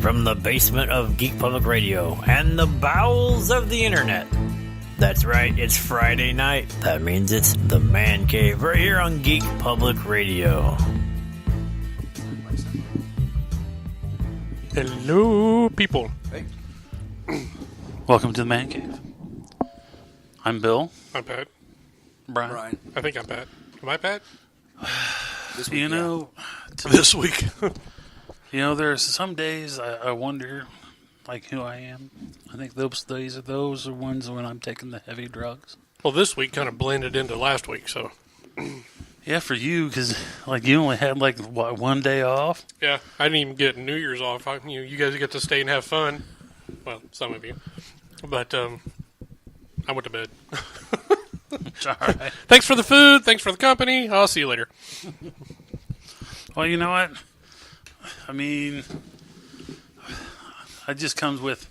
from the basement of Geek Public Radio and the bowels of the internet. That's right, it's Friday night. That means it's the Man Cave right here on Geek Public Radio. Hello, people. Hey. Welcome to the Man Cave. I'm Bill. I'm Pat. Brian. I think I'm Pat. Am I Pat? This week, This week. There's some days I wonder, like, who I am. I think those days are ones when I'm taking the heavy drugs. Well, this week kind of blended into last week, so. Yeah, for you, because, like, you only had, like, what, one day off? Yeah, I didn't even get New Year's off. You guys get to stay and have fun. Well, some of you. But I went to bed. All right. Thanks for the food. Thanks for the company. I'll see you later. Well, you know what? I mean, it just comes with,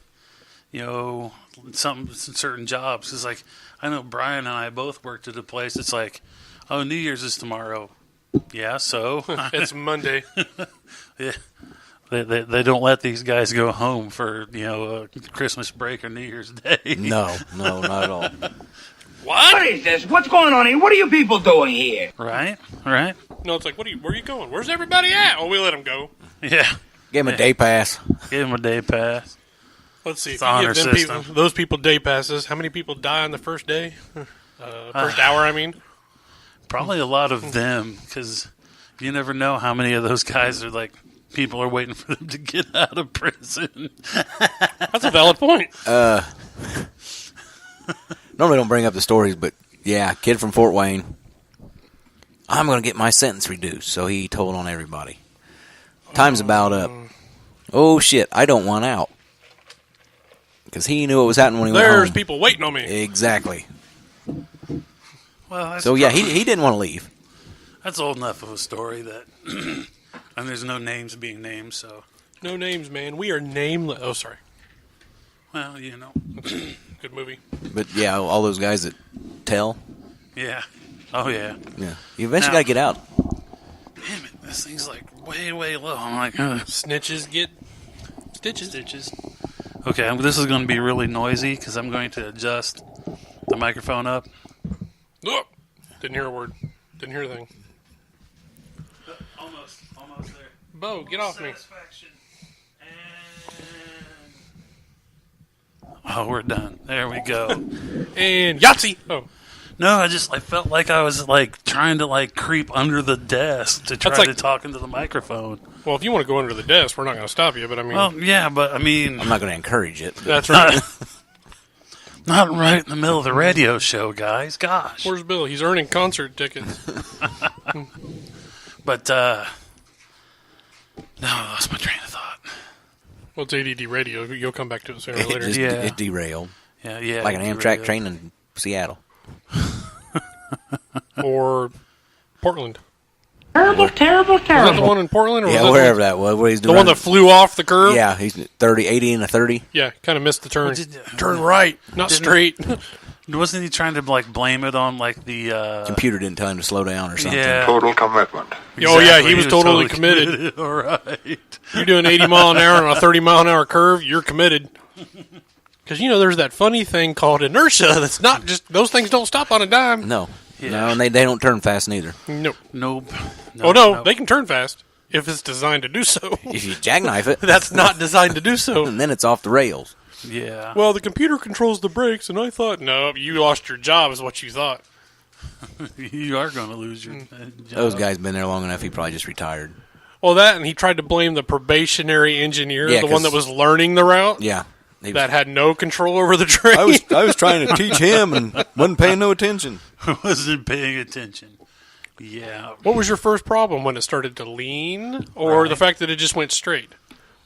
some certain jobs. Because, like, I know Brian and I both worked at a place. It's like, oh, New Year's is tomorrow. Yeah, so It's Monday. yeah, they don't let these guys go home for Christmas break or New Year's Day. No, not at all. What is this? What's going on here? What are you people doing here? Right. No, it's like, where are you going? Where's everybody at? Oh, we let them go. Yeah, Give him a day pass. give them a day pass. Let's see. It's If you honor give them system. those people day passes, how many people die on the first day? First hour, I mean. Probably a lot of them, because you never know how many of those guys are like. People are waiting for them to get out of prison. That's a valid point. Normally don't bring up the stories, but yeah, kid from Fort Wayne. I'm going to get my sentence reduced, so he told on everybody. Time's about up. Oh, shit, I don't want out. Because he knew what was happening when he went home. There's people waiting on me. Exactly. Well, So, yeah, he didn't want to leave. that's old enough of a story that, and there's no names being named, so. No names, man. We are nameless. Oh, sorry. Well, Good movie. But, yeah, all those guys that tell, yeah. Oh, yeah. yeah, you eventually Now- got to get out. Damn it, this thing's like way, way low. I'm like, Snitches get stitches. stitches. Okay, this is going to be really noisy because I'm going to adjust the microphone up. Oh, didn't hear a word. Didn't hear a thing. Almost there. Bo, get off me. Satisfaction. And... Oh, we're done. There we go. And Yahtzee. Oh, No, I felt like I was like trying to like creep under the desk to try to talk into the microphone. well, if you want to go under the desk, we're not going to stop you. But I mean, Well, yeah, but I mean, I'm not going to encourage it. that's right. not right in the middle of the radio show, guys. Gosh. Where's Bill? He's earning concert tickets. But no, I lost my train of thought. Well, it's ADD radio. You'll come back to it sooner or It later. just Yeah. it derailed. Yeah, Like an Amtrak train in Seattle. Or Portland. Terrible, terrible, Was that terrible. the one in Portland? Or Yeah, was that wherever that was. Where he's the doing one that flew off the curve? Yeah, he's 80 and a 30. Yeah, kind of missed the turn. Well, Turn right, not didn't- straight. Wasn't he trying to like blame it on like the Computer didn't tell him to slow down or something. Yeah. Total commitment. Oh, yeah, he was totally committed. All right. You're doing 80 mile an hour on a 30 mile an hour curve, you're committed. Because, there's that funny thing called inertia that's not just, those things don't stop on a dime. No. Yeah. No, and they don't turn fast neither. Nope. Nope. They can turn fast if it's designed to do so. If you jackknife it, That's not designed to do so. and then it's off the rails. Yeah. Well, the computer controls the brakes, and I thought, no, you lost your job is what you thought. You are going to lose your job. Those guys been there long enough, he probably just retired. Well, that, and he tried to blame the probationary engineer, Yeah, the one 'cause- that was learning the route, Yeah. He that had no control over the train. I was trying to teach him and wasn't paying no attention. Wasn't paying attention. Yeah. What was your first problem when it started to lean, or the fact that it just went straight?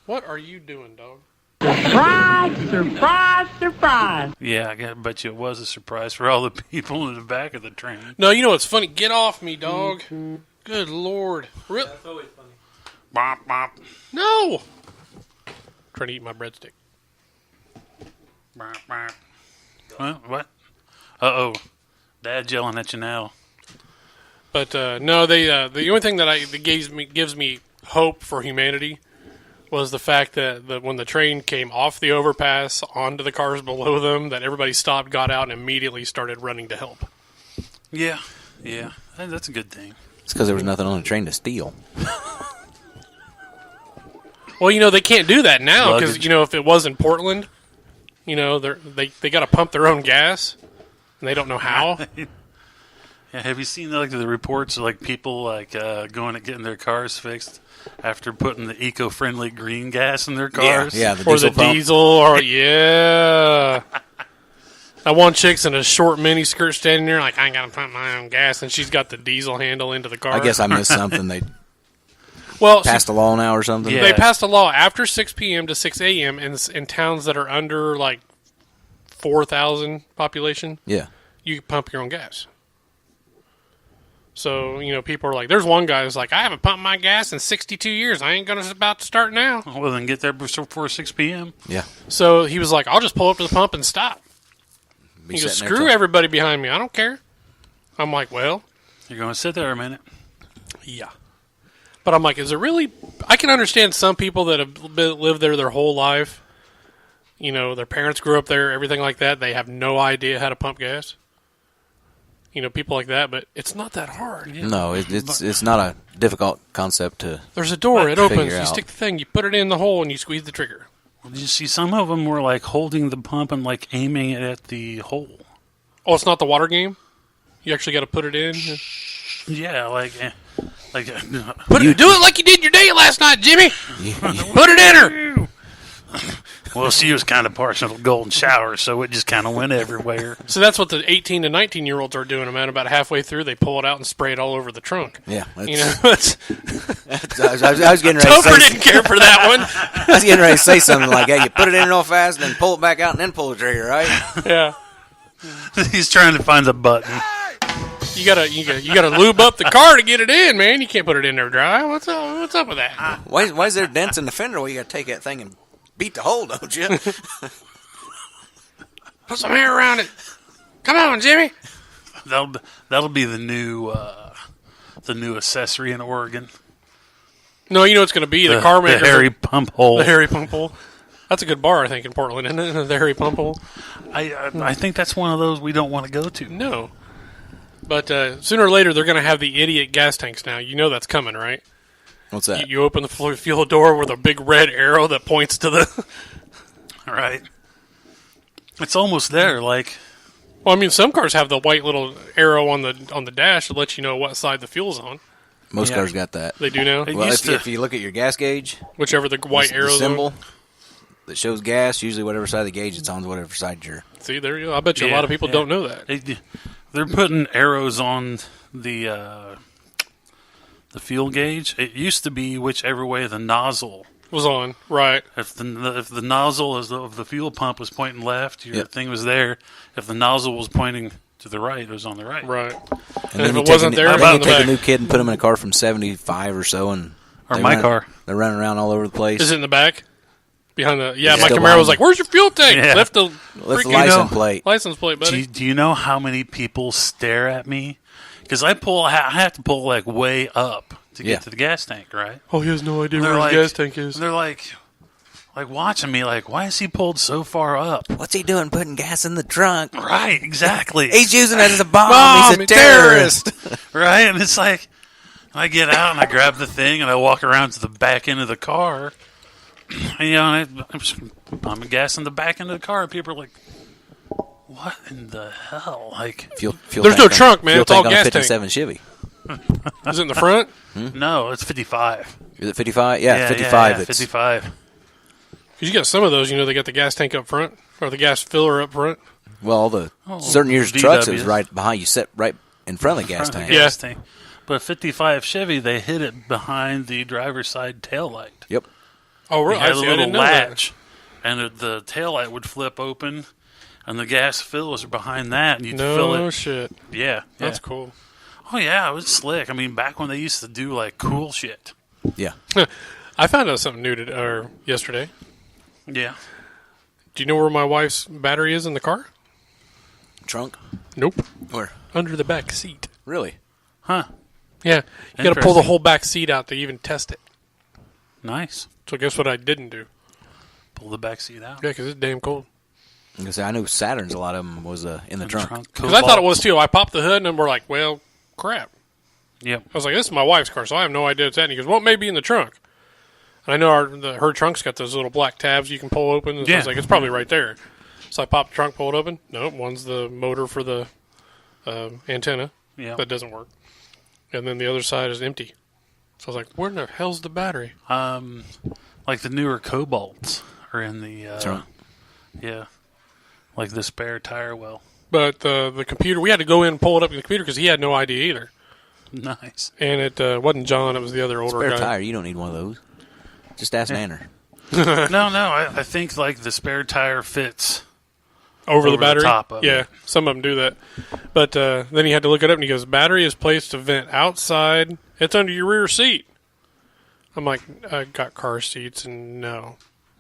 What are you doing, dog? Surprise, surprise, surprise. Yeah, I bet you it was a surprise for all the people in the back of the train. No, you know what's funny? Get off me, dog. Good Lord. That's always funny. Bop, bop. No! Trying to eat my breadstick. Bop, bop. Huh? What? Uh-oh. Dad's yelling at you now. But no, they the only thing that gives me hope for humanity was the fact that when the train came off the overpass onto the cars below them, that everybody stopped, got out, and immediately started running to help. Yeah. That's a good thing. It's because there was nothing on the train to steal. Well, they can't do that now because, Luggage. if it was in Portland, they got to pump their own gas, and they don't know how. Yeah, have you seen the reports of people going and getting their cars fixed after putting the eco-friendly green gas in their cars? Yeah, Or the pump. diesel, or yeah. That one chick's in a short mini skirt standing there like, I ain't got to pump my own gas, and she's got the diesel handle into the car. I guess I missed something. They well, passed a law now or something? Yeah. they passed a law after 6 p.m. to 6 a.m. in towns that are under 4,000 population. Yeah. You can pump your own gas. So, people are like, there's one guy who's like, I haven't pumped my gas in 62 years. I ain't about to start now. Well, then get there before 6 p.m. Yeah. So he was like, I'll just pull up to the pump and stop. Be He goes, sitting there screw till- everybody behind me. I don't care. I'm like, well, You're going to sit there a minute. yeah. But I'm like, is it really? I can understand some people that have lived there their whole life. Their parents grew up there, everything like that. They have no idea how to pump gas. People like that, but it's not that hard. No, it's not a difficult concept to. There's a door. It opens. Figure You out. stick the thing. You put it in the hole, and you squeeze the trigger. Well, did you see some of them were holding the pump and aiming it at the hole? Oh, it's not the water game? You actually got to put it in? Yeah, Do it like you did your day last night, Jimmy. Put it in her. well, she was kind of partial to golden shower, so it just kind of went everywhere. So that's what the 18 to 19-year-olds are doing, man. About halfway through, they pull it out and spray it all over the trunk. Yeah. It's, I was getting ready to Topher say. didn't care for that one. I was getting ready to say something like, "Hey, you put it in real fast, and then pull it back out, and then pull the trigger, right?" Yeah. He's trying to find the button. You gotta lube up the car to get it in, man. You can't put it in there dry. What's up with that? Why is there dents in the fender? Well, you got to take that thing and beat the hole, don't you? Put some hair around it. Come on, Jimmy. That'll be the new accessory in Oregon. No, you know it's going to be the car maker. The hairy pump hole. The hairy pump hole. That's a good bar, I think, in Portland, isn't it? The hairy pump hole. I think that's one of those we don't want to go to. No. But sooner or later, they're going to have the idiot gas tanks now. You know that's coming, right? What's that? You open the fuel door with a big red arrow that points to the... Right. It's almost there. Well, I mean, some cars have the white little arrow on the dash to let you know what side the fuel's on. Most Yeah. cars got that. They do now? It Well, used if you look at your gas gauge, Whichever the white the arrow's symbol on. that shows gas, usually whatever side of the gauge it's on is whatever side you're. See, there you go. I bet you a lot of people don't know that. They're putting arrows on the fuel gauge. It used to be whichever way the nozzle. Was on, right. If the nozzle of the fuel pump was pointing left, your Yep. thing was there. If the nozzle was pointing to the right, it was on the right. Right. And if you it take wasn't a, there, then it was you in the take a back. new kid and put them in a car from 75 or so, and Or they my run- car. They're running around all over the place. Is it in the back? Behind the... Yeah, Yeah. my Still Camaro was behind like, where's your fuel tank? Yeah. Lift the Lift the freaking license plate. license plate, buddy. Do you know how many people stare at me? Because I have to pull way up to get Yeah. to the gas tank, right? Oh, he has no idea They're where his gas tank is. They're like watching me, why is he pulled so far up? What's he doing putting gas in the trunk? Right, exactly. He's using it as a bomb. Bomb, He's a terrorist. Right, and it's like I get out and I grab the thing and I walk around to the back end of the car. And, I'm just pumping gas in the back end of the car, and people are like, "What in the hell?" Fuel There's tank no on- trunk, man. fuel It's all tank on a gas tank. 57 Chevy. Is it in the front? No, it's 55. Is it 55? Yeah, 55. Yeah, It's 55. Because you got some of those, they got the gas tank up front, or the gas filler up front. well, all the certain years of trucks, it was VWs. right behind you, set right in front of the gas Front of tank. the Yeah. gas tank. But 55 Chevy, they hid it behind the driver's side tail light. Yep. Oh, It really? had I a see. I little didn't know latch, and the tail light would flip open, and the gas fillers are behind that, and you'd that. fill No it. shit. Yeah, That's yeah. cool. Oh yeah, it was slick. I mean, back when they used to do cool shit. Yeah. I found out something new yesterday. Yeah. Do you know where my wife's battery is in the car? Trunk? Nope. Where? Under the back seat. Really? Huh. Yeah. You got to pull the Interesting. whole back seat out to even test it. Nice. So guess what I didn't do? Pull the back seat out. Yeah, because it's damn cold. I know Saturn's, a lot of them was in the trunk. Because I thought it was too. I popped the hood and we're like, well, crap. Yep. I was like, this is my wife's car, so I have no idea it's that. And he goes, well, it may be in the trunk. And I know her trunk's got those little black tabs you can pull open. And so I was like, it's probably right there. So I popped the trunk, pulled it open. Nope, one's the motor for the antenna. Yeah. That doesn't work. And then the other side is empty. So I was like, where in the hell's the battery? Like the newer Cobalts are in the Trunk. Yeah. Like the spare tire well. But the computer, we had to go in and pull it up in the computer because he had no idea either. Nice. And it wasn't John, it was the other older Spare guy. tire, you don't need one of those. Just ask Nanner. No, I think like the spare tire fits Over the battery? top of yeah, it. some of them do that. But then he had to look it up and he goes, battery is placed to vent outside. It's under your rear seat. I'm like, I got car seats and no.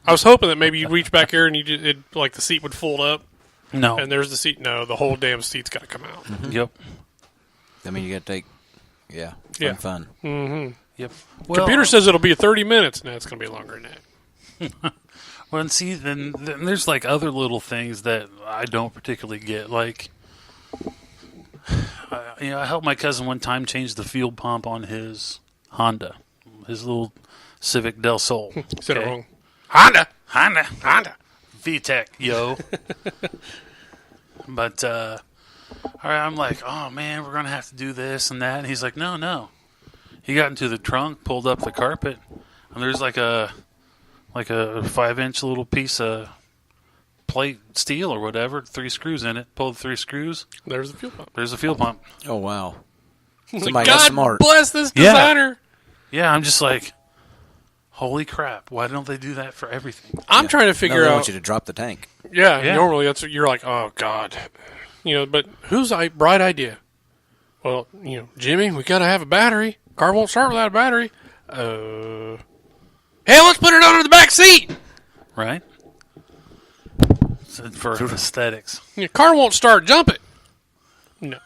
I was hoping that maybe you'd reach back here and like the seat would fold up. No. And there's the seat. No, the whole damn seat's got to come out. Yep. I mean, you got to take, fun. Yep. Well, Computer says it'll be 30 minutes. No, it's going to be longer than that. Well, and see, then there's like other little things that I don't particularly get. Like, I helped my cousin one time change the fuel pump on his Honda, his little Civic Del Sol. Said it wrong. Honda. VTEC, yo. But, all right, I'm like, oh man, we're gonna have to do this and that. And he's like, no. He got into the trunk, pulled up the carpet, and there's like a 5-inch little piece of plate steel or whatever, 3 screws in it. Pulled 3 screws. There's the fuel pump. There's a fuel pump. Oh, wow. Somebody got God smart. bless this Yeah. designer. Yeah, I'm just like, holy crap! Why don't they do that for everything? I'm trying to No, figure they out. want you to drop the tank. Yeah, Yeah. normally that's what you're like, oh God, but whose bright idea? Well, Jimmy, we got to have a battery. Car won't start without a battery. Hell, let's put it under the back seat. Right? So for aesthetics. Car won't start. Jump it. No,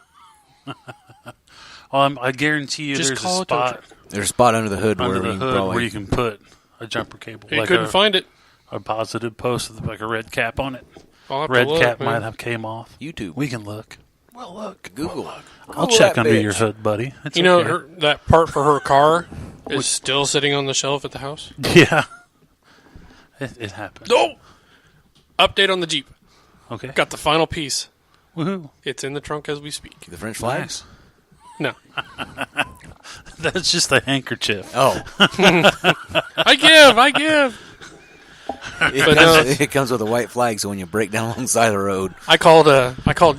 Well, I guarantee you, just there's call a a tow spot truck. There's a spot under the hood under where the you hood probably where you can put a jumper cable. He couldn't find it. a positive post with like a red cap on it. I'll have to Red look, cap man. might have came off. YouTube. We can look. Well, look. Google. I'll Google check that under your bitch. hood, buddy. It's You know, okay. that part for her car is still sitting on the shelf at the house. Yeah. It happened. No. Update on the Jeep. Okay. Got the final piece. Woohoo. It's in the trunk as we speak. The French flags? No. That's just a handkerchief. Oh. I give. It comes with a white flag, so when you break down alongside the road. I called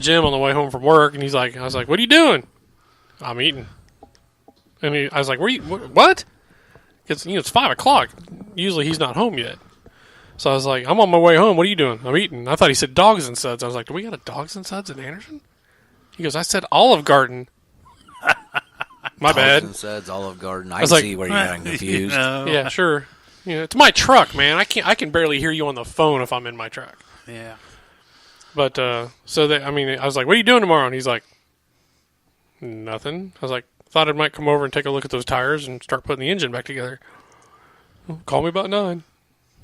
Jim on the way home from work, and I was like, what are you doing? I'm eating. And I was like, what? Because, it's 5 o'clock. Usually he's not home yet. So I was like, I'm on my way home. What are you doing? I'm eating. I thought he said Dogs and Suds. I was like, do we got a Dogs and Suds in Anderson? He goes, I said Olive Garden. My bad. Dogs and Suds, Olive Garden. I was can like, see where you're getting confused. Yeah, sure. It's my truck, man. I can barely hear you on the phone if I'm in my truck. Yeah. But I was like, "What are you doing tomorrow?" And he's like, "Nothing." I was like, "Thought I might come over and take a look at those tires and start putting the engine back together." Call me about 9.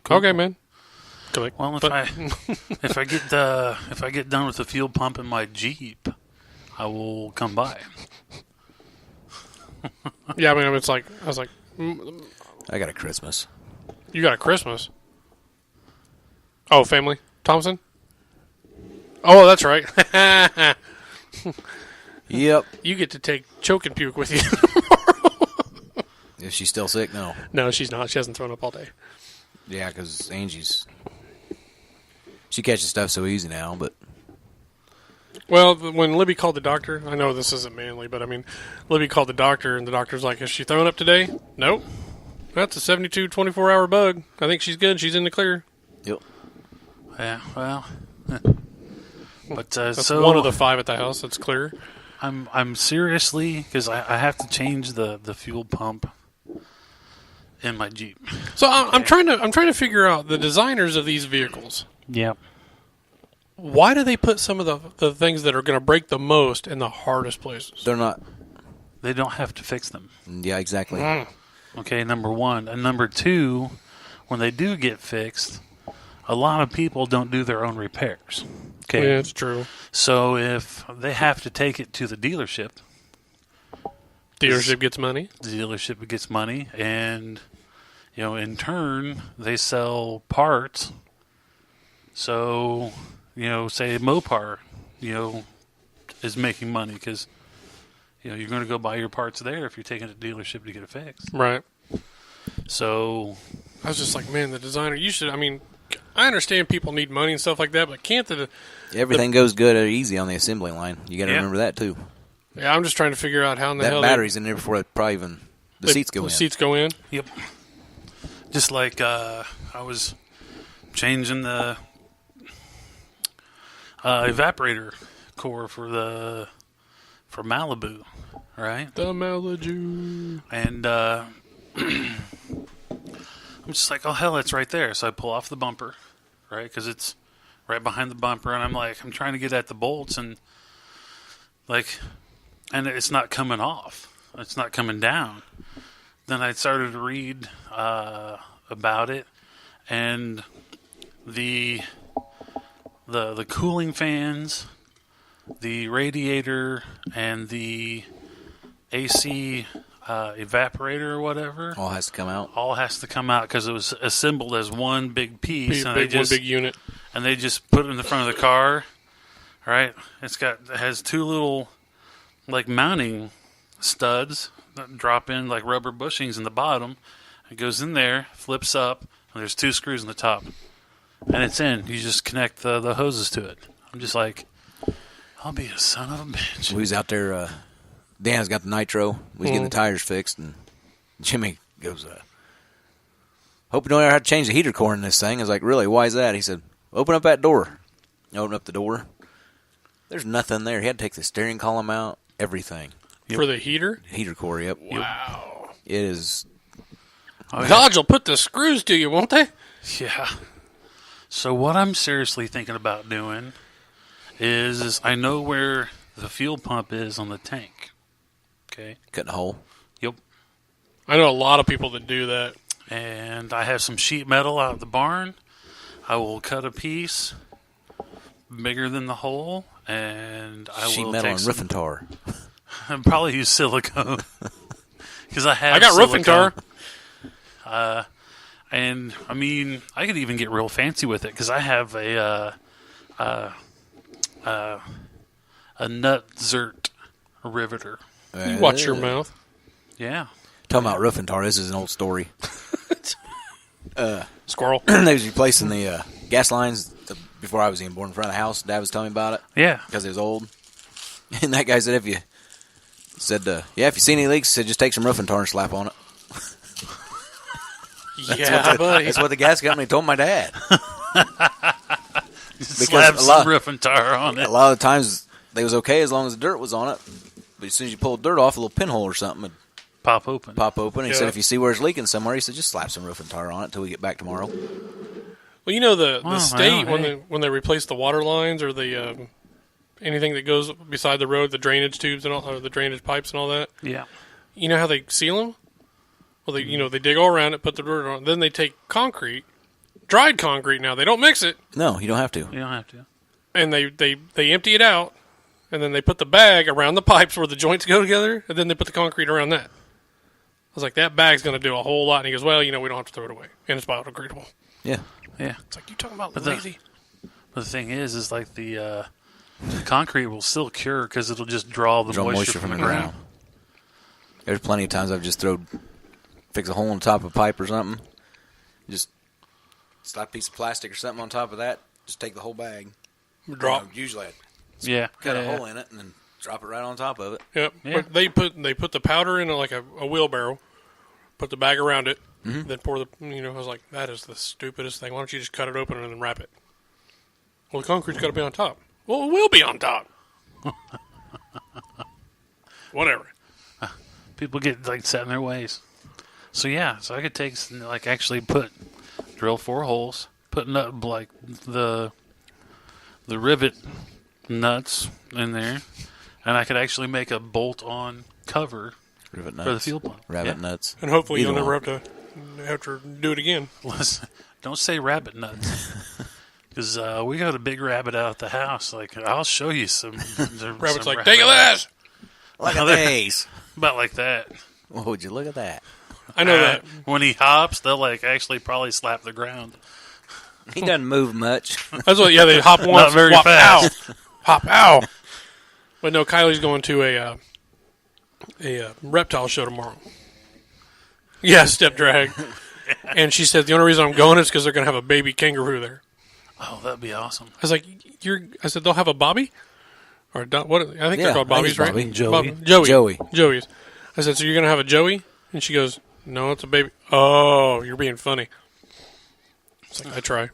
Cool. Okay, man. Click. Well, if I get done with the fuel pump in my Jeep, I will come by. Yeah, I was like, I got a Christmas. "You got a Christmas?" Oh, family Thompson. Oh, that's right. Yep. You get to take Choke and Puke with you. Is she still sick? No. No, she's not. She hasn't thrown up all day. Yeah, because she catches stuff so easy now, but Well, when Libby called the doctor, I know this isn't manly, but Libby called the doctor, and the doctor's like, "Is she throwing up today?" Nope. That's a 72, 24-hour bug. I think she's good. She's in the clear. yep. Yeah. Well. But That's so one of the 5 at the house that's clear. I'm seriously, because I have to change the fuel pump in my Jeep. So I'm trying to figure out the designers of these vehicles. Yeah. Why do they put some of the things that are going to break the most in the hardest places? They're not. They don't have to fix them. Yeah, exactly. Okay, number one. And number two, when they do get fixed, a lot of people don't do their own repairs. Okay. Yeah, it's true. So if they have to take it to the dealership Dealership gets money. the dealership gets money, and in turn they sell parts. So say Mopar is making money because you're going to go buy your parts there if you're taking it to the dealership to get it fixed. Right. So I was just like, man, the designer. You should. I mean, I understand people need money and stuff like that, but can't the? Everything goes good or easy on the assembly line. You got to Yeah. remember that too. Yeah, I'm just trying to figure out how in the That hell battery's in there before probably even the seats go in. The seats go in. yep, just like I was changing the evaporator core for Malibu, right? The Malibu. And I'm just like, oh hell, it's right there. So I pull off the bumper, right? Because it's right behind the bumper, and I'm trying to get at the bolts, and it's not coming off. It's not coming down. Then I started to read about it, and the cooling fans, the radiator, and the AC evaporator or whatever All has to come out. all has to come out because it was assembled as one big piece, and One big unit. and they just put it in the front of the car. Right? It has two little mounting studs that drop in like rubber bushings in the bottom. It goes in there, flips up, and there's two screws in the top, and it's in. You just connect the hoses to it. I'm just like, I'll be a son of a bitch. We was out there. Dan's got the nitro. We was getting the tires fixed, and Jimmy goes, "Hope you don't know how to change the heater core in this thing." I was like, "Really? Why is that?" He said, "Open up that door." I opened up the door. There's nothing there. He had to take the steering column out, everything. For the heater? Heater core, yep. Wow. It is. Dodge will put the screws to you, won't they? Yeah. So what I'm seriously thinking about doing is I know where the fuel pump is on the tank. Okay. Cutting a hole. Yep. I know a lot of people that do that. And I have some sheet metal out of the barn. I will cut a piece bigger than the hole, and I Sheet will metal take and roofing tar. I'll probably use silicone because I got roofing tar. And I mean, I could even get real fancy with it because I have a nut zert riveter. You watch your mouth. Yeah. Talking about roofing tar, this is an old story. Squirrel. They was replacing the gas lines before I was even born in front of the house. Dad was telling me about it Yeah. because it was old. And that guy said, if you see any leaks, he said, just take some roofing tar and slap on it. Yeah, buddy. That's what the gas company told my dad. Slap some roofing tar on it. A lot of the times they was okay as long as the dirt was on it. But as soon as you pull the dirt off, a little pinhole or something would Pop open. pop open. He Yeah. said, if you see where it's leaking somewhere, he said, just slap some roofing tar on it until we get back tomorrow. Well, you know the Well, state well, hey. when they replace the water lines or the anything that goes beside the road, the drainage tubes and all, or the drainage pipes and all that. Yeah. You know how they seal them? Well, they dig all around it, put the dirt on, then they take concrete, dried concrete. Now they don't mix it, No, you don't have to. You don't have to. and they empty it out, and then they put the bag around the pipes where the joints go together, and then they put the concrete around that. I was like, that bag's going to do a whole lot. And he goes, well, we don't have to throw it away, and it's biodegradable. Yeah. Yeah. It's like, you talking about But lazy? But the thing is like the concrete will still cure because it'll just draw the moisture from the ground. There's plenty of times I've just fix a hole on top of a pipe or something. Just slap a piece of plastic or something on top of that. Just take the whole bag. Drop. Usually I Yeah. cut a hole in it and then drop it right on top of it. Yep. Yeah. But they put the powder in like a wheelbarrow, put the bag around it, then pour the. I was like, that is the stupidest thing. Why don't you just cut it open and then wrap it? Well, the concrete's got to be on top. Well, it will be on top. Whatever. People get set in their ways. So yeah, so I could take actually drill 4 holes, put the rivet nuts in there, and I could actually make a bolt-on cover Rivet for the nuts. fuel pump. Rabbit Yeah. nuts. And hopefully Either you'll never one. have to do it again. Listen, don't say rabbit nuts. Because we got a big rabbit out at the house. Like, I'll show you some. Rabbit's like, take this! Look at these. About like that. Oh, would you look at that? I know that. When he hops, they'll like actually probably slap the ground. He doesn't move much. That's what, yeah, they hop once, very whop, fast. ow. Hop, ow. But no, Kylie's going to a reptile show tomorrow. Yeah, step drag. And she said the only reason I'm going is because they're going to have a baby kangaroo there. Oh, that'd be awesome. I was like, I said, they'll have a Bobby? Or what? I think Yeah, they're called I think it's Bobbies, right? Bobby. Joey. Joey. Joey. Joey's. I said, so you're going to have a Joey? And she goes, no, it's a baby. Oh, you're being funny. It's like, I try.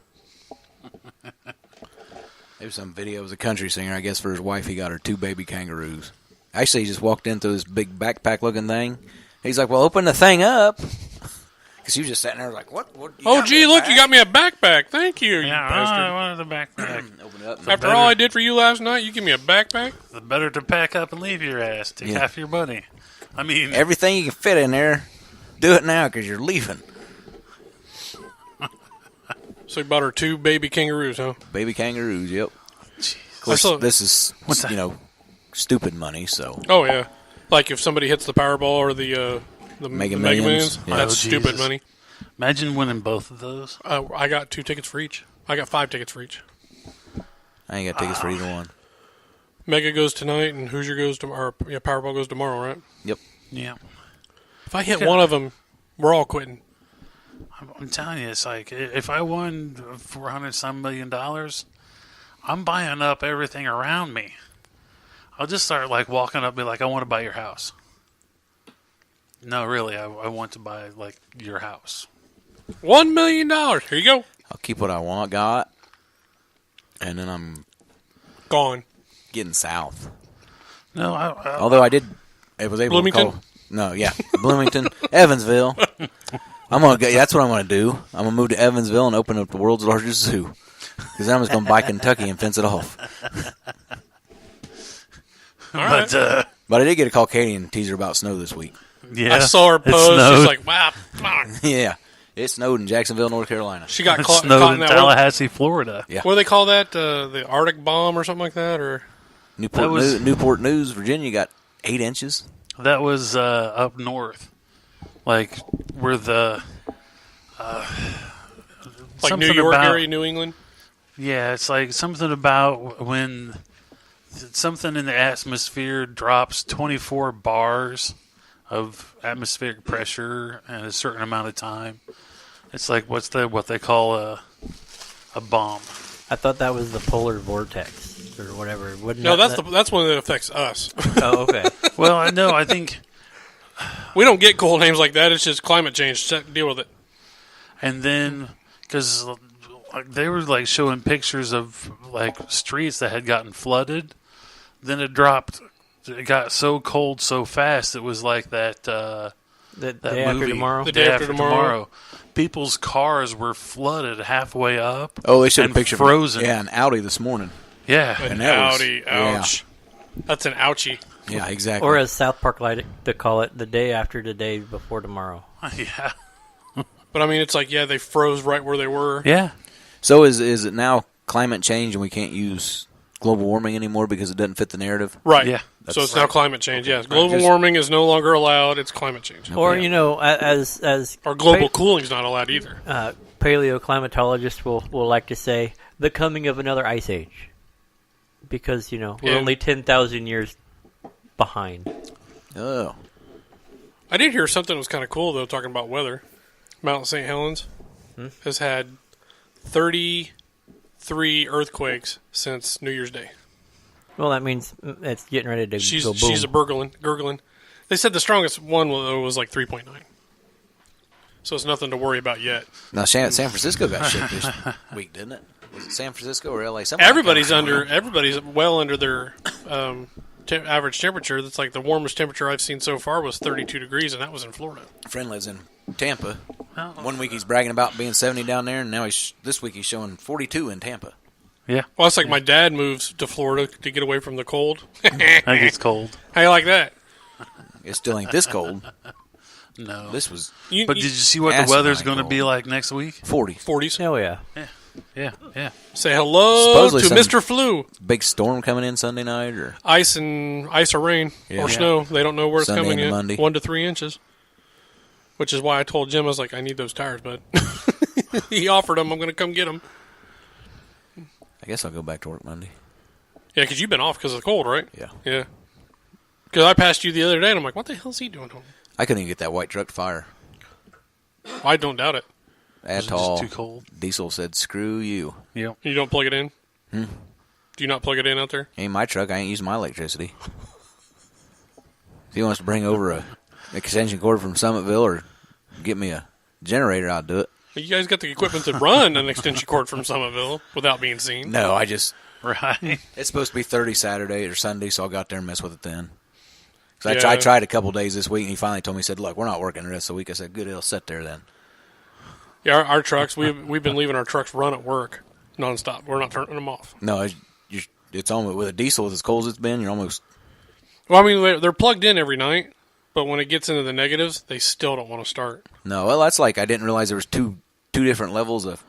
There was some video. It was a country singer. I guess for his wife, he got her 2 baby kangaroos. Actually, he just walked into this big backpack-looking thing. He's like, well, open the thing up. Because she was just sitting there like, what? You Oh, got me gee, a look, bag? you got me a backpack. Thank you, you Yeah, I bastard. wanted the backpack. Open it up. After all I did for you last night, you give me a backpack? The better to pack up and leave your ass. Take Yeah. half your money. I mean, Everything you can fit in there, do it now because you're leaving. So you bought her 2 baby kangaroos, huh? Baby kangaroos, yep. Of I course, saw- this is, What's that? stupid money, so. Oh, yeah. Like if somebody hits the Powerball or the Mega Mega Millions. Millions, Yeah. that's Oh, stupid Jesus. money. imagine winning both of those. I got 2 tickets for each. I got 5 tickets for each. I ain't got tickets for either one. Mega goes tonight, and Hoosier goes tomorrow. Yeah, Powerball goes tomorrow, right? Yep. Yeah. If I hit one of them, we're all quitting. I'm telling you, it's like if I won $400 million, I'm buying up everything around me. I'll just start like walking up and be like, I want to buy your house. No, really, I want to buy like your house. $1 million. Here you go. I'll keep what I got, and then I'm Gone. getting south. No, Although I was able Bloomington? to call. No, yeah, Bloomington, Evansville. I'm gonna go. That's what I'm gonna do. I'm gonna move to Evansville and open up the world's largest zoo. Because I'm just gonna buy Kentucky and fence it off. All right. But I did get a call Katie and tease her about snow this week. yeah, I saw her it post. snowed. She's like, wow. Yeah, it snowed in Jacksonville, North Carolina. She got It caught snowed in in that. Tallahassee, Florida. Yeah. What do they call that? The Arctic bomb or something like that? Or Newport News, Virginia got 8 inches. That was up north, like where the like something New York about- area, New England? Yeah, it's like something about when something in the atmosphere drops 24 bars of atmospheric pressure in a certain amount of time. It's like what they call a bomb. I thought that was the polar vortex or whatever. Wouldn't No, that, that's one that affects us. Oh, okay. Well, I know. I think, We don't get cool names like that. It's just climate change. Deal with it. and then because like, they were like showing pictures of like streets that had gotten flooded. Then it dropped. It got so cold so fast. It was like that. The That day after movie, tomorrow. The Day After Tomorrow. People's cars were flooded halfway up. Oh, they showed a and picture. frozen. Yeah, an Audi this morning. Yeah. An that was- Audi. yeah. Ouch. That's an ouchie. Yeah, exactly. Or as South Park like to call it, the day after the day before tomorrow. Yeah. But I mean, it's like, yeah, they froze right where they were. Yeah. So is it now climate change and we can't use global warming anymore because it doesn't fit the narrative? Right. Yeah. So it's now climate change. Yes. Global Just- warming is no longer allowed. It's climate change. Or, you know, as Or global cooling's not allowed either. paleoclimatologists will like to say, the coming of another ice age. Because, you know, we're And- only 10,000 years behind. Oh. I did hear something that was kind of cool, though, talking about weather. Mount St. Helens has had 33 earthquakes since New Year's Day. Well, that means it's getting ready to She's go boom. she's a gurgling. They said the strongest one was like 3.9. So it's nothing to worry about yet. Now, San Francisco got shit this week, didn't it? Was it San Francisco or LA? Something Everybody's like that. everybody's well under their average temperature. That's like the warmest temperature I've seen so far was 32 degrees, and that was in Florida. Friend lives in Tampa. 1 week he's bragging about being 70 down there, and now this week he's showing 42 in Tampa. Yeah. Well, it's like my dad moves to Florida to get away from the cold. I think it's cold. How you like that? It still ain't this cold. No. This was But did you see what the asinine weather's going to cold. be like next week? 40. 40s. Oh yeah. Yeah. Say hello Supposedly to some- Mr. Flu. Big storm coming in Sunday night, or Ice or rain Yeah. or snow. They don't know where it's Sunday coming into yet. Monday. 1 to 3 inches. Which is why I told Jim, I was like, I need those tires, but he offered them. I'm going to come get them. I guess I'll go back to work Monday. Yeah, because you've been off because of the cold, right? Yeah. Yeah. Because I passed you the other day, and I'm like, what the hell is he doing home? I couldn't even get that white truck to fire. I don't doubt it. Was it At all. just too cold? Diesel said, "Screw you. Yep. You don't plug it in? Do you not plug it in out there? Ain't my truck. I ain't using my electricity." If he wants to bring over a extension cord from Summitville or get me a generator, I'll do it. You guys got the equipment to run an extension cord from Summitville without being seen. No, I just... Right. It's supposed to be 30 Saturday or Sunday, so I got there and messed with it then. So Yeah. I tried a couple days this week, and he finally told me, he said, "Look, we're not working the rest of the week." I said, "Good, it'll sit there then." Yeah, our trucks, we've been leaving our trucks run at work nonstop. We're not turning them off. No, it's almost, with a diesel as cold as it's been, you're almost... Well, I mean, they're plugged in every night, but when it gets into the negatives, they still don't want to start. No, well, that's like, I didn't realize there was two different levels of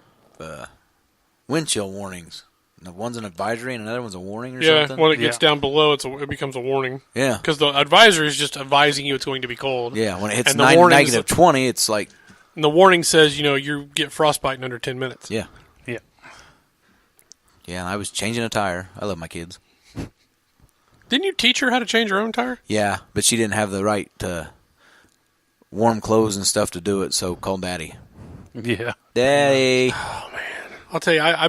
wind chill warnings. One's an advisory and another one's a warning or Yeah, something. when it gets down below, it becomes a warning. Yeah. Because the advisory is just advising you it's going to be cold. Yeah, when it hits And the warnings- negative 20, it's like... And the warning says, you get frostbite in under 10 minutes. Yeah. Yeah. Yeah, and I was changing a tire. I love my kids. Didn't you teach her how to change her own tire? Yeah, but she didn't have the right warm clothes and stuff to do it, so called Daddy. Yeah. Daddy! I'll tell you, I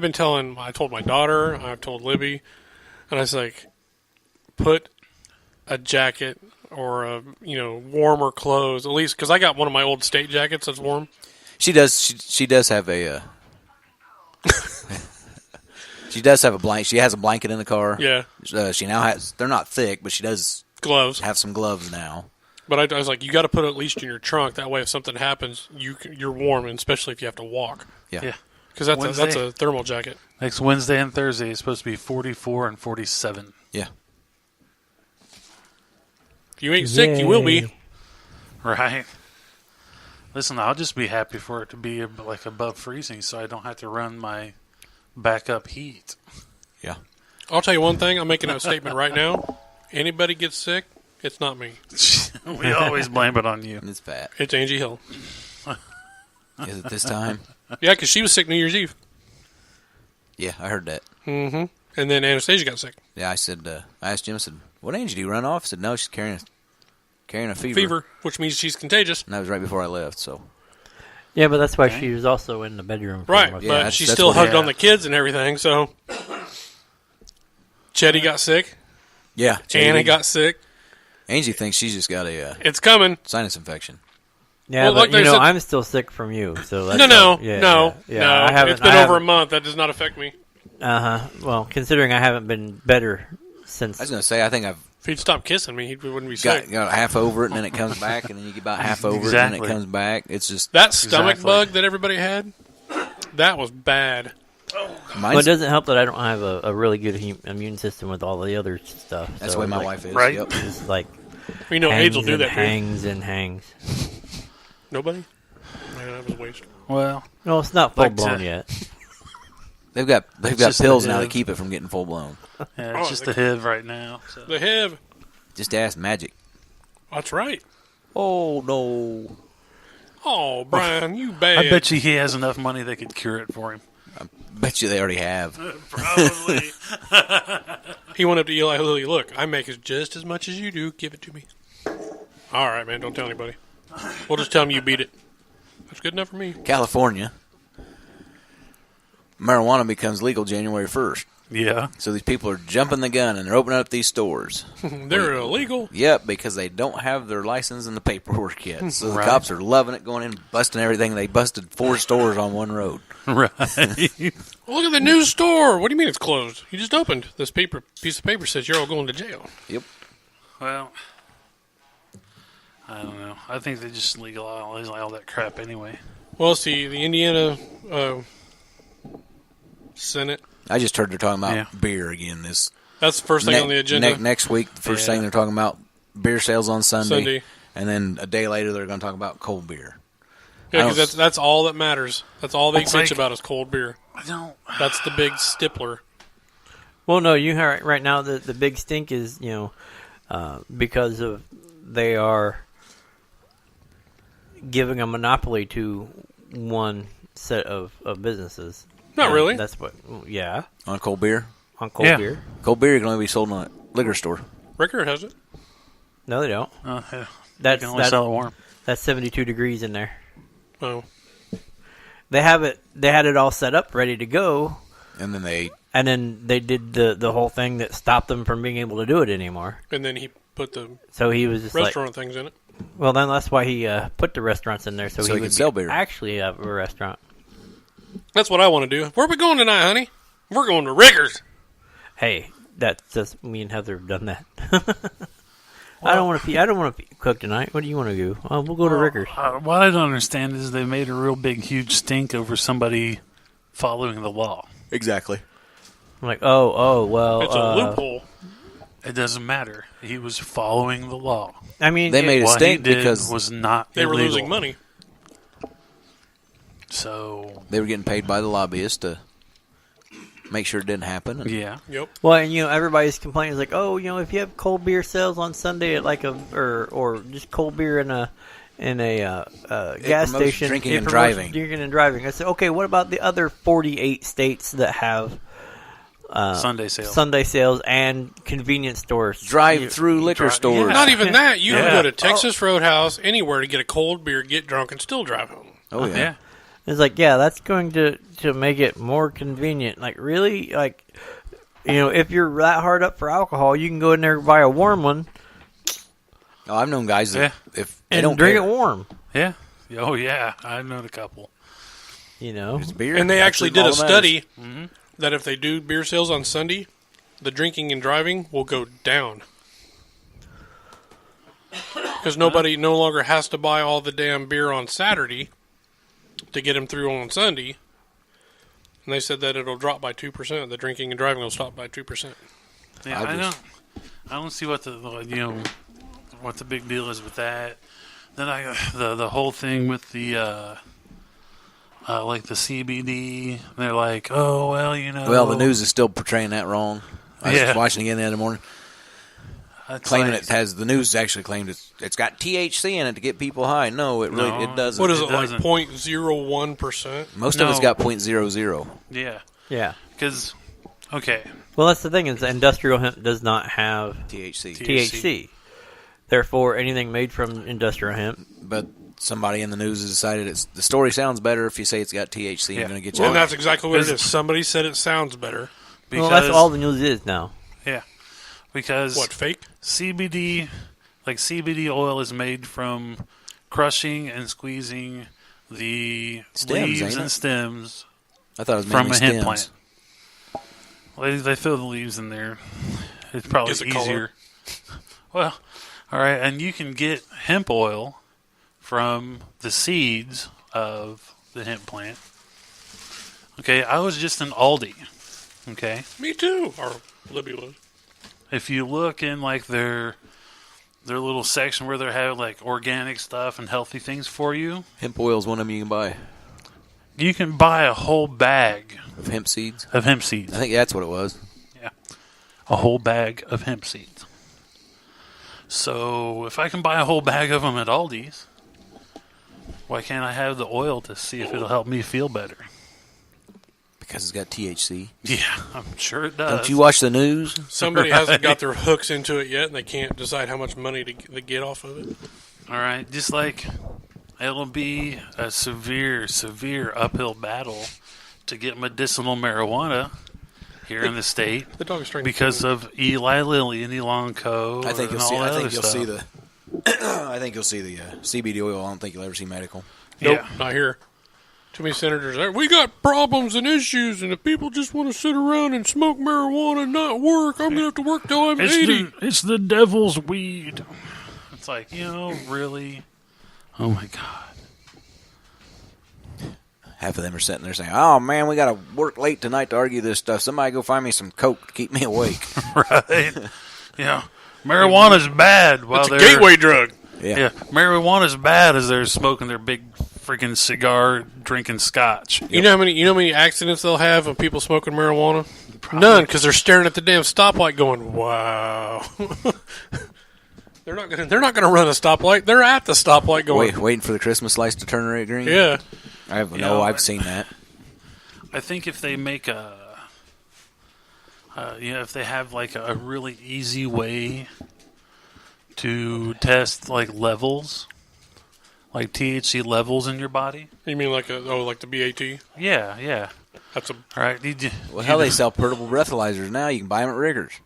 told my daughter, I've told Libby, and I was like, put a jacket or warmer clothes, at least, because I got one of my old state jackets that's warm. She does have a... she does have a blanket. She has a blanket in the car. Yeah. She now has... They're not thick, but she does Gloves. have some gloves now. But I was like, you got to put it at least in your trunk. That way, if something happens, you're warm, and especially if you have to walk. Yeah. Because that's Wednesday. a thermal jacket. Next Wednesday and Thursday is supposed to be 44 and 47. Yeah. If you ain't sick, you will be. Right. Listen, I'll just be happy for it to be like above freezing, so I don't have to run my backup heat. Yeah. I'll tell you one thing. I'm making a statement right now. Anybody gets sick, it's not me. We always blame it on you. It's fat. It's Angie Hill. Is it this time? Yeah, because she was sick New Year's Eve. Yeah, I heard that. Mm-hmm. And then Anastasia got sick. Yeah, I said, I asked Jim, I said, "What Angie, do you run off?" I said, "No, she's carrying a fever." Fever, which means she's contagious. And that was right before I left, so. Yeah, but that's why she was also in the bedroom. for Right, most Yeah, but of it. that's- she that's still what- hugged yeah. on the kids and everything, so. Chetty got sick. Yeah. Anna got sick. Angie thinks she's just got a It's coming. sinus infection. Yeah, Well, but like they said- I'm still sick from you, so that's No. I haven't. It's been over a month. That does not affect me. Well, considering I haven't been better since. I was going to say, I think I've If he'd stop kissing me, he wouldn't be sick. got half over it, and then it comes back, and then you get about half over it, and then Exactly. it comes back. It's just... That stomach Exactly. bug that everybody had, that was bad. Well, it Mine's, doesn't help that I don't have a really good immune system with all the other stuff. that's so the way my like, wife is. Right. Yep. It's like You know, AIDS will do that. Too. hangs and hangs. Nobody? Man, that was a waste. Well, No, it's not full Like blown to- yet. They've got just pills the now to HIV. keep it from getting full blown. yeah, Oh, it's just the HIV right now. So. The HIV. Just ask Magic. That's right. Oh no! Oh, Brian, you bad. I bet you he has enough money they could cure it for him. Bet you they already have. Probably. He went up to Eli Lilly. Look, I make just as much as you do. Give it to me. All right, man. Don't tell anybody. We'll just tell him you beat it. That's good enough for me. California, marijuana becomes legal January 1st. Yeah. So these people are jumping the gun and they're opening up these stores. They're illegal. Yep, because they don't have their license and the paperwork yet. So the Right. cops are loving it, going in, busting everything. They busted 4 stores on one road. Right. Well, look at the new store. What do you mean it's closed? You just opened. This piece of paper says you're all going to jail. Yep. Well, I don't know. I think they just legalize all that crap anyway. Well, see, the Indiana Senate. I just heard they're talking about Yeah. beer again. This That's the first thing on the agenda. next week, the first Yeah. thing they're talking about beer sales on Sunday. And then a day later they're going to talk about cold beer. Yeah, because that's all that matters. That's all they It's bitch like- about is cold beer. I don't. That's the big stippler. Well, no, you hear right now the big stink is because of they are giving a monopoly to one set of businesses. Not And really. That's what. Yeah, On cold beer? on cold Yeah. beer. Cold beer can only be sold in a liquor store. Rickard has it. No, they don't. Yeah. You That's can only sell it warm. that's 72 degrees in there. Oh, They have it. They had it all set up, ready to go, And then they and then they did the whole thing that stopped them from being able to do it anymore. and then he put the So he was just restaurant things in it. well, then that's why he put the restaurants in there so, So he he would could sell beer. actually have a restaurant. That's what I want to do. Where are we going tonight, honey? We're going to Rickard's. Hey, that's just me and Heather have done that. I don't want to cook tonight. What do you want to do? We'll go to Rickers. What I don't understand is they made a real big, huge stink over somebody following the law. exactly. I'm like, well. It's a loophole. It doesn't matter. He was following the law. I mean, They made it What he stink did because was not They were illegal. losing money. So they were getting paid by the lobbyists to make sure it didn't happen. And yeah, Yep. well, and, everybody's complaining is like, if you have cold beer sales on Sunday at like or just cold beer in a gas promotes station, drinking it and promotes driving. drinking and driving. I said, okay, what about the other 48 states that have Sunday sale. Sunday sales and convenience stores? drive-through liquor stores. yeah. Not even that. You Yeah. can go to Texas Roadhouse, anywhere to get a cold beer, get drunk, and still drive home. Oh, yeah. yeah. It's like, yeah, that's going to make it more convenient. Like, really? Like, if you're that hard up for alcohol, you can go in there and buy a warm one Oh, I've known guys that if they and don't drink care, it warm. Yeah. Oh, yeah. I've known a couple. it's beer. And they That's actually all did a that matters. study that if they do beer sales on Sunday, the drinking and driving will go down. Because nobody no longer has to buy all the damn beer on Saturday to get them through on Sunday. And they said that it'll drop by 2%. The drinking and driving will stop by 2%. Yeah, I I don't see what what the big deal is with that. Then the whole thing with the like the CBD. They're like, oh well, Well, the news is still portraying that wrong. I was Yeah. watching again the other morning, It's claiming like- it has. The news actually claimed it's got THC in it to get people high. No, it really No. it doesn't. What is It it, like doesn't. 0.01%? Most of it's No. got .00. Yeah, Yeah. because okay, Well, that's the thing is industrial hemp does not have THC. THC. Therefore, anything made from industrial hemp. But somebody in the news has decided the story sounds better if you say it's got THC. Yeah. I'm going to get you. And that's exactly what it Because- is. Somebody said it sounds better. because Well, that's all the news is now. yeah, because What, fake? CBD, like CBD oil, is made from crushing and squeezing the Stems, leaves ain't and it? stems I thought it was from mainly a hemp stems. plant. They throw the leaves in there. It's probably Is it easier. color? Well, all right, and you can get hemp oil from the seeds of the hemp plant. Okay, I was just in Aldi. Okay, Me too. Or Libby was. if you look in like their little section where they have like organic stuff and healthy things for you, Hemp oil is one of them you can buy. you can buy a whole bag Of hemp seeds. of hemp seeds. I think that's what it was. A whole bag of hemp seeds. So if I can buy a whole bag of them at Aldi's, why can't I have the oil to see if it'll help me feel better? Because it's got THC. Yeah, I'm sure it does. Don't you watch the news? Somebody hasn't got their hooks into it yet, and they can't decide how much money to get off of it. All right, just like it'll be a severe, severe uphill battle to get medicinal marijuana here in the state The dog is trying because of Eli Lilly and Elanco. I think and you'll see. all I that think other you'll stuff. see the. I think you'll see the CBD oil. I don't think you'll ever see medical. Nope, Yeah. not here. Too many senators there. We got problems and issues, and if people just want to sit around and smoke marijuana and not work, I'm going to have to work till I'm 80. It's the devil's weed. It's like, really? Oh my God. Half of them are sitting there saying, "Oh man, we got to work late tonight to argue this stuff. Somebody go find me some coke to keep me awake." Right? Marijuana's bad. It's a gateway drug. Yeah, marijuana's bad as they're smoking their big freaking cigar, drinking scotch. You know how many accidents they'll have of people smoking marijuana? None, because they're staring at the damn stoplight, going, "Wow." They're not gonna run a stoplight. They're at the stoplight, going, waiting for the Christmas lights to turn red green. "Yeah." I've seen that. I think if they make if they have like a really easy way to test like levels, like THC levels in your body. You mean like the BAT? Yeah. That's a All right. They sell portable breathalyzers now. You can buy them at Riggers.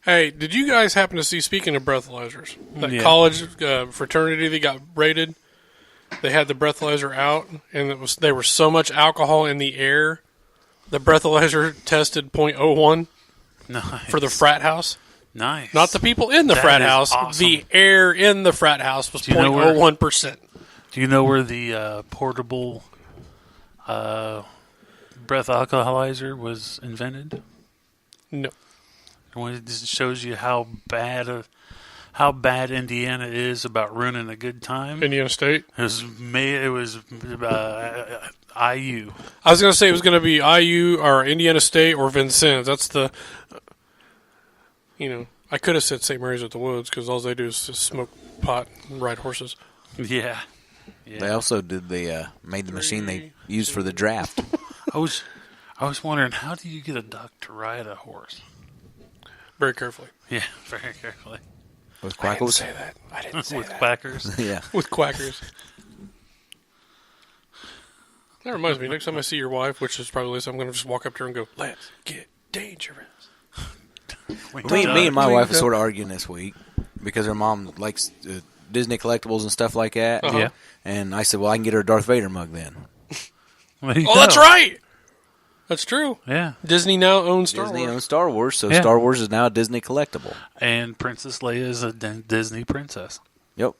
Hey, did you guys happen to see, speaking of breathalyzers, that Yeah. college fraternity that got raided? They had the breathalyzer out, and there was so much alcohol in the air, the breathalyzer tested .01 Nice. for the frat house. Nice. Not the people in the That frat is house. awesome. The air in the frat house was Do you know where- 0.01%. Do you know where the portable breath alcoholizer was invented? No. When it just shows you how bad Indiana is about ruining a good time. Indiana State. It was IU. I was going to say it was going to be IU or Indiana State or Vincennes. That's the, I could have said St. Mary's at the Woods because all they do is just smoke pot and ride horses. Yeah. They also made the machine they used for the draft. I was wondering, how do you get a duck to ride a horse? Very carefully. Yeah, very carefully. With I didn't quackles? say that. I didn't say With that. quackers. Yeah. With quackers. That reminds me, next time I see your wife, which is probably I'm going to just walk up to her and go, "Let's get dangerous." Me and my wife were sort of arguing this week because her mom likes Disney collectibles and stuff like that. Uh-huh. Yeah. And I said, well, I can get her a Darth Vader mug then. Oh, that's right. That's true. Yeah. Disney now owns Star Disney Wars. owns Star Wars, so Yeah. Star Wars is now a Disney collectible. And Princess Leia is a Disney princess. Yep.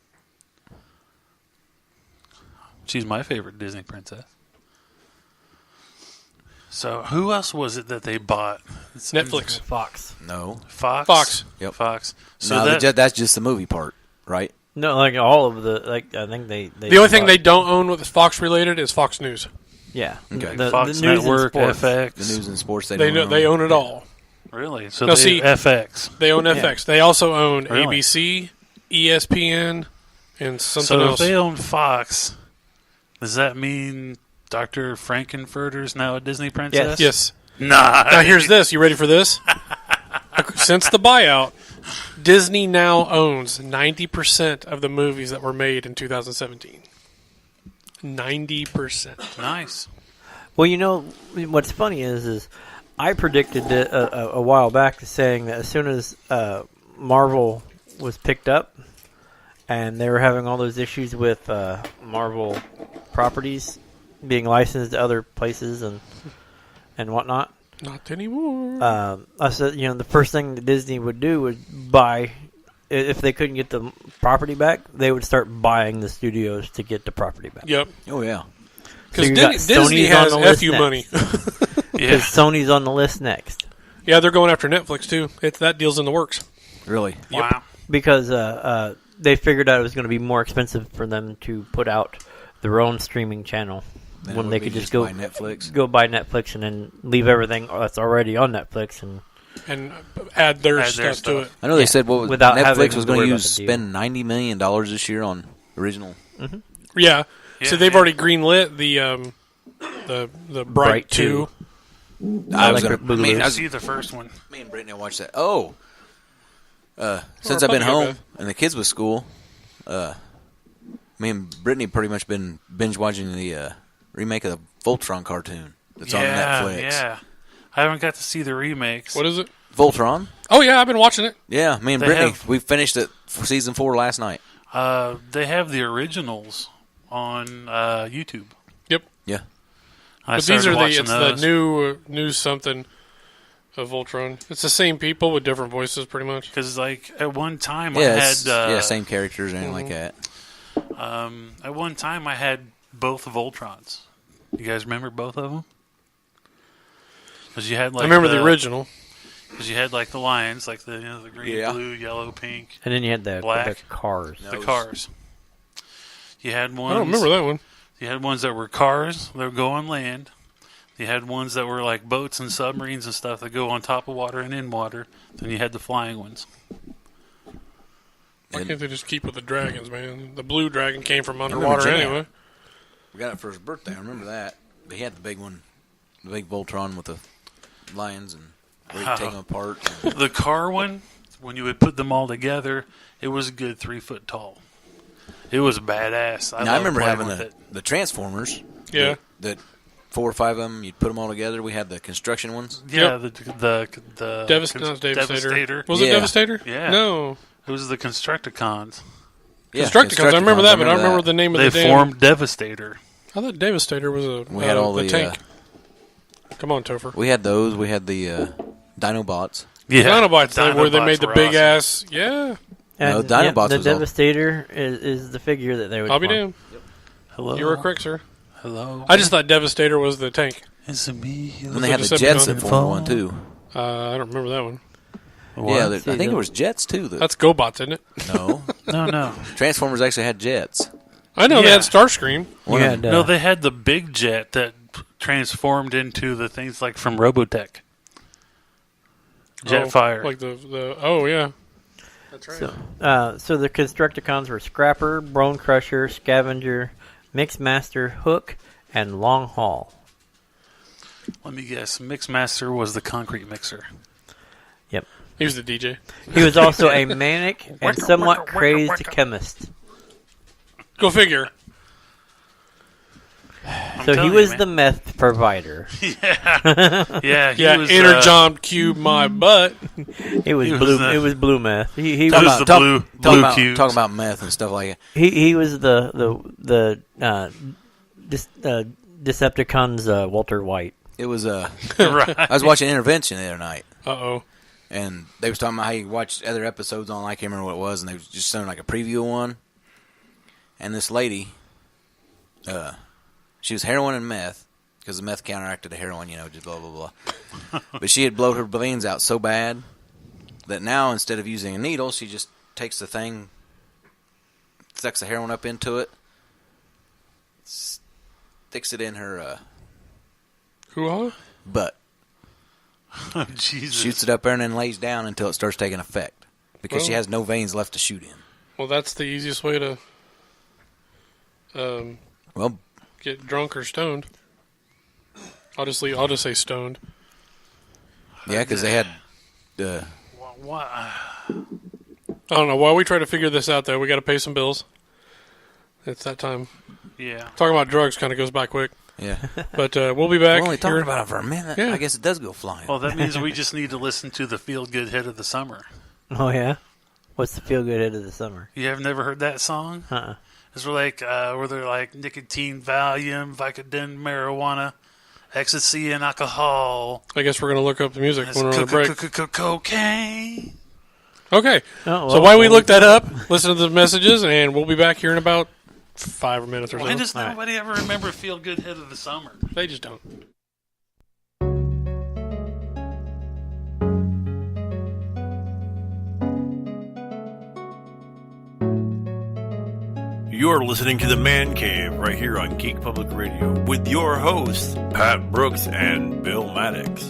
She's my favorite Disney princess. So, who else was it that they bought? Netflix. Fox. No. Fox. Yep. Fox. So No, that, that's just the movie part, right? No, like all of the I think they The only thing bought- they don't own with Fox related is Fox News. yeah Okay. the Fox news and Network, sports. FX. The news and sports, They don't own it all. Really? So Now, they, see- FX. They own FX. They also own Really? ABC, ESPN, and something So else. if they own Fox, does that mean Dr. Frankenfurter's now a Disney princess? Yes. Nah. Now here's this. You ready for this? Since the buyout, Disney now owns 90% of the movies that were made in 2017. 90%. Nice. Well, what's funny is I predicted it a while back, saying that as soon as Marvel was picked up and they were having all those issues with Marvel properties being licensed to other places and whatnot, Not anymore. I said, the first thing that Disney would do would buy, if they couldn't get the property back, they would start buying the studios to get the property back. Yep. Oh, yeah. Because So you got Disney Sony's has on the list FU next. money. Yeah. Because Sony's on the list next. Yeah, they're going after Netflix, too. That deal's in the works. Really? Wow. Because they figured out it was going to be more expensive for them to put out their own streaming channel Then it when would they be could just go buy Netflix. buy Netflix and then leave everything that's already on Netflix and And add their Add their stuff to it. stuff. I know they said Without having Netflix was to going worry to about the deal. spend $90 million this year on original. Yeah. So Yeah, they've yeah. already greenlit the Bright 2. I was Electric going Boogaloo. I see the first one. me and Brittany watched that. Oh, since I've been Republic, home Beth. and the kids with school, me and Brittany pretty much been binge watching the remake of the Voltron cartoon that's on Netflix. Yeah. I haven't got to see the remakes. What is it? Voltron? Oh, yeah, I've been watching it. Yeah, me and They Brittany, have- we finished it for season 4 last night. They have the originals on YouTube. Yep. Yeah. I But these started are watching it's those. the new something of Voltron. It's the same people with different voices, pretty much. Because, like, at one time Yeah, I it's, had... same characters and like that. At one time I had both Voltrons. You guys remember both of them? Because you had, like... I remember the original. Because you had like the lions, like the green, Yeah. blue, yellow, pink, And then you had the Black. cars. No. the cars. You had ones. I don't remember that one. You had ones that were cars that would go on land. You had ones that were like boats and submarines and stuff that go on top of water and in water. Then you had the flying ones. Why can't they just keep with the dragons, man? The blue dragon came from remember underwater Jimmy. anyway. We got it for his birthday. I remember that. But he had the big one, the big Voltron with the lions and where you take them apart. The car one, when you would put them all together, it was a good 3 foot tall. It was badass. I loved remember playing having with the Transformers. Yeah. That 4 or 5 of them, you'd put them all together. We had the construction ones. Yeah, Yep. the Devastator. Devastator. Was it Yeah. Devastator? Yeah. No. It was the Constructicons. Yeah, Constructicons. I remember that, but I don't remember that. the name of They the damn. formed Devastator. I thought Devastator was We had all a the tank. Come on, Topher. We had those. We had the Dinobots. Yeah, Dinobots, where they made the were big awesome. ass. Yeah. No, And, Dinobots the was all- Devastator is the figure that they would. I'll be form. damned. Hello. You were correct, sir. Hello. I just thought Devastator was the tank. It's me. And they had the Decepticon. Jets that formed one too. I don't remember that one. Yeah, I See, think the- it was Jets too. That's GoBots, isn't it? No, No. Transformers actually had Jets. I know they Yeah. had Starscream. One You of had, them- No, they had the big jet that transformed into the things like from Robotech. Jetfire. Like the oh yeah. That's right. So the Constructicons were Scrapper, Bone Crusher, Scavenger, Mixmaster, Hook, and Long Haul. Let me guess. Mixmaster was the concrete mixer. Yep. He was the DJ. He was also a manic and somewhat crazed chemist. Go figure. So he telling was you, the meth provider. Yeah, he Yeah, was. Energon cube my butt. It was He was blue. the- It was blue meth. He Talk was about- the blue cubes. talking about meth and stuff like that. he was the Decepticons Walter White. It was right. I was watching Intervention the other night, Uh-oh. and they was talking about how you watch other episodes on. I can't remember what it was, and they was just showing like a preview of one. And this lady, she was heroin and meth because the meth counteracted the heroin, just blah blah blah. But she had blowed her veins out so bad that now instead of using a needle, she just takes the thing, sucks the heroin up into it, sticks it in her Hoo-ha? butt, Oh, Jesus. shoots it up there, and then lays down until it starts taking effect because she Well- has no veins left to shoot in. Well, that's the easiest way to Well, get drunk or stoned. I'll just say stoned. yeah, because they had What? I don't know. While we try to figure this out, though, we got to pay some bills. It's that time. Yeah. Talking about drugs kind of goes by quick. yeah. But we'll be back. We're only talking here. about it for a minute. Yeah. I guess it does go flying. Well, that means we just need to listen to the feel-good hit of the summer. Oh yeah. What's the feel good hit of the summer? You have never heard that song? Uh-uh. It's where they're like nicotine, Valium, Vicodin, marijuana, ecstasy, and alcohol. I guess we're going to look up the music It's when we're on the break. cocaine. Okay. Oh, So well, while we look that up, listen to the messages, and we'll be back here in about 5 minutes or Why so. does All right. nobody ever remember feel-good hit of the summer? They just don't. You're listening to The Man Cave right here on Geek Public Radio with your hosts, Pat Brooks and Bill Maddox.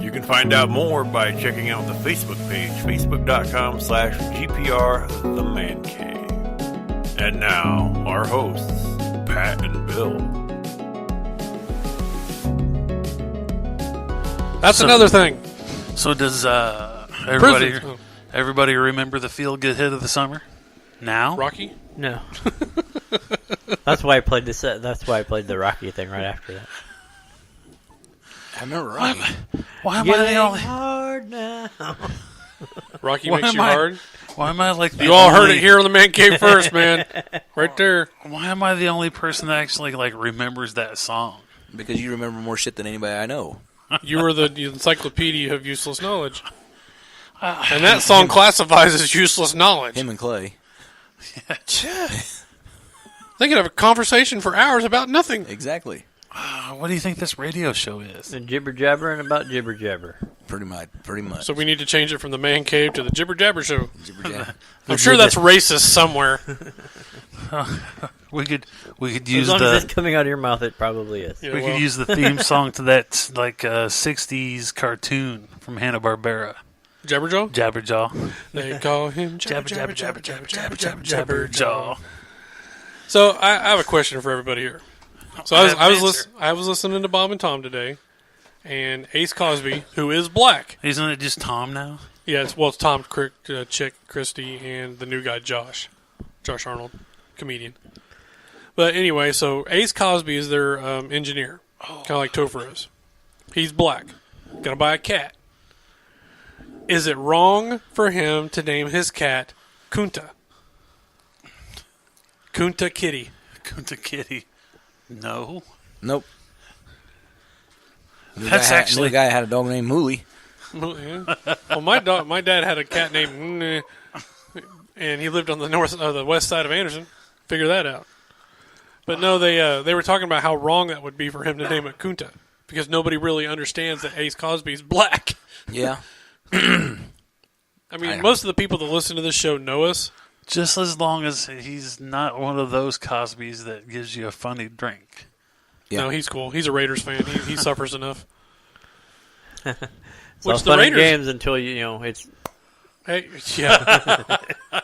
You can find out more by checking out the Facebook page, facebook.com/GPR The Man Cave. And now, our hosts, Pat and Bill. That's another thing. So does Prisons. Oh, everybody remember the feel-good hit of the summer? Now? Rocky? No. That's why I played this. That's why I played the Rocky thing right after that. I remember right. Why am I the only? hard now. Rocky Why makes am you I- hard? Why am I like the You all heard only- it here on the Man Cave first, man. Right there. Why am I the only person that actually like remembers that song? Because you remember more shit than anybody I know. You were the encyclopedia of useless knowledge. And that song classifies as useless knowledge. Him and Clay. They could have a conversation for hours about nothing. Exactly. What do you think this radio show is? And jibber jabbering about jibber jabber. Pretty much. So we need to change it from the Man Cave to the Jibber Jabber Show. Jibber-jabber. I'm sure that's racist somewhere. We could use As long as it's coming out of your mouth, it probably is. Yeah, we well, could use the theme song to that '60s cartoon from Hanna-Barbera. Jabberjaw? Jabberjaw. They call him Jabber, jabber, jabber, jabber, jabber, jabber, jabberjaw. So I have a question for everybody here. So I was listening to Bob and Tom today, and Ace Cosby, who is black. Isn't it just Tom now? Yeah, it's Tom, Chick, Christy, and the new guy Josh Arnold, comedian. But anyway, so Ace Cosby is their engineer, kind of like Topher is. He's black. Gonna buy a cat. Is it wrong for him to name his cat Kunta? Kunta Kitty. Kunta Kitty. No. Nope. That's actually the guy had a dog named Mooly. Well, my dad had a cat named, and he lived on the west side of Anderson. Figure that out. But no, they were talking about how wrong that would be for him to name it Kunta, because nobody really understands that Ace Cosby's black. Yeah. I mean, most of the people that listen to this show know us. just as long as he's not one of those Cosbys that gives you a funny drink. Yeah. No, he's cool. He's a Raiders fan. He suffers enough. It's all Which the fun and Raiders games until it's Hey, yeah.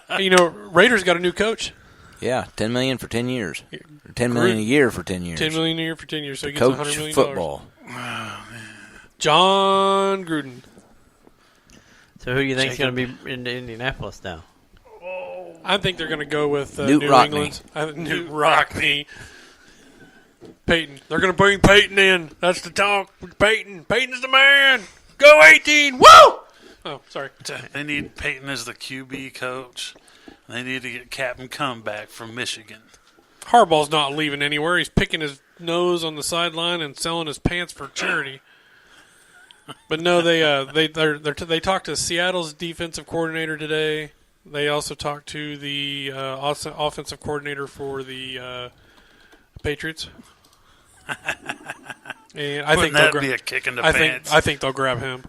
Hey, Raiders got a new coach. Yeah, $10 million for 10 years. Or $10 million a year for 10 years. $10 million a year for 10 years, so he gets Coach $100 million. football. John Gruden. So who do you think's going to be in Indianapolis now? I think they're going to go with Newt New Rockne. England. Newt Rockne. Peyton. They're going to bring Peyton in. That's the talk. Peyton. Peyton's the man. Go 18. Woo! Oh, sorry. They need Peyton as the QB coach. They need to get Captain Comeback from Michigan. Harbaugh's not leaving anywhere. He's picking his nose on the sideline and selling his pants for charity. But no, they talked to Seattle's defensive coordinator today. They also talked to the offensive coordinator for the Patriots. And I think Wouldn't that be a kick in the pants? I think they'll grab him,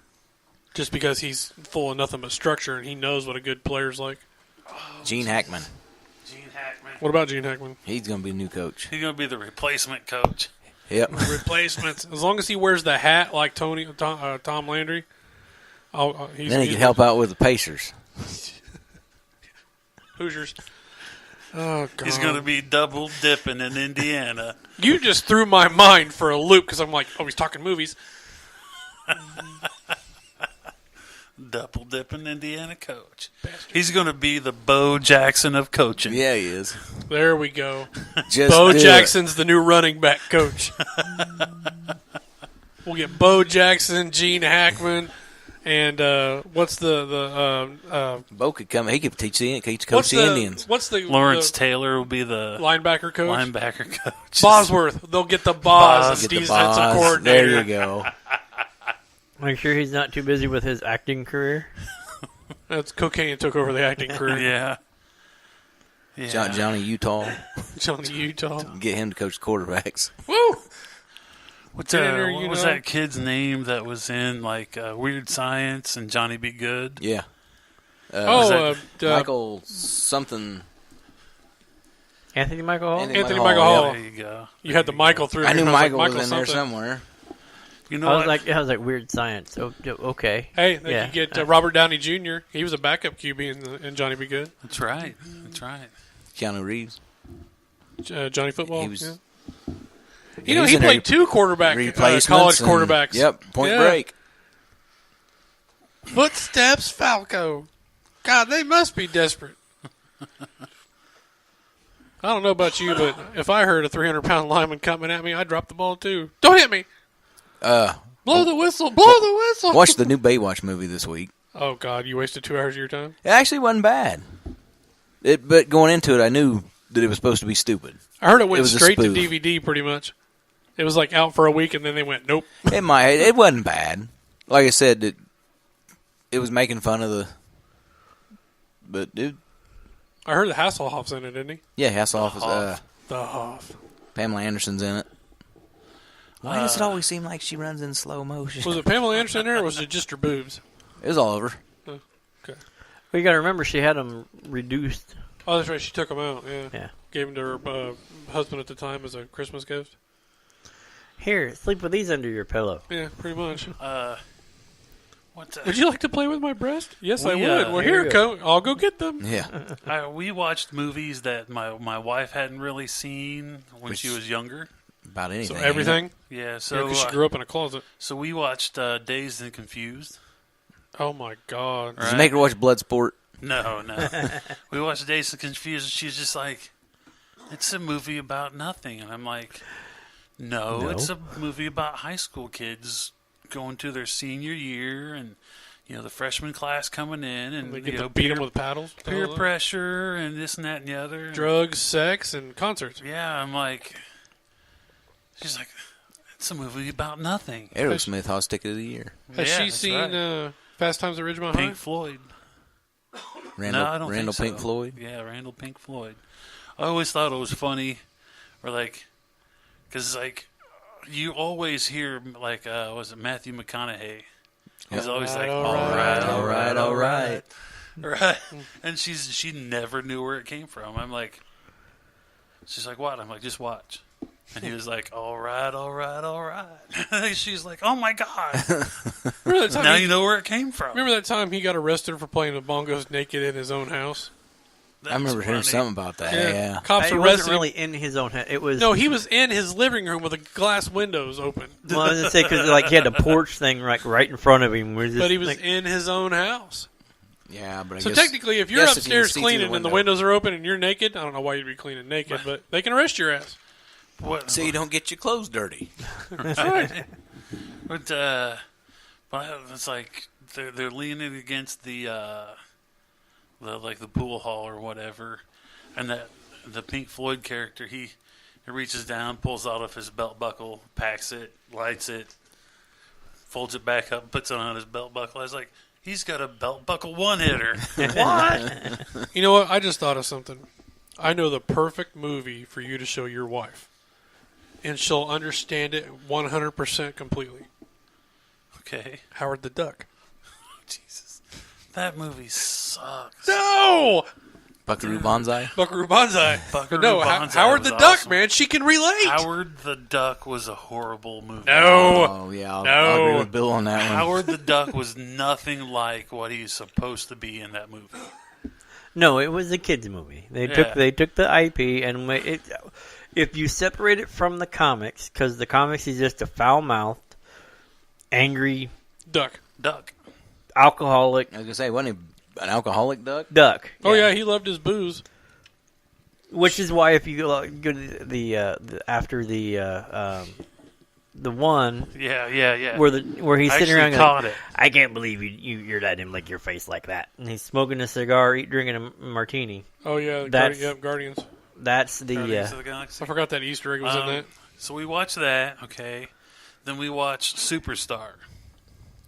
just because he's full of nothing but structure and he knows what a good player's like. Gene Hackman. Gene Hackman. What about Gene Hackman? He's going to be the new coach. He's going to be the replacement coach. Yep. Replacements. As long as he wears the hat like Tom Landry, Then he can help out with the Pacers. Hoosiers. Oh, God. He's going to be double dipping in Indiana. You just threw my mind for a loop because I'm like, oh, he's talking movies. Double dipping Indiana coach. He's going to be the Bo Jackson of coaching. Yeah, he is. There we go. Just Bo do it. Jackson's the new running back coach. We'll get Bo Jackson, Gene Hackman, and what's the Bo could come. He could teach coach what's the Indians. What's the Lawrence the Taylor will be the linebacker coach? linebacker coach. Bosworth. They'll get the Boz, Get the the defensive boss. coordinator. There you go. Make sure he's not too busy with his acting career. That's cocaine took over the acting career. Yeah. Yeah. Johnny Utah. Johnny Utah. Get him to coach quarterbacks. Woo! What Dinner, was that kid's name that was in Weird Science and Johnny Be Good? Yeah. Michael Michael something. Anthony Michael Hall? Anthony Michael Michael Hall, Hall. There you go. You had the Michael through. I knew here. Michael like, was in there something. somewhere. You know I what? was like Weird Science. Oh, okay. Hey, they Yeah. could get Robert Downey Jr. He was a backup QB in Johnny Be Good. That's right. That's right. Keanu Reeves. Johnny Football. He was. yeah. He He was in played there two quarterback replacements college and- quarterbacks. Yep. Point Yeah. Break. Footsteps, Falco. God, they must be desperate. I don't know about you, but if I heard a 300-pound lineman coming at me, I'd drop the ball too. Don't hit me. Blow the whistle. Blow the whistle. Watched the new Baywatch movie this week. Oh, God, you wasted 2 hours of your time? It actually wasn't bad. But going into it, I knew that it was supposed to be stupid. I heard it went was a straight to spoof. DVD pretty much. It was like out for a week, and then they went, nope. It wasn't bad. Like I said, it was making fun of the. But dude, I heard the Hasselhoff's in it, didn't he? yeah, Hasselhoff is. The Hoff. Pamela Anderson's in it. Why does it always seem like she runs in slow motion? Was it Pamela Anderson there, or was it just her boobs? It was all over. Okay. Well, you got to remember she had them reduced. Oh, that's right. She took them out. Yeah. Yeah. Gave them to her husband at the time as a Christmas gift. Here, sleep with these under your pillow. Yeah, pretty much. What's Would you like to play with my breast? Yes, I We, would. Well, here here, you come. I'll go get them. Yeah. we watched movies that my wife hadn't really seen when she was younger. About anything. So everything. Yeah, So so because she grew up in a closet. so we watched Dazed and Confused. Oh my God. Did you make her watch Bloodsport? No. We watched Dazed and Confused, and she's just like, it's a movie about nothing. And I'm like, no, it's a movie about high school kids going to their senior year and, the freshman class coming in and, They get to beat them with paddles. peer pressure and this and that and the other. Drugs, sex, and concerts. Yeah, I'm like, she's like, it's a movie about nothing. Aerosmith Hottest Ticket of the Year. Has Yeah, she that's seen right. Fast Times at Ridgemont High? Pink Floyd. Randall, No, I don't Randall think Pink so. Floyd. Yeah, Randall Pink Floyd. I always thought it was funny, or like, because like, you always hear like, was it Matthew McConaughey? He's always like, all right, right. And she never knew where it came from. I'm like, she's like, what? I'm like, just watch. And he was like, all right. She's like, oh my God. Remember that time Now you know where it came from. Remember that time he got arrested for playing the bongos naked in his own house? I remember hearing something about that. Yeah. Cops It arrested wasn't him. really in his own head. It was No, he was in his living room with the glass windows open. Well, I was gonna say because he had a porch thing right in front of him. But he was in his own house. Yeah, but I So guess, technically, if you're guess if you upstairs see through cleaning and the window. windows are open and you're naked, I don't know why you'd be cleaning naked, but they can arrest your ass. What? So you don't get your clothes dirty. But it's like they're leaning against the like the pool hall or whatever, and that the Pink Floyd character he reaches down, pulls out of his belt buckle, packs it, lights it, folds it back up, puts it on his belt buckle. I was like, he's got a belt buckle one hitter. What? You know what? I just thought of something. I know the perfect movie for you to show your wife, and she'll understand it 100% completely. Okay, Howard the Duck. Jesus, that movie sucks. No! Buckaroo Banzai. Buckaroo Banzai. Buckaroo No, Banzai Howard was the Duck, awesome. man. She can relate. Howard the Duck was a horrible movie. No. Oh, yeah. I'll No. agree with Bill on that one. Howard the Duck was nothing like what he's supposed to be in that movie. No, it was a kids movie. They Yeah. took the IP and if you separate it from the comics, because the comics is just a foul-mouthed, angry, Duck. alcoholic I was going to say, wasn't he an alcoholic duck? duck. Oh, yeah, he loved his booze. Which is why if you go to the after the one Yeah. where he's I sitting around actually going, caught it. I can't believe you're letting him lick your face like that, and he's smoking a cigar, drinking a martini. Oh, yeah. That's- Guardians. That's the Guardians of the Galaxy. I forgot that Easter egg was in that. So we watched that, okay. Then we watched Superstar.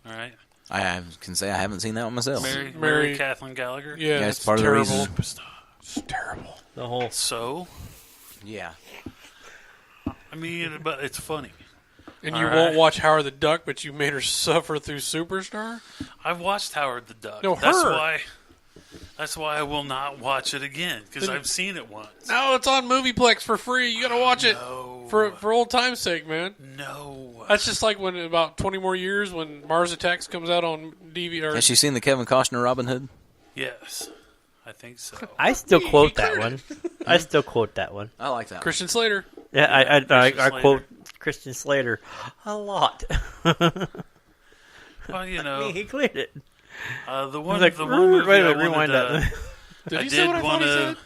All right. Can say I haven't seen that one myself. Mary Kathleen Gallagher. Yeah, Yeah, it's it's part of the terrible. reason. Superstar. It's terrible. the whole. So, Yeah. I mean, but it's funny. And you All won't right. watch Howard the Duck, but you made her suffer through Superstar? I've watched Howard the Duck. No, That's her. That's why I will not watch it again because Then- I've seen it once. No, it's on Movieplex for free. You got to watch it No. for old time's sake, man. No. That's just like when in about 20 more years when Mars Attacks comes out on DVD. Has she seen the Kevin Costner Robin Hood? Yes, I think so. I still He quote that cleared one. I still quote that one. I like that. Christian Slater. Yeah, I Slater. quote Christian Slater a lot. Well, you know, He cleared it. the one, like, the one movie wait a I minute, rewind wanted, that. Did I he say what I did thought he want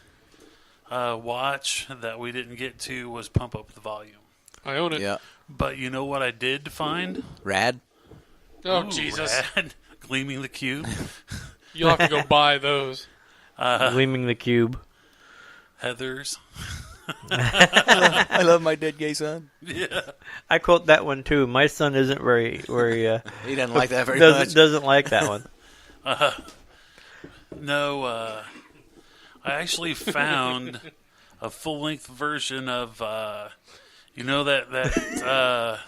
said? to watch that we didn't get to was Pump Up the Volume. I own it. Yeah. But you know what I did find? Rad. Oh, Ooh, Jesus. rad. Gleaming the Cube. You'll have to go buy those. Gleaming the cube. Heathers. I love my dead gay son. Yeah. I quote that one too. My son isn't very He doesn't like that very much. doesn't like that one. No, I actually found a full-length version of, you know that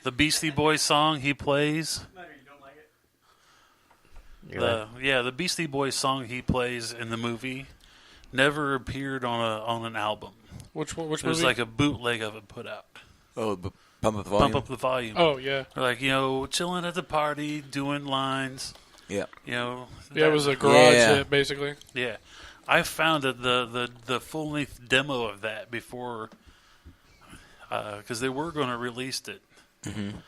the Beastie Boys song he plays. The Beastie Boys song he plays in the movie never appeared on an album. Which There's movie? like a bootleg of it put out. Oh, pump up the volume. Bump up the volume. Oh yeah. They're like, chilling at the party, doing lines. Yeah. Yeah, It was a garage Yeah. hit, basically. Yeah, I found the full length demo of that before, because they were going to release it. Mm-hmm.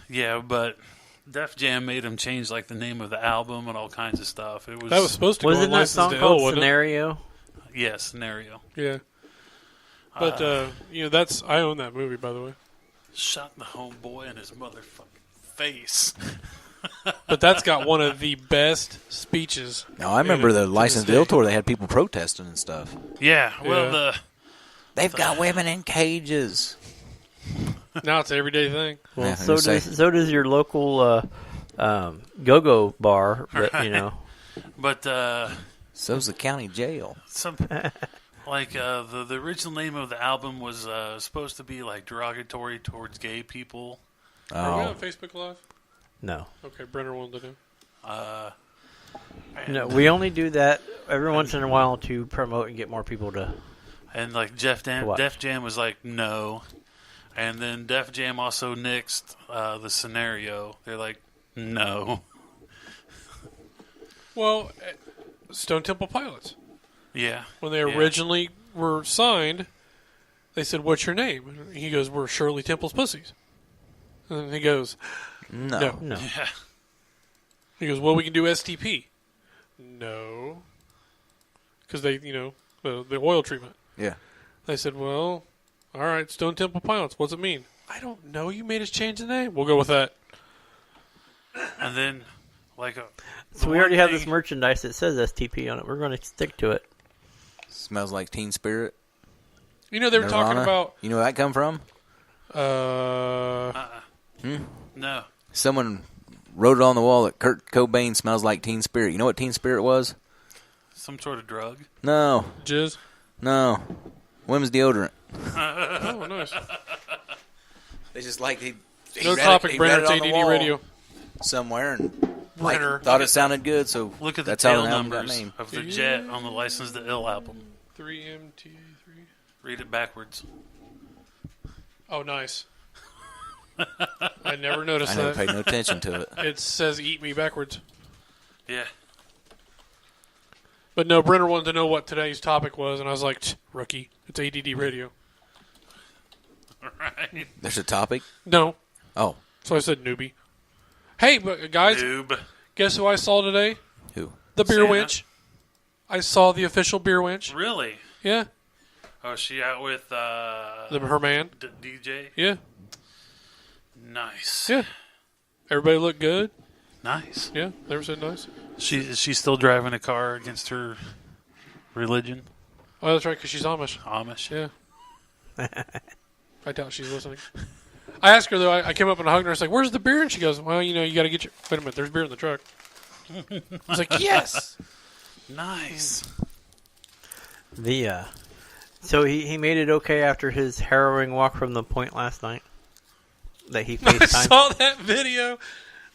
Yeah, but Def Jam made them change like the name of the album and all kinds of stuff. It was That was supposed to go Wasn't on that License song to called Ill, wasn't it? Scenario? Scenario. Yeah. But that's I own that movie, by the way. Shot the homeboy in his motherfucking face. But that's got one of the best speeches. No, I remember in it the to License this to Ill day. tour. They had people protesting and stuff. Yeah, well Yeah. They've got women in cages. Now it's an everyday thing. Well, Yeah, so I'm gonna does so does your local go-go bar. But, but So's the county jail. some like the original name of the album was supposed to be like derogatory towards gay people. Are we Oh, on Facebook Live? no. Okay, Brenner wanted to know. No, we only do that every once in a while to promote and get more people to. And like What? Def Jam was like no, and then Def Jam also nixed the Scenario. They're like no. Well, Stone Temple Pilots. Yeah, When they Yeah. originally were signed, they said, "What's your name?" And he goes, "We're Shirley Temple's Pussies." And then he goes, no. No. yeah. He goes, "Well, we can do STP." No, because they, the oil treatment. Yeah. They said, "Well, all right, Stone Temple Pilots. What's it mean?" I don't know. You made us change the name. We'll go with that. And then like So we already have this merchandise that says STP on it. We're going to stick to it. Smells like Teen Spirit. They were talking Nirvana. about. You know where that come from? No. Someone wrote it on the wall that Kurt Cobain smells like Teen Spirit. You know what Teen Spirit was? Some sort of drug. No. Jizz. No. Women's deodorant. Oh, nice. They just like he No read topic, he Brenner. read It's it on the ADD wall Radio. somewhere and Brenner. thought it sounded good, so Look at the that's how tail the album got numbers named. of the jet on the License to Ill album. 3MTA3. Read it backwards. Oh, nice. I never noticed I never that. paid no attention to it. It says "Eat Me" backwards. Yeah. But no, Brenner wanted to know what today's topic was, and I was like, "Rookie, it's ADD Radio." Right. There's a topic? No, Oh, so I said newbie. Hey, but guys, Noob. guess who I saw today? who? The beer Santa. winch. I saw the official beer winch. Really? Yeah, Oh, is she out with her man. DJ? Yeah, Nice. yeah. Everybody looked good. Nice. Yeah, they were said nice. Is she still driving a car against her religion? Oh, that's right, because she's Amish. Amish? Yeah. I doubt she's listening. I asked her, though, I came up and hugged her. I was like, "Where's the beer?" And she goes, "Well, you got to get your... Wait a minute, there's beer in the truck." I was like, "Yes!" Nice. So he made it okay after his harrowing walk from the point last night. That he I FaceTimed. saw that video.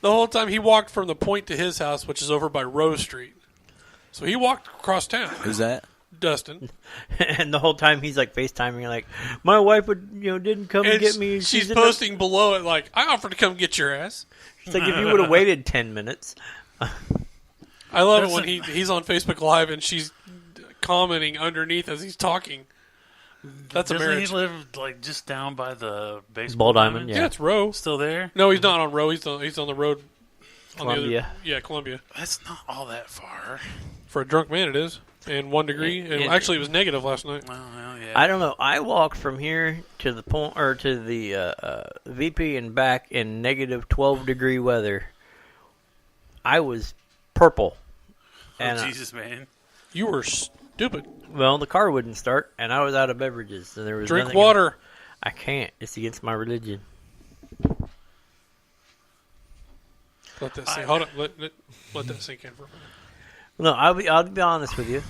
The whole time he walked from the point to his house, which is over by Rose Street. So he walked across town. Who's that? Dustin. And the whole time he's like FaceTiming, like, my wife would, didn't come and get me. She's in the-" posting below it like, "I offered to come get your ass." She's like, if you would have waited 10 minutes. I love it when he's on Facebook Live and she's commenting underneath as he's talking. That's a Doesn't marriage. he live like just down by the baseball Ball diamond, Yeah, it's Roe. Still there? No, he's not on Roe. He's on the road. On the Columbia. other, yeah, Columbia. That's not all that far. For a drunk man, it is. And 1 degree. And And- actually, it was negative last night. Well, yeah. I don't know. I walked from here to the point, or to the VP and back in negative 12-degree weather. I was purple. And Jesus, man. You were stupid. well, the car wouldn't start, and I was out of beverages. So there was Drink nothing- water. I can't. It's against my religion. Let that sink. Hold on. Let that sink in for a minute. No, I'll be honest with you.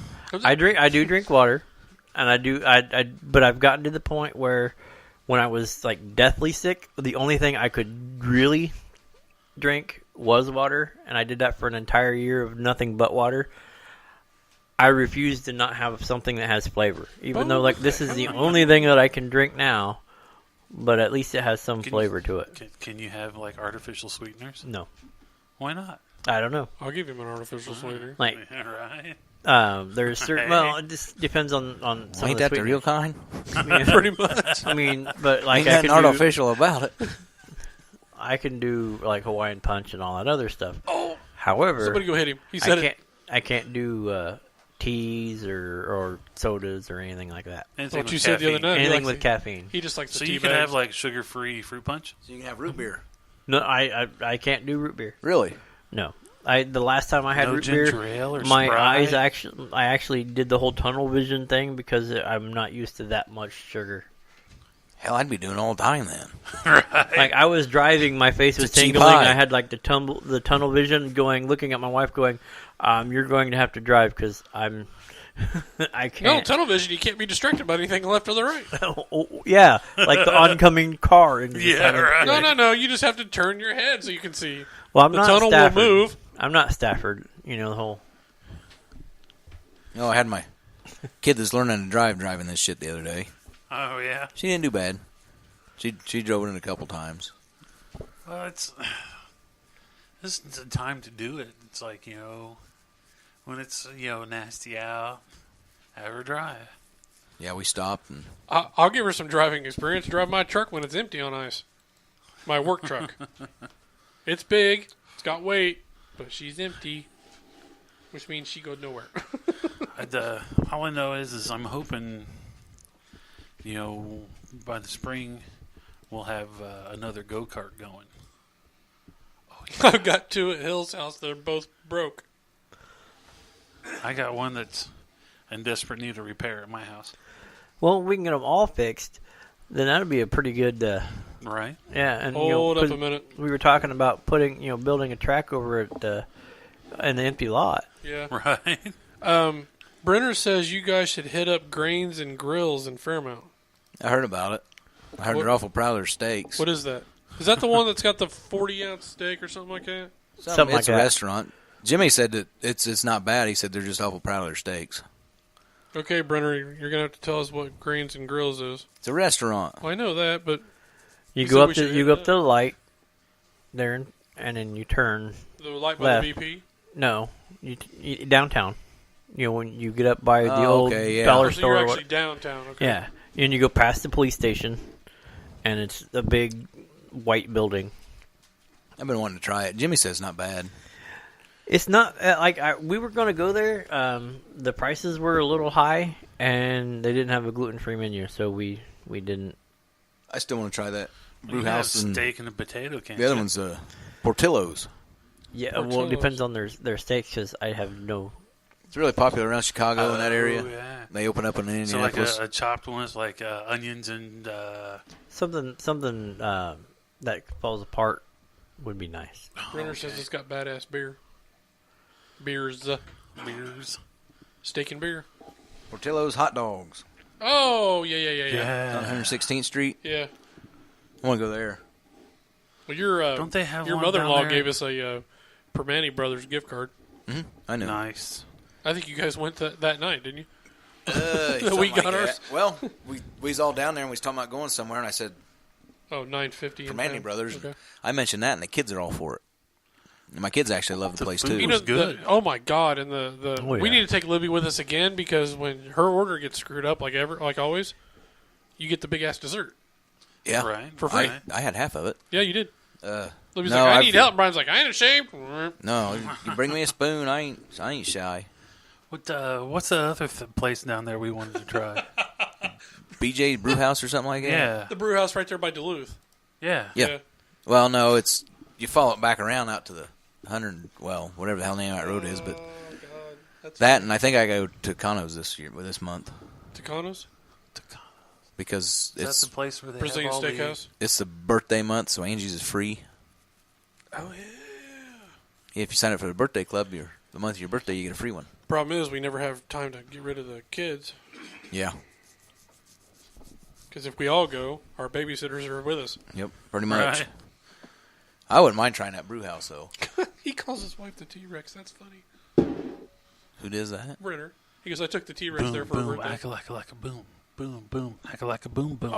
I do drink water, and but I've gotten to the point where when I was like deathly sick, the only thing I could really drink was water, and I did that for an entire year of nothing but water. I refuse to not have something that has flavor, even though like this is the only thing that I can drink now. But at least it has some flavor to it. Can you have like artificial sweeteners? No, Why not? I don't know. I'll give him an artificial sweetener. Like Right. there's certain. Well, it just depends on some. Ain't of that the the real kind? Pretty much. I mean, but like Ain't I nothing can do, artificial about it. I can do like Hawaiian Punch and all that other stuff. Oh, however, Somebody go hit him. He said it. I can't do teas or sodas or anything like that. Anything What with you said the other caffeine. night. Anything He with likes caffeine. He just likes the So tea you can bags. have like sugar-free fruit punch. So you can have root beer. No, I can't do root beer. Really? No, the last time I had No root ginger beer, ale or my Sprite? eyes I actually did the whole tunnel vision thing because I'm not used to that much sugar. Hell, I'd be doing all the time then. Right. Like I was driving, my face was It's a cheap tingling. high. I had like the tunnel vision going, looking at my wife, going, "You're going to have to drive because I'm, I No, can't." tunnel vision. You can't be distracted by anything left or the right. Oh, yeah, like the oncoming car. And just Yeah, having- right. No. You just have to turn your head so you can see. Well, I'm The not tunnel Stafford. will move. I'm not Stafford. You know the whole. I had my kid that's learning to drive driving this shit the other day. Oh yeah. She didn't do bad. She drove it in a couple times. Well, this is the time to do it. It's like when it's nasty out, have her drive. Yeah, we stopped and I'll give her some driving experience. Drive my truck when it's empty on ice. My work truck. It's big. It's got weight, but she's empty, which means she goes nowhere. All I know is I'm hoping, by the spring, we'll have another go-kart going. I've got two at Hill's house. They're both broke. I got one that's in desperate need of repair at my house. Well, we can get them all fixed. Then that'd be a pretty good. Right? Yeah, and Hold up a minute. we were talking about building a track over at in the empty lot. Yeah. Right? Brenner says you guys should hit up Grains and Grills in Fairmount. I heard about it. I heard they're awful proud of their steaks. What is that? Is that the one that's got the 40-ounce steak or something like that? Something like it's a that. restaurant. Jimmy said that it's not bad. He said they're just awful proud of their steaks. Okay, Brenner, you're going to have to tell us what Grains and Grills is. It's a restaurant. Well, I know that, but You You go said up we to should you hit go up that? to the light there, and then you turn the light by Left. the BP. no you downtown. When you get up by the Oh, old okay, yeah. dollar Oh, so store. you're or actually what- downtown. Okay. Yeah, and you go past the police station, and it's a big white building. I've been wanting to try it. Jimmy says it's not bad. It's not we were going to go there. The prices were a little high, and they didn't have a gluten-free menu, so we didn't. I still want to try that. You Brew can have House and steak and a potato can. the other one's Portillo's. Yeah, Portillo's. well, it depends on their steaks because I have no. It's really popular around Chicago in that area. Oh, yeah. They open up in So like Indianapolis. a chopped one is like onions and Something that falls apart would be nice. Brenner says it's got badass beer. Beers. beers. Steak and beer. Portillo's hot dogs. Oh, yeah. It's on 116th Street. Yeah. I want to go there. Well, your Don't they have your one mother-in-law down there? gave us a Permane Brothers gift card. I know. Nice. I think you guys went that night, didn't you? Something We got like ours. that. Well, we was all down there and we was talking about going somewhere, and I said, Oh, $9.50. Permane Brothers. Okay. I mentioned that, and the kids are all for it. And my kids actually love the place, food too. You was know, good. oh my God! And Oh, we yeah. need to take Libby with us again because when her order gets screwed up, like always, you get the big ass dessert. Yeah. Right. For free. I had half of it. Yeah, you did. Libby's no, like, I I've- need help. Brian's like, I ain't ashamed. No, you bring me a spoon. I ain't shy. What's the other place down there we wanted to try? BJ's Brew House or something like that? yeah. The brew house right there by Duluth. Yeah. Yeah. Well, no, it's you follow it back around out to the 100, well, whatever the hell name of that road is, but Oh God, that's that, and I think I go to Cano's this month Tacanos, because Is it's that the place where they Brazilian have all Steakhouse. it's the birthday month, so Angie's is free. Oh yeah. If you sign up for the birthday club, the month of your birthday, you get a free one. Problem is, we never have time to get rid of the kids Yeah. Because if we all go, our babysitters are with us. Yep, pretty much. Right. I wouldn't mind trying that brew house, though. He calls his wife the T-Rex. That's funny. Who does that? Brenner. He goes, I took the T-Rex Boom, there for a boom, birthday. ack-a-lack-a-lack-a boom. Boom, boom, ack-a-lack-a boom, boom.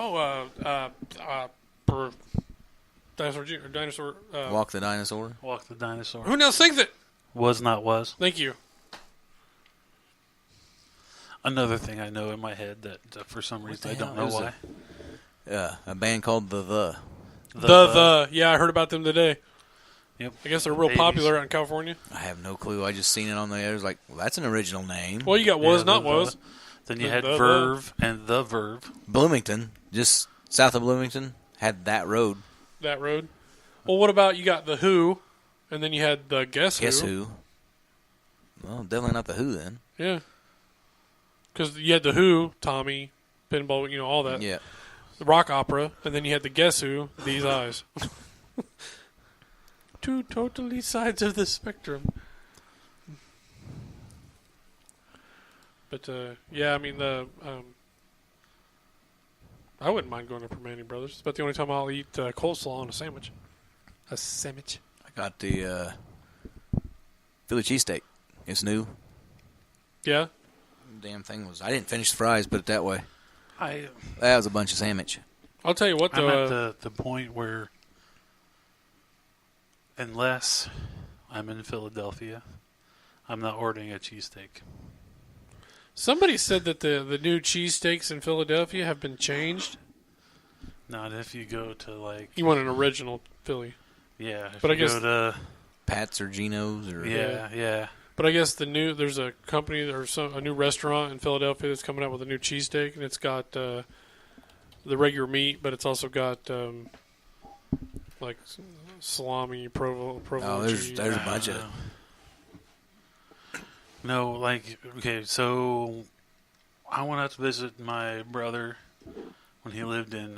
Dinosaur. Walk the dinosaur? Walk the dinosaur. Who now sings it? Was not was. Thank you. Another thing I know in my head that for some reason I don't know why. A band called The. Yeah, I heard about them today. Yep. I guess they're real 80s. popular out in California. I have no clue. I just seen it on the air. I was like, well, that's an original name. Well, you got was, Yeah, not the- was. Then you The- had the- Verve and The Verve. Bloomington, just south of Bloomington, had that road. That road. Well, what about you got the Who, and then you had the Guess Who? Well, definitely not the Who then. Yeah. Because you had the Who, Tommy, Pinball, all that. Yeah. The rock opera, and then you had the Guess Who, These Eyes. Two totally sides of the spectrum. But yeah, I mean I wouldn't mind going to Permane Brothers. It's about the only time I'll eat coleslaw on a sandwich. A sandwich. I got the Philly cheesesteak. It's new. Yeah. Damn thing was. I didn't finish the fries. Put it that way. I'm That was a bunch of sandwich. I'll tell you what though. at the point where, unless I'm in Philadelphia, I'm not ordering a cheesesteak. Somebody said that the new cheesesteaks in Philadelphia have been changed. Not if you go to like, You want an original Philly. yeah. If But I you guess- go to, Pat's or Geno's or yeah. But I guess there's a company or a new restaurant in Philadelphia that's coming out with a new cheesesteak, and it's got the regular meat, but it's also got like salami, provolone Oh, there's cheese. a bunch of. No, like, okay, so I went out to visit my brother when he lived in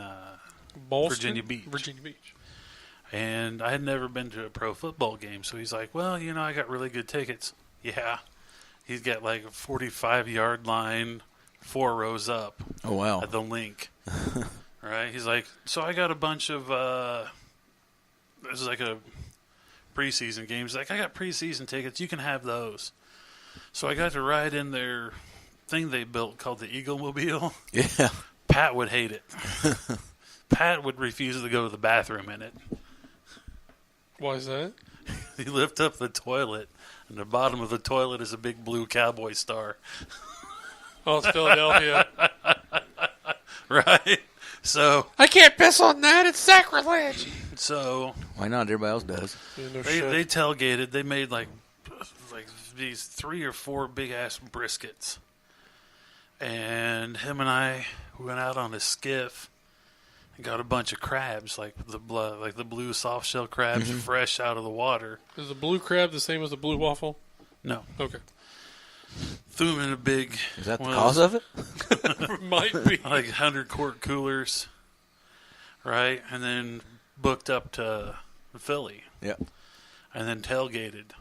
Boston? Virginia Beach. Virginia Beach. And I had never been to a pro football game, so he's like, well, I got really good tickets. Yeah. He's got like a 45-yard line, 4 rows up Oh wow. at the link. Right? He's like, so I got a bunch of, this is like a preseason game. He's like, I got preseason tickets. You can have those. So I got to ride in their thing they built called the Eagle Mobile. Yeah. Pat would hate it. Pat would refuse to go to the bathroom in it. Why is that? You lift up the toilet, and the bottom of the toilet is a big blue cowboy star. Oh, it's Philadelphia. Right? So, I can't piss on that. It's sacrilege. Why not? Everybody else does. Yeah, no they shit. tailgated. They made like these 3 or 4 big ass briskets, and him and I went out on a skiff and got a bunch of crabs, like the blue soft shell crabs, fresh out of the water. Is the blue crab the same as the blue waffle? No, Okay. threw them in a big. Is that the one cause of it? Might be. like 100-quart coolers, right? And then booked up to Philly, Yeah. and then tailgated.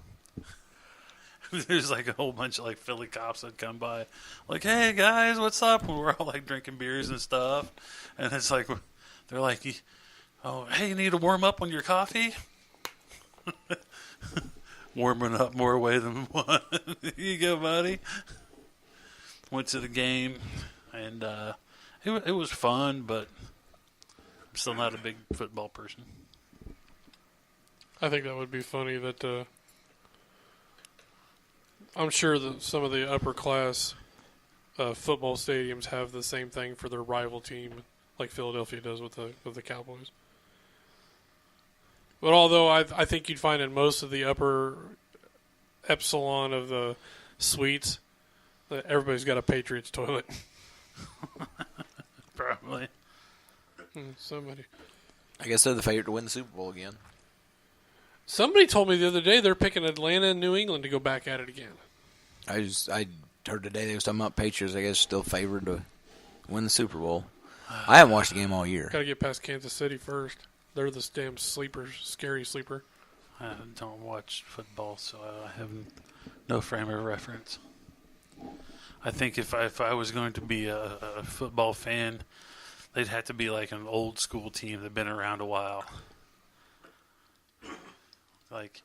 There's like a whole bunch of like Philly cops that come by, like, "Hey guys, what's up?" And we're all like drinking beers and stuff, and it's like they're like, "Oh, hey, you need to warm up on your coffee." Warming up more away than one. Here you go, buddy. Went to the game, and it was fun, but I'm still not a big football person. I think that would be funny that I'm sure that some of the upper class football stadiums have the same thing for their rival team, like Philadelphia does with the Cowboys. But although I think you'd find in most of the upper epsilon of the suites that everybody's got a Patriots toilet. Probably. Somebody I guess they're the favorite to win the Super Bowl again. told me the other day they're picking Atlanta and New England to go back at it again. I heard today they was talking about Patriots. I guess still favored to win the Super Bowl. I haven't watched the game all year. Got to get past Kansas City first. They're the damn scary sleeper. I don't watch football, so I have no frame of reference. I think if I was going to be a football fan, they'd have to be like an old school team that'd been around a while. Like,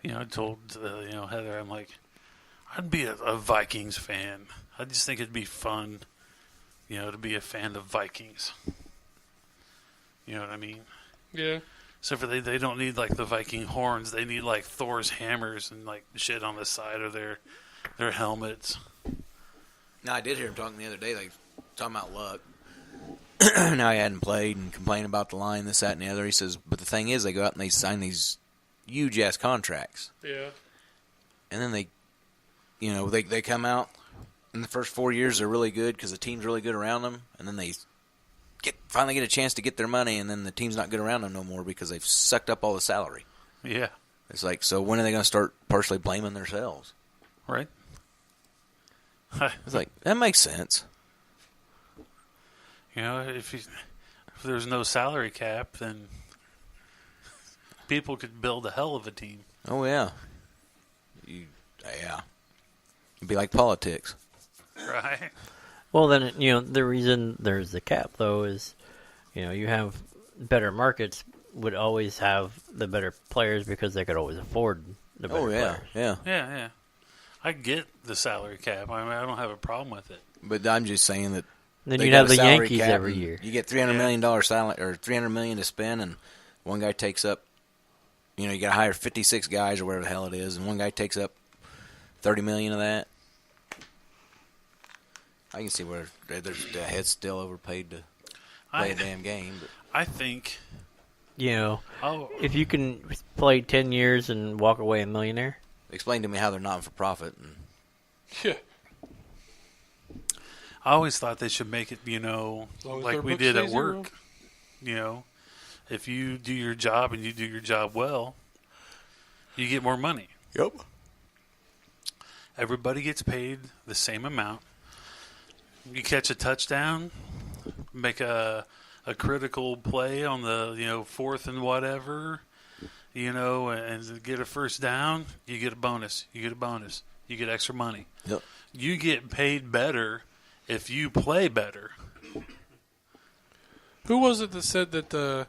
I told Heather, I'm like, I'd be a Vikings fan. I just think it'd be fun, to be a fan of Vikings. You know what I mean? Yeah. Except for they don't need like the Viking horns. They need like Thor's hammers and like shit on the side of their helmets. No, I did hear him talking the other day, like talking about Luck. Now he hadn't played and complaining about the line, this, that, and the other. He says, but the thing is, they go out and they sign these huge ass contracts, Yeah. and then they come out in the first 4 years they're really good because the team's really good around them, and then they finally get a chance to get their money, and then the team's not good around them no more because they've sucked up all the salary. Yeah. It's like, so when are they going to start partially blaming themselves? Right? It's like, that makes sense. If there's no salary cap, then people could build a hell of a team. Oh, yeah. Yeah. It'd be like politics. Right? Well, then, the reason there's the cap, though, is, you have better markets would always have the better players because they could always afford the better players. Yeah. Yeah. I get the salary cap. I mean, I don't have a problem with it. But I'm just saying that Then they you'd got have a the salary Yankees cap every and year. You get $300 million salary, or $300 million to spend, and one guy takes up, you got to hire 56 guys or whatever the hell it is, and one guy takes up $30 million of that. I can see where there's the head's still overpaid to play a damn game. But. I think. If you can play 10 years and walk away a millionaire. Explain to me how they're not for profit. Yeah. I always thought they should make it, like we did at work. If you do your job and you do your job well, you get more money. Yep. Everybody gets paid the same amount. You catch a touchdown, make a critical play on the fourth and whatever, and get a first down, you get a bonus. You get a bonus. You get extra money. Yep. You get paid better if you play better. Who was it that said that?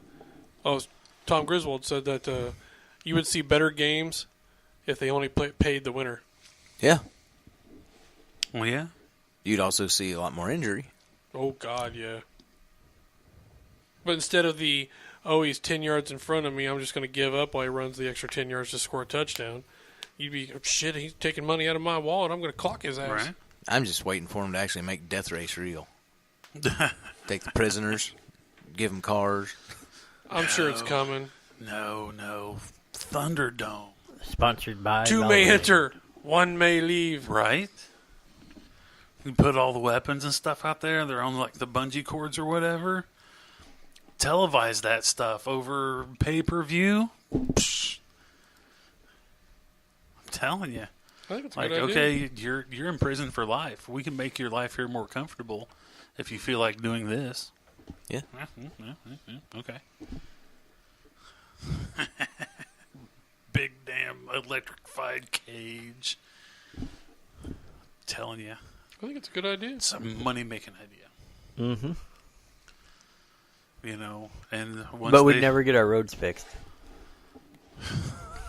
Tom Griswold said that you would see better games if they only paid the winner. Yeah. Well, yeah. You'd also see a lot more injury. Oh, God, yeah. But instead of he's 10 yards in front of me, I'm just going to give up while he runs the extra 10 yards to score a touchdown. You'd be, shit, he's taking money out of my wallet. I'm going to clock his ass. Right. I'm just waiting for him to actually make death race real. Take the prisoners, give them cars. I'm sure it's coming. No. Thunderdome. Sponsored by... 2 may enter, 1 may leave. Right? You put all the weapons and stuff out there. They're on like the bungee cords or whatever. Televise that stuff over pay-per-view. Psh. I'm telling you. I think it's a Like, good idea. okay, you're in prison for life. We can make your life here more comfortable if you feel like doing this. Yeah. Okay. Big damn electrified cage. Telling you. I think it's a good idea. It's a money-making idea. Mm-hmm. And once But we'd never get our roads fixed.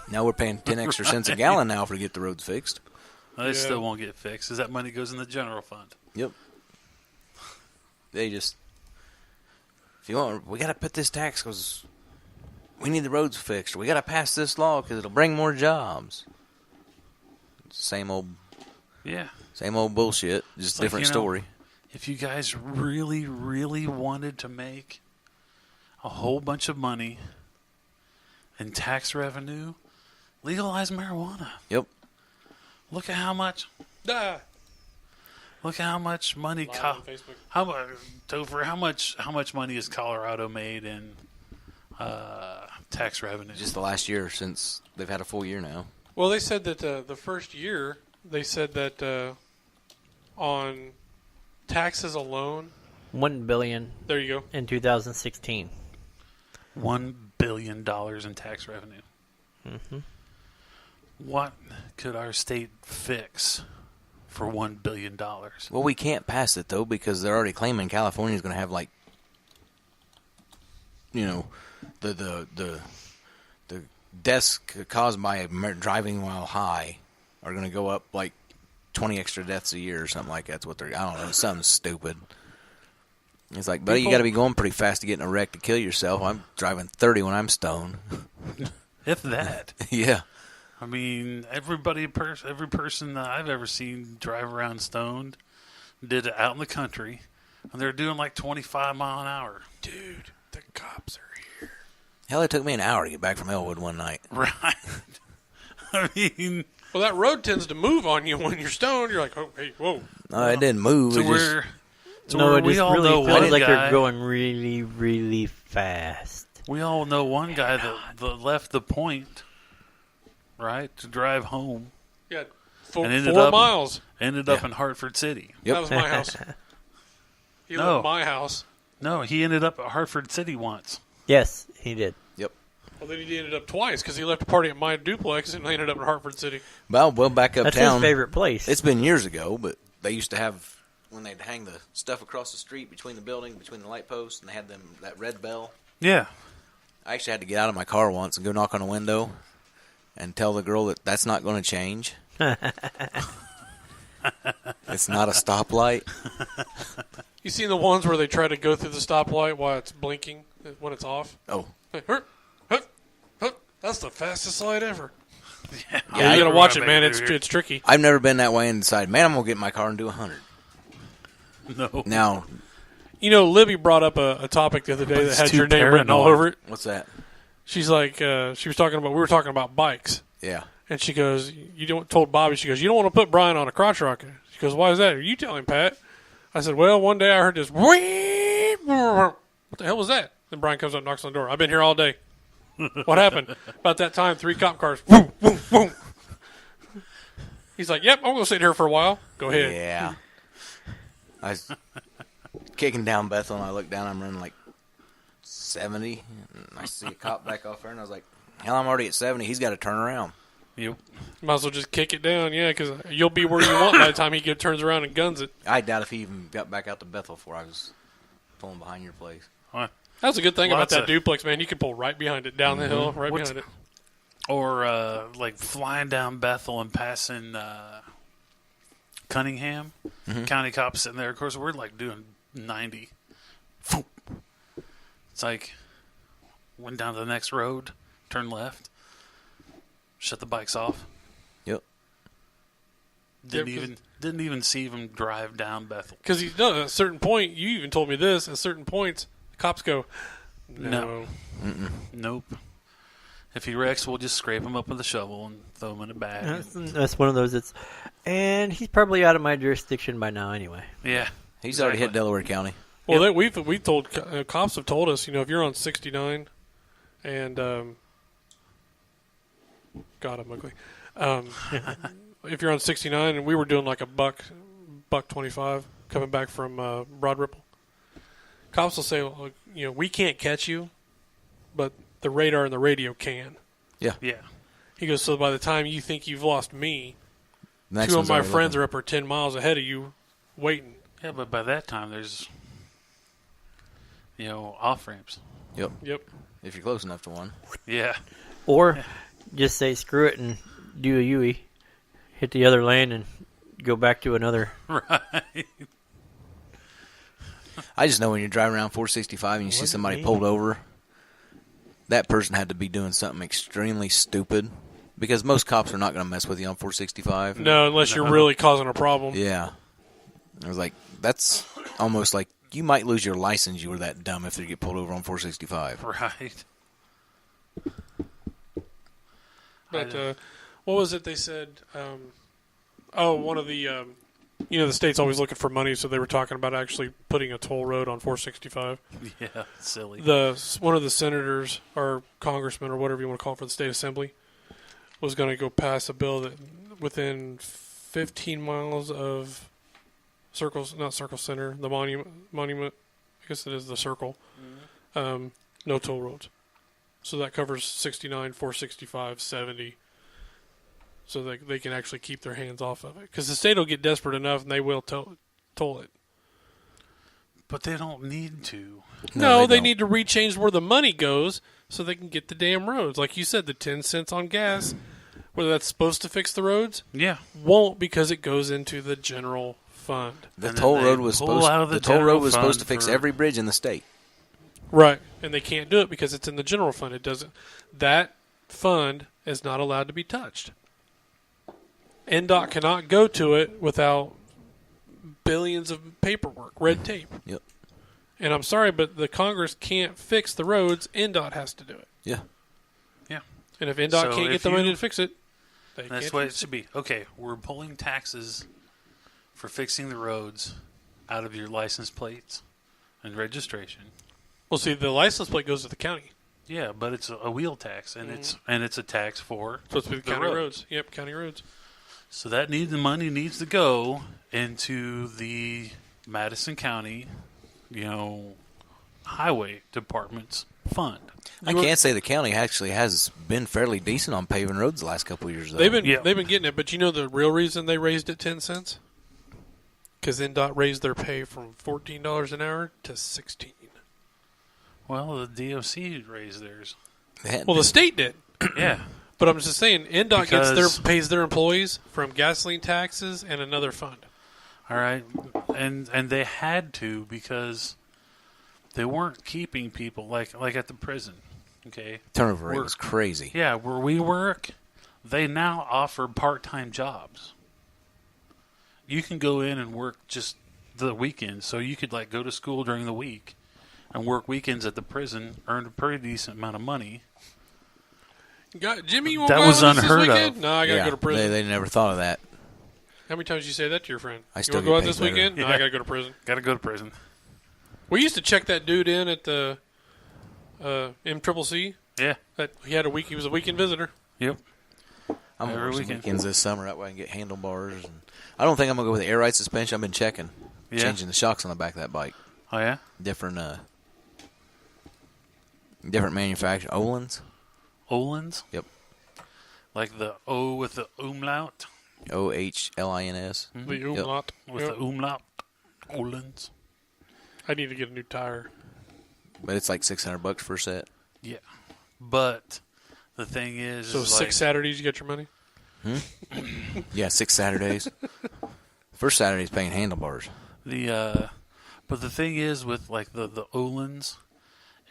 Now we're paying 10 extra cents a gallon now to get the roads fixed. They still won't get fixed, because that money goes in the general fund. Yep. They just... If you want, we got to put this tax because we need the roads fixed. Or we got to pass this law because it'll bring more jobs. Same old bullshit, just different story. If you guys really, really wanted to make a whole bunch of money in tax revenue, legalize marijuana. Yep. Look at how much. Look at how much money. Live on Facebook. Topher, how much money has Colorado made in tax revenue? Just the last year since they've had a full year now. Well, they said that the first year, they said that on taxes alone, $1 billion there you go. in 2016. $1 billion in tax revenue. Mm-hmm. What could our state fix for $1 billion? Well, we can't pass it, though, because they're already claiming California's going to have, like, the deaths caused by driving while high are going to go up like 20 extra deaths a year or something like that. That's what they're. I don't know, something stupid. It's like, buddy, you got to be going pretty fast to get in a wreck to kill yourself. I'm driving 30 when I'm stoned. If that. Yeah. I mean, every person that I've ever seen drive around stoned did it out in the country, and they're doing like 25 mile an hour. Dude, the cops are here. Hell, it took me an hour to get back from Elwood one night. Right. I mean... Well, that road tends to move on you when you're stoned. You're like, oh, hey, whoa. No, it didn't move. So It just, No, it we just all really know feels one like guy. you're going really, really fast. We all know one guy that left the point, right, to drive home. Yeah, 4 And ended 4 up- miles. Ended up in Hartford City. Yep. That was my house. He No. left my house. No, he ended up at Hartford City once. Yes, he did. Well, then he ended up twice because he left a party at my duplex and ended up in Hartford City. well, back That's uptown. his favorite place. It's been years ago, but they used to have, when they'd hang the stuff across the street between the building, between the light posts, and they had that red bell. Yeah. I actually had to get out of my car once and go knock on a window and tell the girl that that's not going to change. It's not a stoplight. You seen the ones where they try to go through the stoplight while it's blinking when it's off? Oh, Like, "Hurt, hurt, hurt." That's the fastest light ever. Yeah, Yeah, you gotta watch it, man. It's tricky. I've never been that way and decided, man, I'm going to get in my car and do 100. No. Now, You know, Libby brought up a topic the other day that It's had too your name written all paranoid. over it. what's that? She's like, we were talking about bikes. Yeah. And she goes, told Bobby, she goes, you don't want to put Brian on a crotch rocket. She goes, why is that? You tell him, Pat. I said, well, one day I heard this, what the hell was that? Then Brian comes up and knocks on the door. I've been here all day. What happened? About that time, 3 cop cars, boom, boom, boom. He's like, yep, I'm going to sit here for a while. Go ahead. Yeah. I was kicking down Bethel, and I look down, I'm running like 70, and I see a cop back off there, and I was like, hell, I'm already at 70. He's got to turn around. Yep. Might as well just kick it down, yeah, because you'll be where you want by the time he turns around and guns it. I doubt if he even got back out to Bethel before I was pulling behind your place. What? That's a good thing about Lots that of- duplex, man. You can pull right behind it, down the hill, right What's- behind it. Or like flying down Bethel and passing Cunningham. County cops sitting there. Of course, we're like doing 90. It's like went down to the next road, turn left, shut the bikes off. Yep. Didn't even see them drive down Bethel. Because at a certain point, you even told me this, at certain points, the cops go, no. Nope. If he wrecks, we'll just scrape him up with a shovel and throw him in a bag. That's one of those and he's probably out of my jurisdiction by now anyway. Yeah. He's already hit Delaware County. Well, we told cops have told us, if you're on 69 and God, I'm ugly. If you're on 69 and we were doing like a buck 25 coming back from Broad Ripple, cops will say, well, we can't catch you, but the radar and the radio can. Yeah. He goes, so by the time you think you've lost me, Next 2 of one's my already friends looking. are up or 10 miles ahead of you waiting. Yeah, but by that time, there's, off ramps. Yep. Yep. If you're close enough to one. Yeah. Or just say screw it and do a Yui, hit the other lane and go back to another. Right. I just know when you're driving around 465 and you see What somebody do you pulled mean? over, that person had to be doing something extremely stupid because most cops are not going to mess with you on 465. No, unless you're really causing a problem. Yeah. I was like, that's almost like you might lose your license. You were that dumb if you get pulled over on 465. Right. But what was it they said? One of the, the state's always looking for money, so they were talking about actually putting a toll road on 465. Yeah, silly. One of the senators or congressmen or whatever you want to call it for the state assembly was going to go pass a bill that within 15 miles of not Circle Center, the monument, I guess it is the Circle, no toll roads. So that covers 69, 465, 70. So they can actually keep their hands off of it. Because the state will get desperate enough and they will toll it. But they don't need to. No, they don't. need to rechange where the money goes so they can get the damn roads. Like you said, the 10 cents on gas, whether that's supposed to fix the roads, Yeah. won't because it goes into the general fund. The And toll then road they was pull supposed. out of the The toll road general was supposed to fund fix for- every bridge in the state. Right. And they can't do it because it's in the general fund. It doesn't. That fund is not allowed to be touched. NDOT cannot go to it without billions of paperwork, red tape. Yep. And I'm sorry, but the Congress can't fix the roads. NDOT has to do it. Yeah. Yeah. And if NDOT So can't if get the money you- to fix it, they That's can't what it fix should be. Okay, we're pulling taxes for fixing the roads out of your license plates and registration. Well, see, the license plate goes to the county. Yeah, but it's a wheel tax, and it's a tax for Supposed to be the county roads. Yep, county roads. So the money needs to go into the Madison County, highway department's fund. I can't say the county actually has been fairly decent on paving roads the last couple of years. Though. They've been Yeah. getting it, but you know the real reason they raised it 10 cents? Because NDOT raised their pay from $14 an hour to 16. Well, the DOC raised theirs. They hadn't Well, the been. state did, Yeah. but I'm just saying NDOT Because- pays their employees from gasoline taxes and another fund. All right, and they had to because they weren't keeping people like at the prison. Okay. turnover rate Work. was crazy. Yeah, where we work, they now offer part-time jobs. You can go in and work just the weekends, so you could go to school during the week and work weekends at the prison, earn a pretty decent amount of money. Jimmy, you won't That go was out with us unheard this of. weekend? No, I gotta Yeah, go to prison. They never thought of that. How many times did you say that to your friend? I You still want to go get out paid this better. weekend? No, Yeah. I gotta go to prison. Got to go to prison. We used to check that dude in at the MCCC. Yeah. That he had a week. He was a weekend visitor. Yep. I'm Every working weekend. weekends this summer. That way I can get handlebars. And I don't think I'm gonna go with the air ride suspension. I've been checking, Yeah. changing the shocks on the back of that bike. Oh yeah. Different manufacturer. Olin's. Olin's. Yep. Like the O with the umlaut. OHLINS. The umlaut. With Yep. the umlaut. Olin's. I need to get a new tire. But it's like $600 for a set. Yeah. But the thing is, So 6 Saturdays, you get your money. Yeah, 6 Saturdays. First Saturday's paying handlebars. But the thing is with the Olin's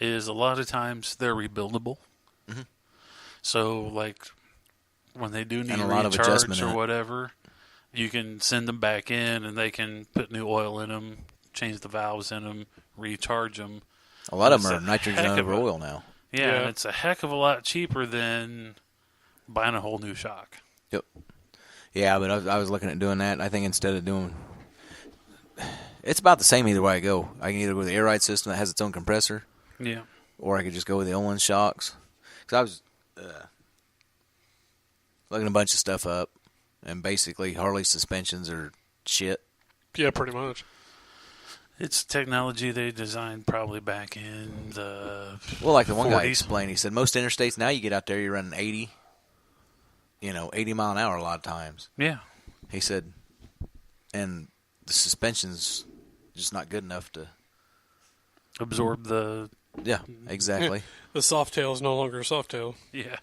is a lot of times they're rebuildable. Mm-hmm. So when they do need And a a lot of recharge adjustment in or it. whatever, you can send them back in and they can put new oil in them, change the valves in them, recharge them. A lot of It's them are a nitrogen heck of over a- oil now. Yeah, Yeah. and it's a heck of a lot cheaper than buying a whole new shock. Yep. Yeah, but I was looking at doing that. I think instead of doing, it's about the same either way I go. I can either go with the air ride system that has its own compressor, Yeah. or I could just go with the Olin shocks. Because I was looking a bunch of stuff up, and basically Harley suspensions are shit. Yeah, pretty much. It's technology they designed probably back in the Well, like the one guy 40s. explained, he said most interstates now you get out there, you're running 80, 80 mile an hour a lot of times. Yeah. He said, and the suspension's just not good enough to. Absorb the Yeah, exactly. The soft tail is no longer a soft tail. yeah.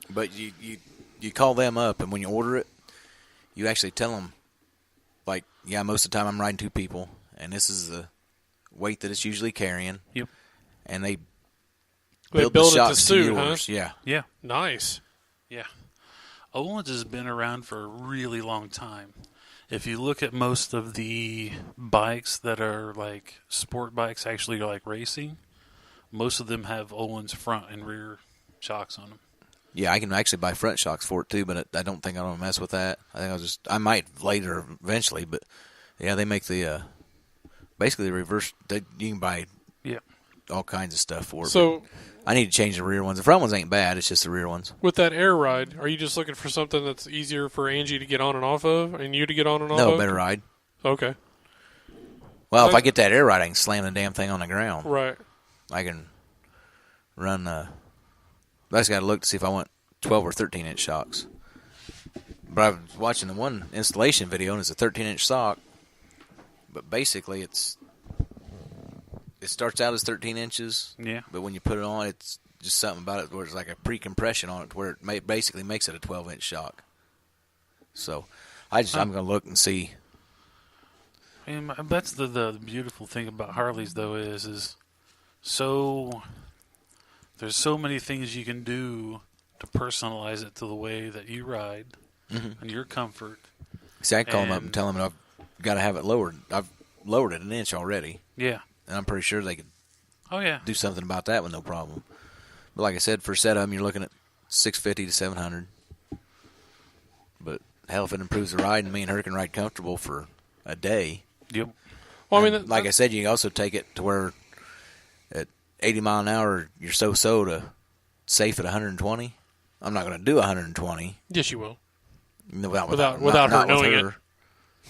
But you call them up, and when you order it, you actually tell them, yeah, most of the time I'm riding 2 people, and this is the weight that it's usually carrying. Yep. And they They build build the it to shocks suit, huh? yours. Yeah. Yeah. Nice. Yeah. Olin's has been around for a really long time. If you look at most of the bikes that are sport bikes, actually racing, most of them have Olin's front and rear shocks on them. Yeah, I can actually buy front shocks for it too, but I don't think I want to mess with that. I think I might later eventually, but yeah, they make the basically the reverse. You can buy Yeah. all kinds of stuff for it. So but I need to change the rear ones. The front ones ain't bad. It's just the rear ones. with that air ride, are you just looking for something that's easier for Angie to get on and off of, and you to get on and off of? No, better ride. Okay. Well, if I get that air ride, I can slam the damn thing on the ground. Right. I can run. I just got to look to see if I want 12 or 13-inch shocks. But I was watching the one installation video, and it's a 13-inch sock. But basically, it starts out as 13 inches. Yeah. But when you put it on, it's just something about it where it's like a pre-compression on it, where it basically makes it a 12-inch shock. So, I'm going to look and see. I mean, that's the beautiful thing about Harleys, though, is so there's so many things you can do to personalize it to the way that you ride and your comfort. See, I call them up and tell them I've got to have it lowered. I've lowered it an inch already. Yeah. And I'm pretty sure they could do something about that with no problem. But like I said, for a set of them, you're looking at $650 to $700. But hell, if it improves the ride and me and her can ride comfortable for a day. Yep. Well, I mean, like I said, you can also take it to where at 80 mile an hour, you're so to safe at 120. I'm not going to do 120. Yes, you will. No, Without not her with knowing her. it.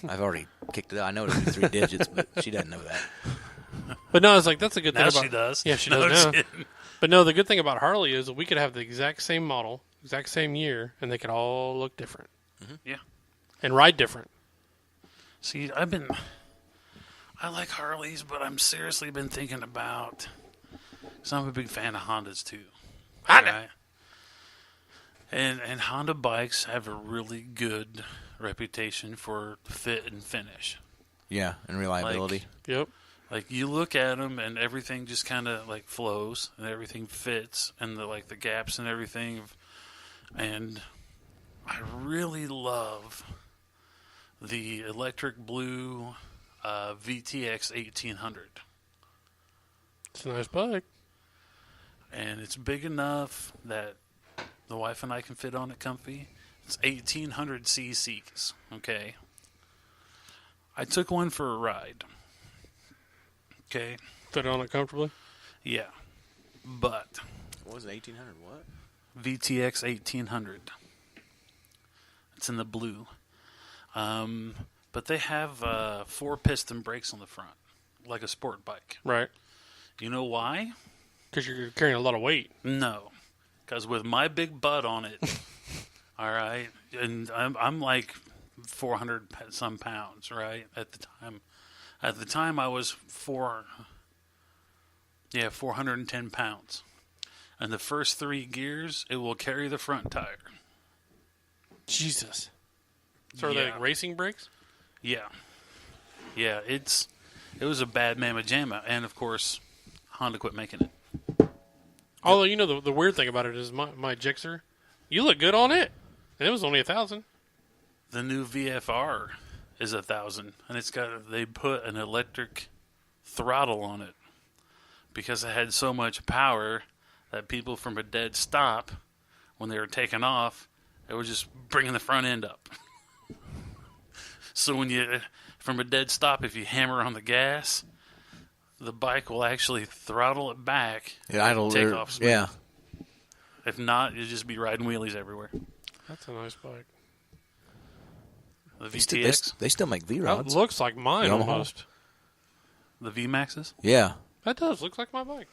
I've already kicked it out. I know it'll be 3 digits, but she doesn't know that. But no, it's like that's a good thing Now about. she does. Yeah, she No, does I'm now. But no, the good thing about Harley is that we could have the exact same model, exact same year, and they could all look different. Yeah. And ride different. See, I like Harleys, but I'm seriously been thinking about, because I'm a big fan of Hondas too. Honda. Right? And Honda bikes have a really good reputation for fit and finish. Yeah, and reliability. Yep. Like you look at them and everything just kind of like flows and everything fits and the gaps and everything. And I really love the electric blue VTX 1800. It's a nice bike. And it's big enough that the wife and I can fit on it comfy. It's 1800 cc's, okay? I took one for a ride. Okay? Fit on it comfortably. Yeah. But What was it, 1800 what? VTX 1800. It's in the blue. But they have 4-piston brakes on the front, like a sport bike. Right. You know why? Because you're carrying a lot of weight. No. Because with my big butt on it, all right, and I'm like 400 some pounds, right, at the time. At the time, I was 410 pounds. And the first 3 gears, it will carry the front tire. Jesus. So are they like racing brakes? Yeah. Yeah, it was a bad mamma jamma. And, of course, Honda quit making it. Although, you know, the weird thing about it is my Gixxer, you look good on it. And it was only 1,000. The new VFR is 1,000. And they put an electric throttle on it. Because it had so much power that people from a dead stop, when they were taking off, they were just bringing the front end up. So when from a dead stop, if you hammer on the gas, the bike will actually throttle it back and take off smooth. Yeah. If not, you'll just be riding wheelies everywhere. That's a nice bike. The VTX? They still make That V-Rods. looks like mine Yamaha. almost. The VMAXs? Yeah. That does. Looks like my bike.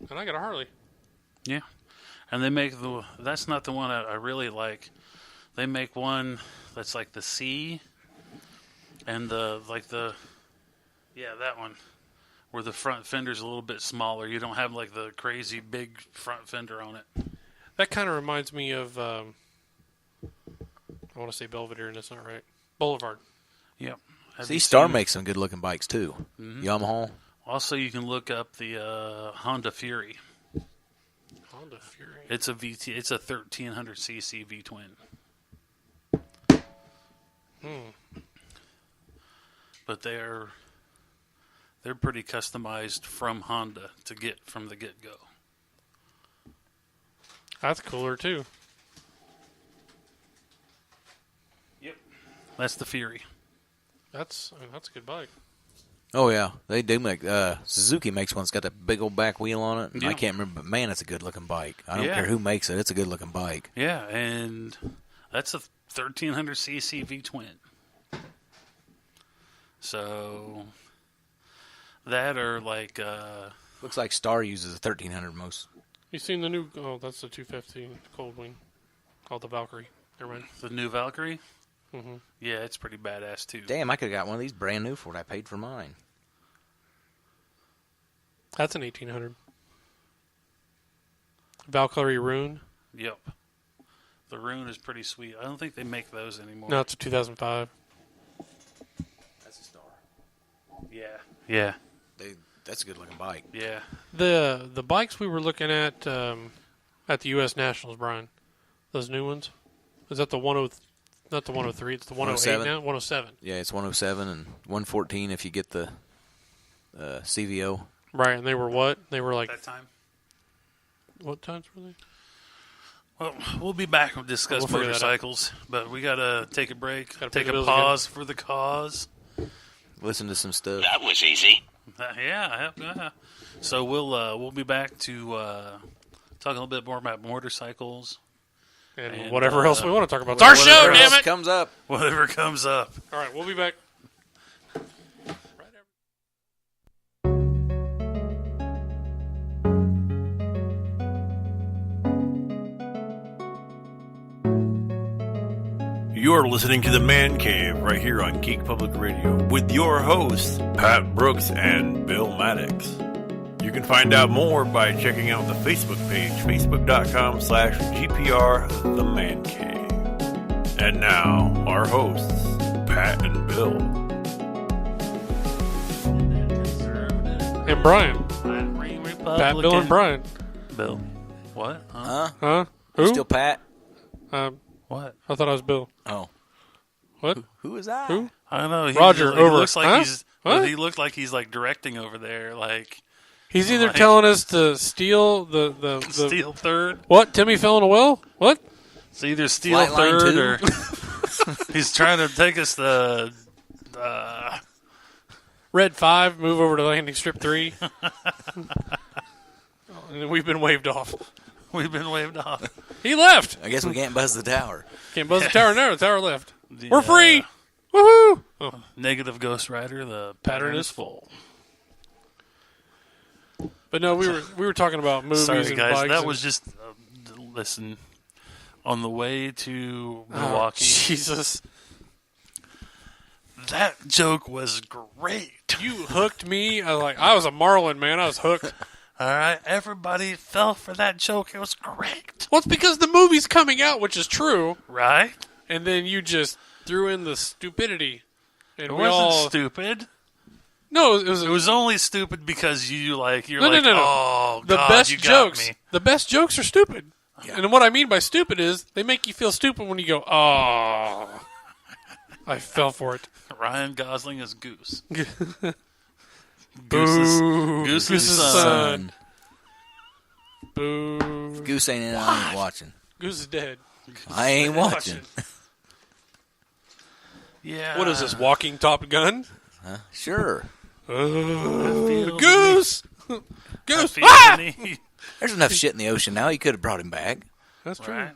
And I got a Harley. Yeah. And they make that's not the one I really like. They make one that's like the C and that one where the front fender's a little bit smaller. You don't have like the crazy big front fender on it. That kind of reminds me of, I want to say Belvedere, and that's not right. Boulevard. Yep. See, Star makes some good-looking bikes, too. Mm-hmm. Yamaha. Also, you can look up the Honda Fury. Honda Fury. It's a 1,300 cc V-twin. But they're pretty customized from Honda to get from the get-go. That's cooler, too. Yep. That's the Fury. That's a good bike. Oh, yeah. They do make... Suzuki makes one that's got that big old back wheel on it. Yeah. I can't remember, but man, it's a good-looking bike. I don't Yeah. care who makes it. It's a good-looking bike. Yeah, and that's a 1,300 cc V-twin. So that or like... Looks like Star uses a 1,300 most. You seen the new... Oh, that's the 250 Coldwing. Called the Valkyrie. Never mind. the new Valkyrie. Yeah, it's pretty badass too. Damn, I could have got one of these brand new for what I paid for mine. That's an 1800. Valkyrie Rune. Yep. The Rune is pretty sweet. I don't think they make those anymore. No, it's a 2005. That's a star. Yeah. That's a good looking bike. Yeah. The bikes we were looking at the U.S. Nationals, Brian, those new ones, is that the 10? Not the 103. It's the 108 now. 107. Yeah, it's 107 and 114 if you get the CVO. Right, and they were what? They were like That time. what times were they? Well, we'll be back and discuss We'll figure that out. motorcycles, but we gotta take a break, Gotta pay take the a bills pause for the cause. Listen to some stuff. That was easy. Yeah. So we'll be back to talk a little bit more about motorcycles, And whatever else we want to talk about. It's whatever our show, else damn it! Comes up. whatever comes up. All right, we'll be back. You're listening to The Man Cave right here on Geek Public Radio with your hosts, Pat Brooks and Bill Maddox. You can find out more by checking out the Facebook page, facebook.com/GPR The Man Cave. And now, our hosts, Pat and Bill. And Brian. Pat, Bill, and Brian. Bill. What? Huh? Huh? Who? Still Pat? What? I thought I was Bill. Oh. What? Who is I? Who? I don't know. Roger, he over. looks like Huh? he's. What? He looked like he's like directing over there, like He's either Like- telling us to steal the steal third. What? Timmy fell in a well? What? It's either steal Flightline third 2. or he's trying to take us to. Red 5, move over to landing strip 3. And we've been waved off. We've been waved off. He left. I guess we can't buzz the tower. Can't buzz the tower now. The tower left. The, We're free. Woohoo! Oh, Negative Ghost Rider. The pattern is full. but no, we were talking about movies Sorry, and guys. bikes. That and- was just listen. On the way to Oh, Milwaukee, Jesus. that joke was great. You hooked me. I was a Marlin, man. I was hooked. All right, everybody fell for that joke. It was great, Well, it's because the movie's coming out, which is true. right? And then you just threw in the stupidity. And It we wasn't all... stupid. No, it was It was only stupid because you're No. oh, the God, best you got jokes. me. The best jokes are stupid. Yeah. And what I mean by stupid is they make you feel stupid when you go, oh, I fell for it. Ryan Gosling is Goose. Boo. Goose's Goose's son. son. Boo. Goose ain't in it, I ain't watching. Goose is dead. I ain't watching. Yeah. What is this, walking Top Gun? Sure. Goose! Goose! Feel Ah! the need. There's enough shit in the ocean now. You could have brought him back. That's true. Right?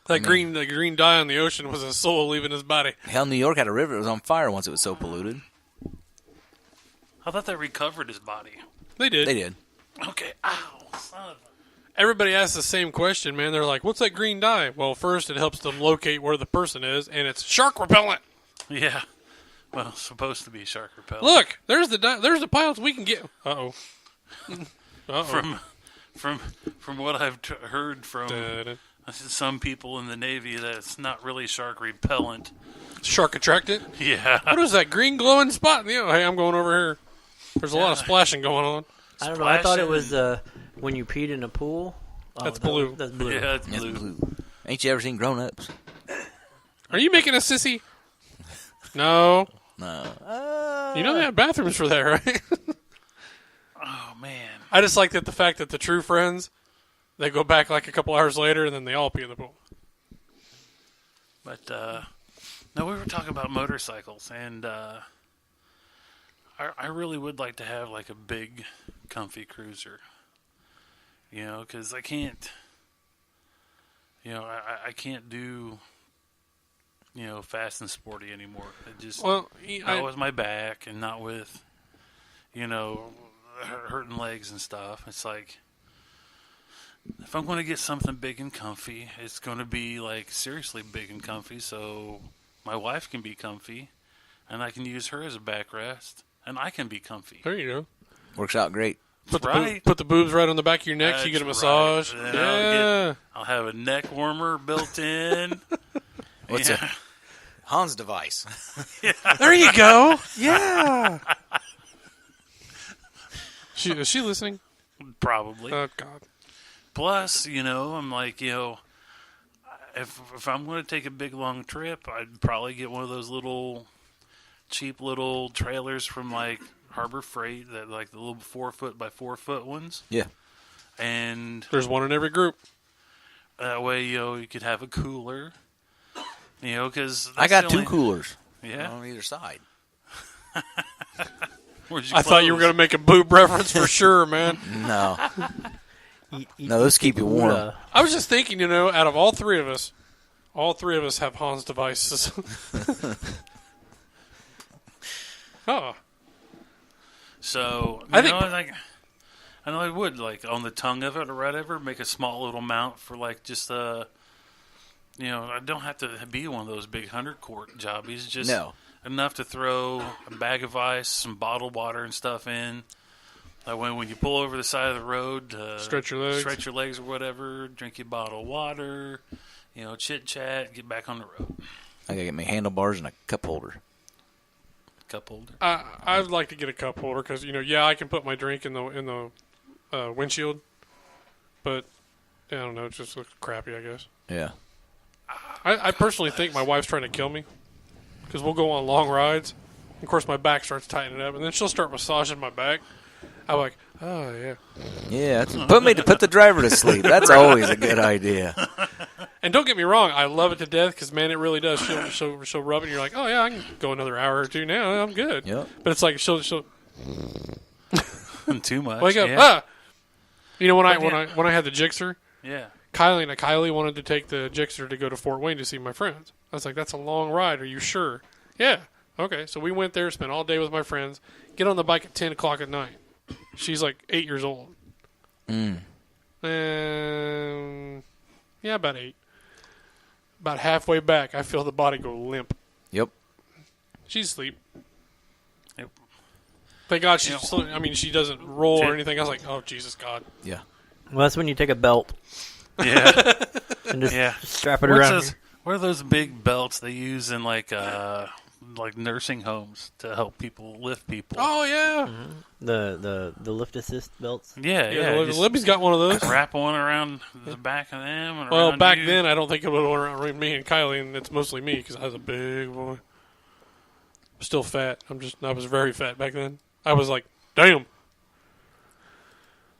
That green dye on the ocean was a soul leaving his body. Hell, New York had a river that was on fire once it was so polluted. I thought they recovered his body. They did. They did. Okay. Ow. Son of a... Everybody asks the same question, man. They're like, what's that green dye? Well, first, it helps them locate where the person is, and it's shark repellent. Yeah. Well, it's supposed to be shark repellent. Look, there's the piles we can get. Uh-oh. Uh-oh. From what I've heard from Da-da. some people in the Navy, that it's not really shark repellent. Shark attractant? Yeah. What is that green glowing spot? You know, hey, I'm going over here. There's a lot of splashing going on. I don't know. I thought it Splashing. was when you peed in a pool. Oh, That's that was- blue. That's blue. Yeah, it's That's blue. blue. Ain't you ever seen Grown Ups? Are you making a sissy? No. No. You know they have bathrooms for that, right? Oh, man. I just like the fact that the true friends, they go back like a couple hours later and then they all pee in the pool. But, no, we were talking about motorcycles, and I really would like to have, like, a big, comfy cruiser. You know, because I can't, you know, I can't do, you know, fast and sporty anymore. It just, Well, not with my back and not with, you know, hurting legs and stuff. It's like, if I'm going to get something big and comfy, it's going to be like seriously big and comfy, so my wife can be comfy, and I can use her as a backrest, and I can be comfy. There you go. Works out great. Put the, Right. put the boobs right on the back of your neck so you get a That's massage. right. Then Yeah. I'll have a neck warmer built in. What's Yeah. a Hans device? There you go. Yeah. Is she listening? Probably. Oh, God. Plus, I'm like, if I'm going to take a big long trip, I'd probably get one of those little cheap little trailers from like Harbor Freight, that like the little 4 foot by 4 foot ones. Yeah. And There's one in every group. that way, you could have a cooler. Because I got 2 coolers Yeah. on either side. Where's your I thought you were clothes? going to make a boob reference for sure, man. No. No, those keep you warm. I was just thinking, out of all three of us have Hans devices. Oh. So, I think- I know I would, like, on the tongue of it or whatever, make a small little mount for, like, just, I don't have to be one of those big 100-quart jobbies. Just No. enough to throw a bag of ice, some bottled water and stuff in. That way when you pull over the side of the road, Stretch your legs. or whatever, drink your bottle of water, chit-chat, get back on the road. I gotta get me handlebars and a cup holder. Cup holder. I'd like to get a cup holder because, I can put my drink in the windshield, but I don't know, it just looks crappy, I guess. Yeah. I personally think my wife's trying to kill me because we'll go on long rides. Of course, my back starts tightening up, and then she'll start massaging my back. I'm like, oh, yeah. Yeah. Put the driver to sleep. That's always a good idea. And don't get me wrong, I love it to death because, man, it really does. She'll rub it, and you're like, oh, yeah, I can go another hour or two now. I'm good. Yep. But it's like she'll Too much. wake up. Yeah. Ah! When I had the Gixxer, Yeah. Kylie wanted to take the Gixxer to go to Fort Wayne to see my friends. I was like, that's a long ride. Are you sure? Yeah. Okay. So we went there, spent all day with my friends, get on the bike at 10 o'clock at night. She's like 8 years old. Yeah, about 8. About halfway back, I feel the body go limp. Yep. She's asleep. Yep. Thank God she doesn't roll or anything. I was like, oh, Jesus God. Yeah. Well, that's when you take a belt Yeah. and just Yeah. strap it What's around. those, what are those big belts they use in like nursing homes to help people lift people? Oh, yeah. The lift assist belts. Yeah, Yeah, just Libby's got one of those. wrap one around the back of them. And Well, around back you. then, I don't think it would around me and Kylie, and it's mostly me because I was a big boy. Still fat. I was very fat back then. I was like, damn.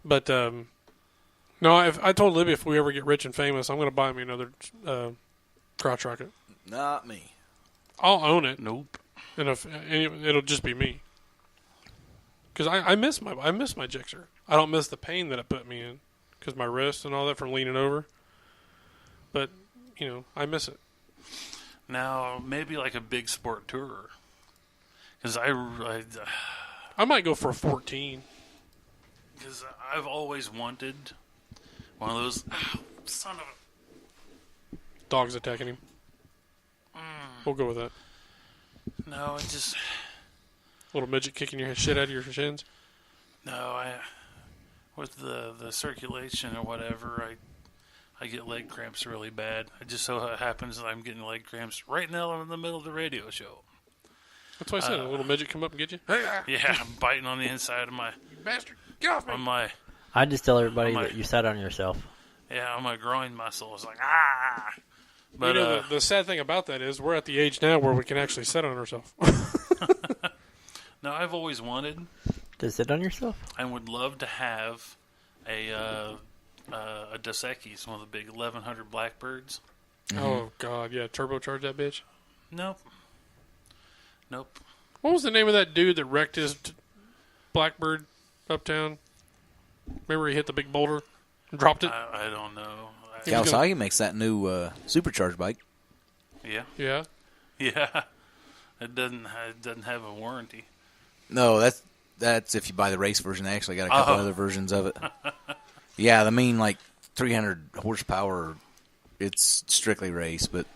But no, I told Libby if we ever get rich and famous, I'm going to buy me another crotch rocket. Not me. I'll own it, Nope. and it'll just be me. Because I miss my Gixxer. I don't miss the pain that it put me in because my wrist and all that from leaning over. But I miss it. Now, maybe like a big sport tourer. Because I might go for a 14. Because I've always wanted one of those. Oh, son of a. Dogs attacking him. We'll go with that. No, it just. Little midget kicking your shit out of your shins. No, with the circulation or whatever, I get leg cramps really bad. It just so happens that I'm getting leg cramps right now in the middle of the radio show. That's why I said a little midget come up and get you. Hey, Yeah, I'm biting on the inside of my you bastard! Get off me! on my I just tell everybody my- that you sat on yourself. on my groin muscle. It's like ah. But the sad thing about that is we're at the age now where we can actually sit on ourselves. no, I've always wanted To sit on yourself? and would love to have a Dos Equis, one of the big 1100 Blackbirds. Oh God, yeah, turbocharge that bitch. Nope. What was the name of that dude that wrecked his Blackbird uptown? Remember he hit the big boulder and dropped it? I don't know. Kawasaki makes that new supercharged bike. Yeah. Yeah. Yeah. It doesn't have a warranty. No, that's if you buy the race version. They actually got a couple Oh. other versions of it. Yeah, I mean, like 300 horsepower. It's strictly race, but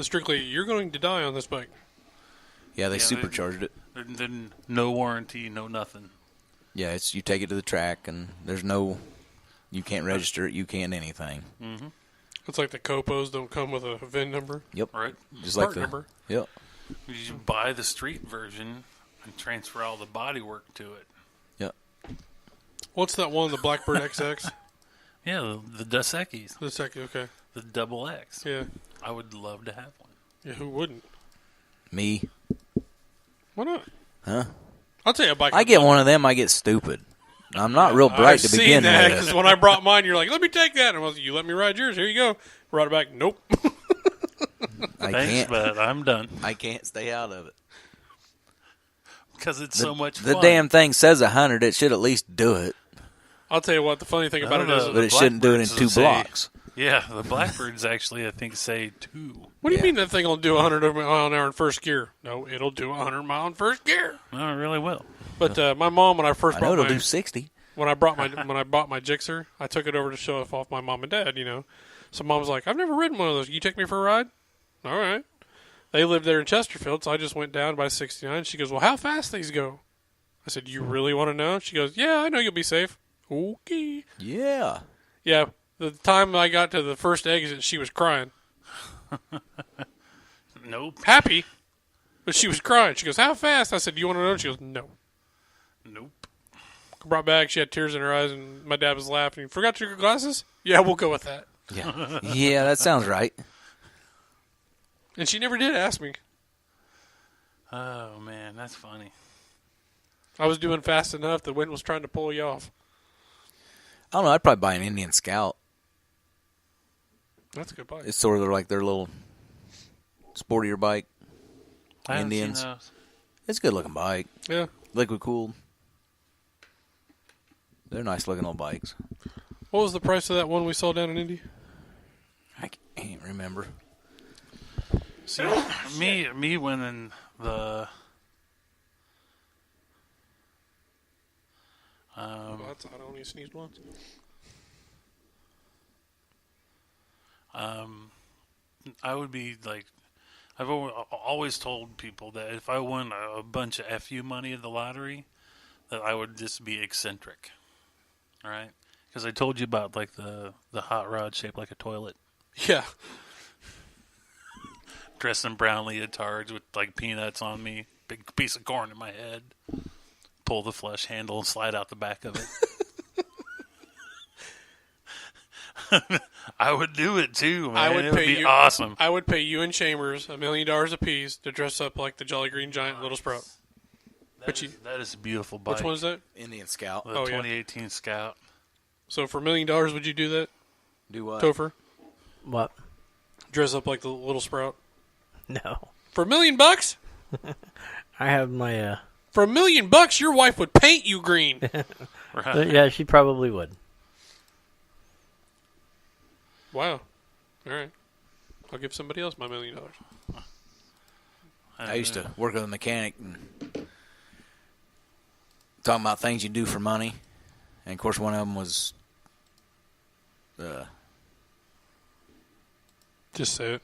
Strictly, you're going to die on this bike. yeah, they Yeah, supercharged it. Then no warranty, no nothing. Yeah, it's you take it to the track, and there's no, you can't register it, you can't anything. It's like the Copos don't come with a VIN number. Yep, Right? just Part like the number. Yep. You buy the street version and transfer all the body work to it. Yep. What's that one, the Blackbird XX? Yeah, the Dos Equis, The second, okay. the double X. Yeah. I would love to have one. Yeah, who wouldn't? Me, Why not? huh? I'll tell you a bike. I get one of them, I get stupid. I'm not real bright I've to seen begin that, with. because when I brought mine, you're like, let me take that. And I was like, you let me ride yours. Here you go. Brought it back. Nope. I Thanks, can't. but I'm done. I can't stay out of it. Because it's so much fun. The damn thing says 100. It should at least do it, I'll tell you what, the funny thing about it is, but it shouldn't do it in Blackbirds 2 say- blocks. Yeah, the Blackbirds actually, I think, say 2. what do you Yeah. mean that thing will do 100 mile an hour in first gear? No, it'll do 100 mile in first gear. No, it really will. But my mom, when I first I know brought it'll my, do 60. when I brought my when I bought my Gixxer, I took it over to show it off my mom and dad. You know, so mom's like, I've never ridden one of those. You take me for a ride? All right. They lived there in Chesterfield, so I just went down by 69. She goes, well, how fast these go? I said, you really want to know? She goes, yeah, I know you'll be safe. Okay. Yeah. Yeah. The time I got to the first exit, she was crying. Nope. Happy, but she was crying. She goes, how fast? I said, do you want to know? She goes, no. Nope. Brought back, she had tears in her eyes, and my dad was laughing. Forgot your glasses? Yeah, we'll go with that. Yeah. Yeah, that sounds right. And she never did ask me. Oh, man, that's funny. I was doing fast enough, the wind was trying to pull you off. I don't know. I'd probably buy an Indian Scout. That's a good bike. It's sort of like their little sportier bike. I haven't seen Indians. those. It's a good looking bike. Yeah. Liquid cooled. They're nice looking old bikes. What was the price of that one we saw down in Indy? I can't remember. See, me winning the That's I only sneezed once. I would be like, I've always told people that if I won a bunch of FU money in the lottery, that I would just be eccentric. All right? Because I told you about like the hot rod shaped like a toilet, Yeah. dressed in brown leotards with like peanuts on me, big piece of corn in my head, pull the flush handle and slide out the back of it. I would do it too, man. It would be awesome. I would pay you and Chambers $1 million apiece to dress up like the Jolly Green Giant Little Sprout. That is a beautiful bike. Which one is that? Indian Scout. The Oh, yeah. 2018 Scout. So for $1 million, would you do that, Do what? Topher? What? Dress up like the Little Sprout No. for $1 million? I have my, For $1 million, your wife would paint you green. Right. yeah, she probably would. Wow. All right. I'll give somebody else my $1 million. I used to work with a mechanic and talking about things you do for money. And, of course, one of them was Just say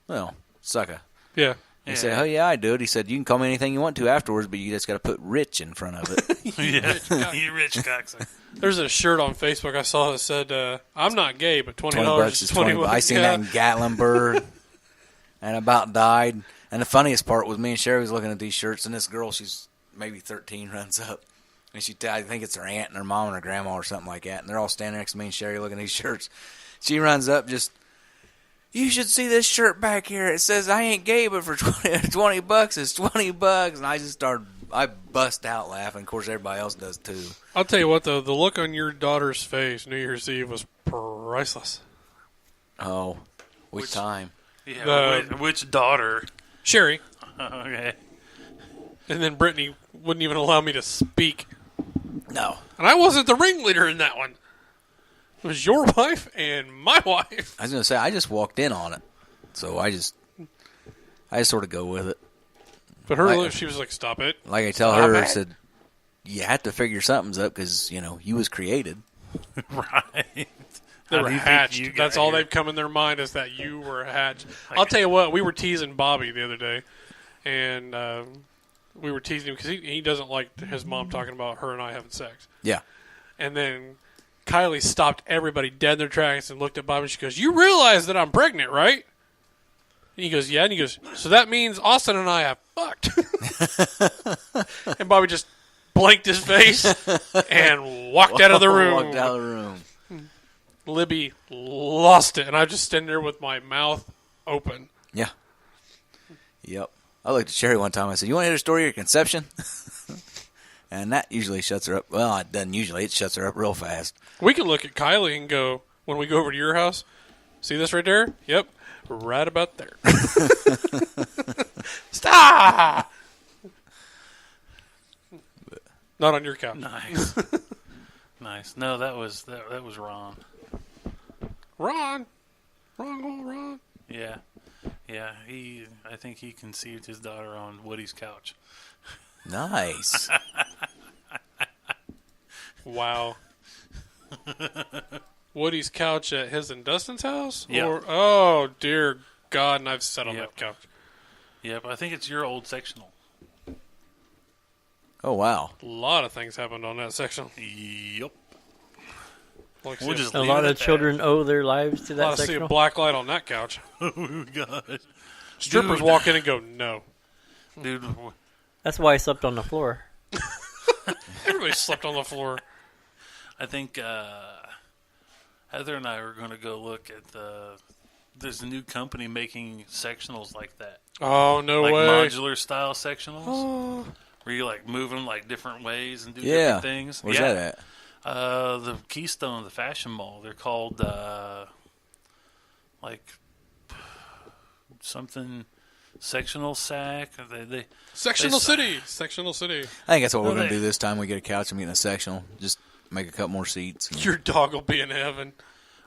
it. sucker. Yeah. He said, oh, yeah, I do it. He said, you can call me anything you want to afterwards, but you just got to put rich in front of it. Yeah, you rich cocksucker. There's a shirt on Facebook I saw that said, I'm not gay, but $20 $20 is 20 bucks. I seen that in Gatlinburg and about died. And the funniest part was me and Sherry was looking at these shirts, and this girl, she's maybe 13, runs up. And I think it's her aunt and her mom and her grandma or something like that. And they're all standing next to me and Sherry looking at these shirts. She runs up you should see this shirt back here. It says I ain't gay, but for 20 bucks, it's 20 bucks. And I bust out laughing. Of course, everybody else does too. I'll tell you what, though, the look on your daughter's face New Year's Eve was priceless. Oh, which time? Yeah, which daughter? Sherry. Okay. And then Brittany wouldn't even allow me to speak. No. And I wasn't the ringleader in that one. It was your wife and my wife. I was going to say, I just walked in on it. So I just sort of go with it. But her look, she was like, stop it. Like I tell her, I said, you have to figure something's up because, you was created. Right. Right. They How were do you think hatched. you got That's all here? they've come in their mind is that you were hatched. I'll tell you what, we were teasing Bobby the other day, and we were teasing him because he doesn't like his mom talking about her and I having sex. Yeah. And then Kylie stopped everybody dead in their tracks and looked at Bobby and she goes, "You realize that I'm pregnant, right?" And he goes, "Yeah." And he goes, "So that means Austin and I have fucked." And Bobby just blanked his face and walked out of the room. Walked out of the room. Libby lost it, and I just stand there with my mouth open. Yeah. Yep. I looked at Sherry one time. I said, "You want to hear the story of your conception?" And that usually shuts her up. Well, it doesn't usually. It shuts her up real fast. We can look at Kylie and go, when we go over to your house, see this right there? Yep, right about there. Stop! Not on your couch. Nice. Nice. No, that was Ron. Ron. Ron. Yeah. Yeah, I think he conceived his daughter on Woody's couch. Nice. Wow. Woody's couch at his and Dustin's house? Yeah. Or, oh, dear God, and I've sat on Yep. that couch. Yep, I think it's your old sectional. Oh, wow. A lot of things happened on that section. Yep. Like We'll just A leave lot it of at that. children owe their lives to a that lot of see a sectional. black light on that couch. Oh, God. Strippers Dude. walk in and go, no. Dude, That's why I slept on the floor. Everybody slept on the floor. I think Heather and I were going to go look at there's a new company making sectionals like that. Oh, no Like way. modular style sectionals. Where you like move them like different ways and do Yeah. different things. Where's yeah. that at? The Keystone, the Fashion Mall. They're called like something sectional sack. They Sectional They- City. Sectional City. I think that's what we're No, going to they- do this time. We get a couch and we get in a sectional. Just make a couple more seats. and Your dog will be in heaven.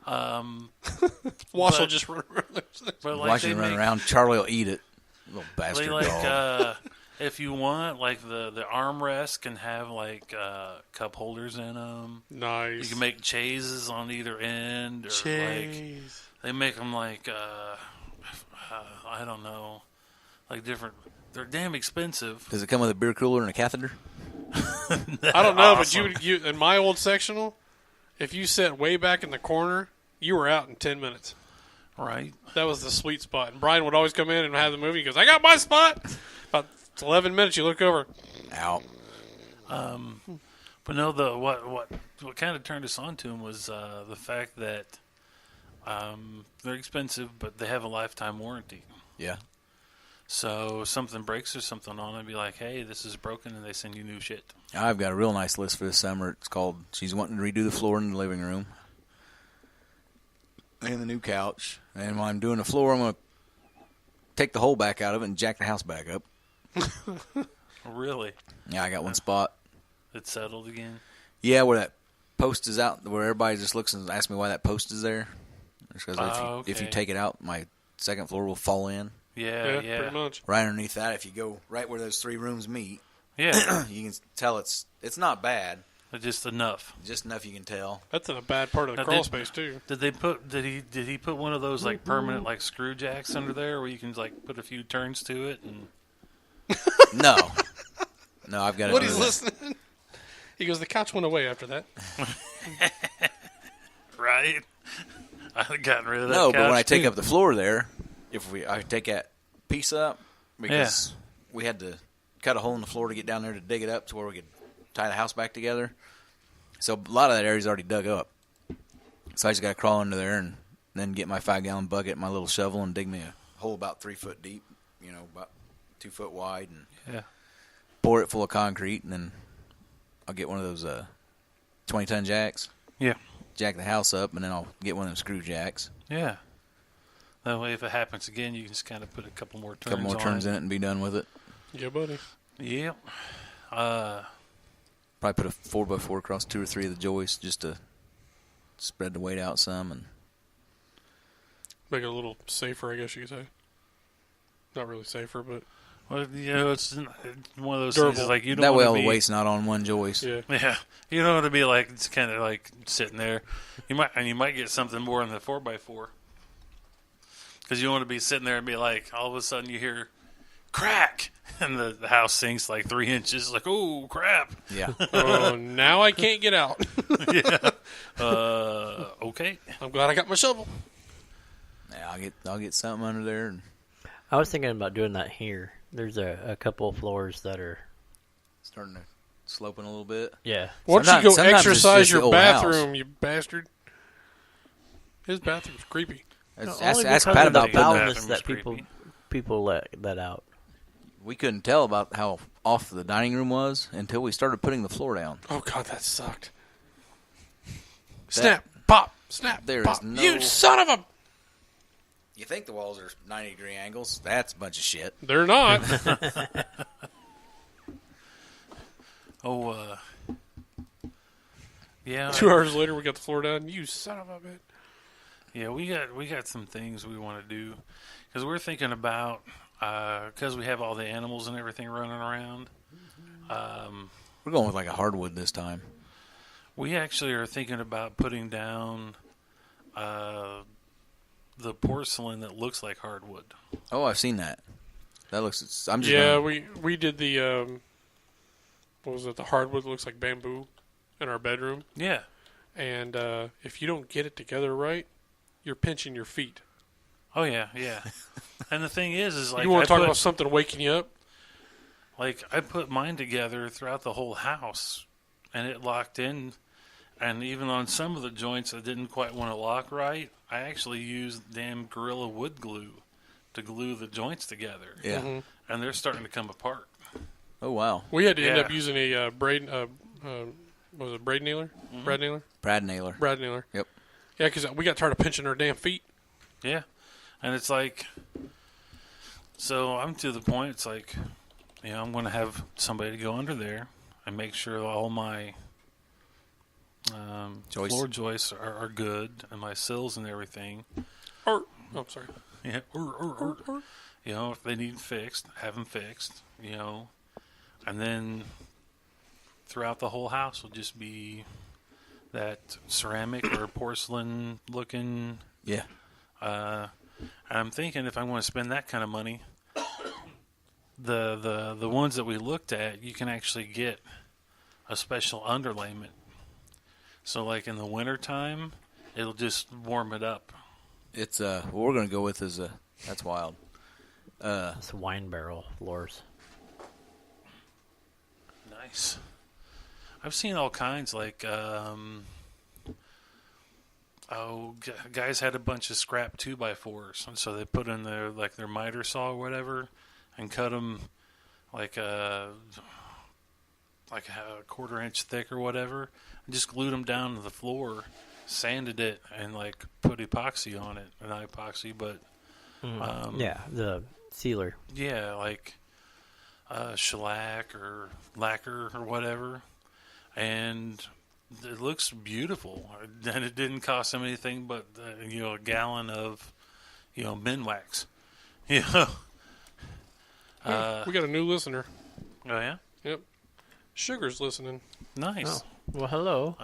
Wash will but- just run around there. but like watch they him run make, around. Charlie will eat it. Little bastard They like dog. if you want, like the armrest can have like cup holders in them. Nice. You can make chases on either end, or like Jeez. they make them like I don't know, like different. They're damn expensive. Does it come with a beer cooler and a catheter? I don't know, Awesome. but you in my old sectional, if you sat way back in the corner, you were out in 10 minutes. Right. That was the sweet spot. And Brian would always come in and have the movie. He goes, "I got my spot." About 11 minutes, you look over. Out. But no, what kind of turned us on to them was the fact that they're expensive, but they have a lifetime warranty. Yeah. So if something breaks or something on it, be like, "Hey, this is broken," and they send you new shit. I've got a real nice list for this summer. It's called, she's wanting to redo the floor in the living room and the new couch. And while I'm doing the floor, I'm going to take the hole back out of it and jack the house back up. Really, Yeah, I got one spot. it's settled again. Yeah, where that post is out, where everybody just looks and asks me why that post is there. It's 'cause if you okay. take it out, my second floor will fall in. Yeah, Pretty much. Right underneath that, if you go right where those three rooms meet, yeah. you can tell it's not bad. Just enough. Just enough you can tell. That's in a bad part of the Now, crawl did- space, too. Did he put one of those like permanent like screw jacks under there where you can like put a few turns to it and No. No, I've got it. Woody's listening. He goes, "The couch went away after that." right? I've gotten rid of that. No, but when I couch, take too. up the floor there, I take that piece up because we had to cut a hole in the floor to get down there to dig it up to where we could tie the house back together. So a lot of that area's already dug up. So I just got to crawl under there and then get my 5-gallon bucket, my little shovel, and dig me a hole about 3 foot deep, about 2 foot wide, and Yeah. pour it full of concrete, and then I'll get one of those 20-ton jacks, Yeah. jack the house up, and then I'll get one of them screw jacks. Yeah. That way, if it happens again, you can just kind of put a couple more turns. Couple more turns in it and be done with it. Yeah, buddy. Yep. Probably put a 4x4 across 2 or 3 of the joists just to spread the weight out some. And Make it a little safer, I guess you could say. Not really safer, but Well, it's one of those Durable. things like you don't That way want all to the be. weight's not on one joist. Yeah. Yeah, you don't want to be like it's kind of like sitting there. You might get something more in the 4x4 because you want to be sitting there and be like, all of a sudden you hear crack and the house sinks like 3 inches. Like, oh crap! Yeah. Oh, now I can't get out. Yeah. Okay. I'm glad I got my shovel. Yeah, I'll get something under there. And I was thinking about doing that here. There's a couple of floors that are, starting to sloping a little bit. yeah. Why don't you go Sometimes it's exercise just the your old bathroom, you bastard? His bathroom's creepy. Ask Only Pat because of about the putting bathroom foulness is that creepy. people let out. We couldn't tell about how off the dining room was until we started putting the floor down. Oh, God, that sucked. Snap, pop, snap, There pop. is no- You son of a... You think the walls are 90-degree angles? That's a bunch of shit. They're not. Oh, yeah. 2 hours later, we got the floor down. You son of a bitch. Yeah, we got some things we want to do because we're thinking about because we have all the animals and everything running around. We're going with like a hardwood this time. We actually are thinking about putting down the porcelain that looks like hardwood. Oh, I've seen that. That looks. I'm just. Yeah, gonna, we did the, what was it, the hardwood that looks like bamboo in our bedroom. Yeah, And if you don't get it together right, you're pinching your feet. oh yeah. And the thing is like You want I to talk put, about something waking you up? like I put mine together throughout the whole house, and it locked in. And even on some of the joints that didn't quite want to lock right, I actually used damn Gorilla Wood glue to glue the joints together. yeah. Mm-hmm. And they're starting to come apart. Oh wow. We had to end Yeah. up using a braid, what was it, braid nailer? Brad nailer? Brad Naylor. Brad nailer. Yep. Yeah, because we got tired of pinching our damn feet. Yeah. And it's like, so I'm to the point, it's like, I'm going to have somebody to go under there and make sure all my Joists. floor joists are good and my sills and everything. Oh, sorry. Yeah. If they need fixed, have them fixed, And then throughout the whole house will just be that ceramic or porcelain looking. Yeah. I'm thinking if I'm going to spend that kind of money, the ones that we looked at, you can actually get a special underlayment. So like in the wintertime, it'll just warm it up. It's what we're gonna go with is that's wild. It's wine barrel floors. Nice. I've seen all kinds like guys had a bunch of scrap 2x4s, and so they put in their miter saw or whatever, and cut them like a quarter-inch thick or whatever, and just glued them down to the floor, sanded it, and like put epoxy on it, not epoxy, but Yeah, the sealer. yeah, like shellac or lacquer or whatever, and it looks beautiful, and it didn't cost them anything but a gallon of min wax. We got a new listener. Oh yeah, Yep. Sugar's listening. nice. Well, hello.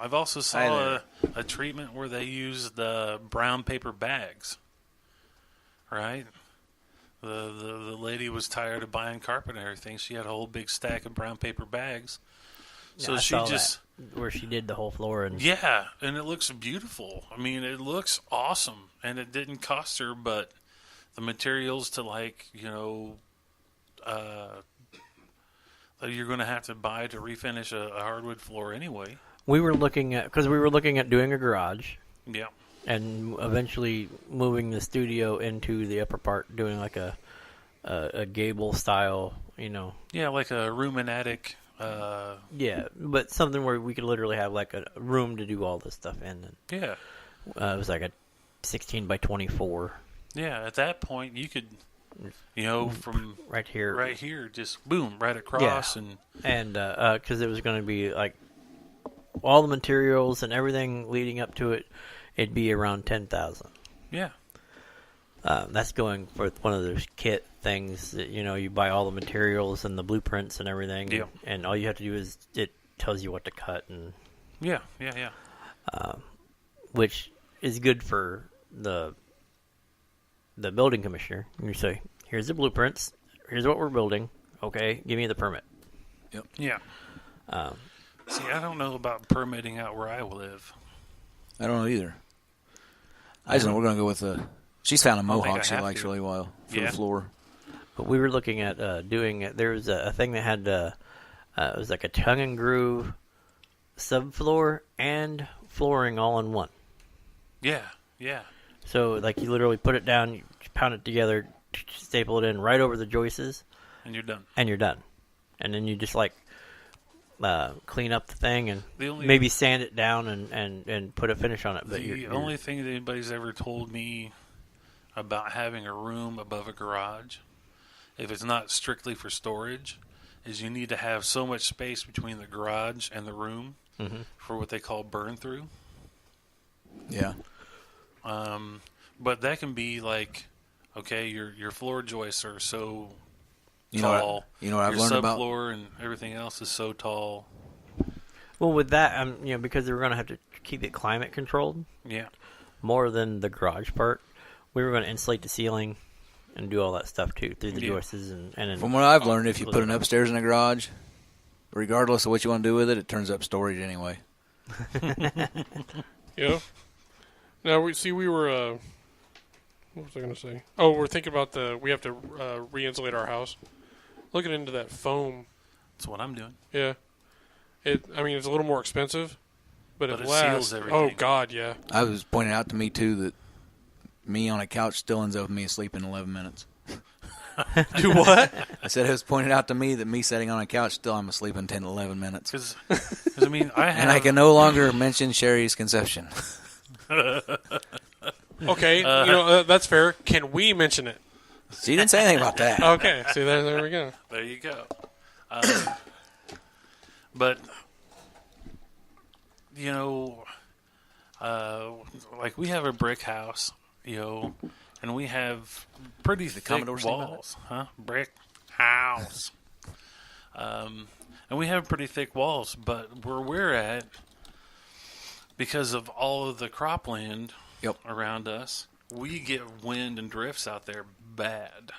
I've also Hi saw there. a treatment where they use the brown paper bags. Right, the lady was tired of buying carpet and everything. She had a whole big stack of brown paper bags. So Yeah, I she saw just that, where she did the whole floor and yeah, and it looks beautiful. I mean, it looks awesome, and it didn't cost her but the materials to that you're going to have to buy to refinish a hardwood floor anyway. we were looking at doing a garage Yeah. and eventually moving the studio into the upper part, doing like a gable style, Yeah, like a room and attic. Yeah, but something where we could literally have like a room to do all this stuff in. And, Yeah. it was like a 16 by 24 Yeah, at that point you could, from right here. right here, just boom, right across, and And because it was going to be like all the materials and everything leading up to it, it'd be around 10,000. yeah. That's going for one of those kit things that you buy all the materials and the blueprints and everything. Yeah. And all you have to do is it tells you what to cut, and Yeah. which is good for the building commissioner. You say, "Here's the blueprints. Here's what we're building. Okay, give me the permit." Yeah. See, I don't know about permitting out where I live. I don't know either. I just know we're going to go with she's found a don't think mohawk I she have likes to. really well for Yeah. the floor. But we were looking at doing it. There was a thing that had it was like a tongue and groove subfloor and flooring all in one. Yeah. So like you literally put it down, you pound it together, staple it in right over the joists, And you're done. and you're done. And then you just like clean up the thing and The only- maybe sand it down and put a finish on it. But The only thing that anybody's ever told me about having a room above a garage, if it's not strictly for storage, is you need to have so much space between the garage and the room for what they call burn through. Yeah. But that can be like, okay, your floor joists are so You tall. know what I've your learned about? subfloor and everything else is so tall. well, with that, because they were going to have to keep it climate controlled Yeah. more than the garage part, we were going to insulate the ceiling and do all that stuff too through the Yeah. joists and then From what I've learned, if you put an upstairs in a garage, regardless of what you want to do with it, it turns up storage anyway. Yeah. Now we were. What was I going to say? Oh, we're thinking about we have to re-insulate our house. Looking into that foam. That's what I'm doing. Yeah. It's a little more expensive, but But it it lasts. seals everything. Oh God, yeah. I was pointing out to me, too, that me on a couch still ends up with me asleep in 11 minutes. Do what? I said it was pointed out to me that me sitting on a couch still I'm asleep in 10 to 11 minutes. Because I have. And I can no longer mention Sherry's conception. Okay, that's fair. Can we mention it? She didn't say anything about that. Okay, see there we go. There you go. But like we have a brick house, and we have pretty thick Commodore say about walls, huh? Brick house. And we have pretty thick walls, but where we're at, because of all of the cropland around us, we get wind and drifts out there bad.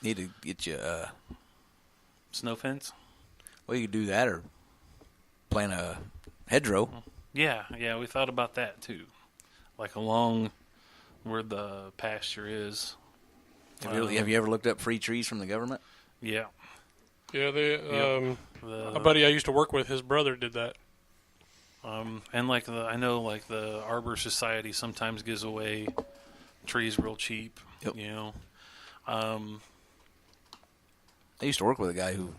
Need to get you, Snow fence? well, you could do that or plant a hedgerow. Yeah, we thought about that too. Like along where the pasture is. Have you ever looked up free trees from the government? Yeah. Yeah, The- a buddy I used to work with, his brother did that. And I know the Arbor Society sometimes gives away trees real cheap. Yep. Um, I used to work with a guy who,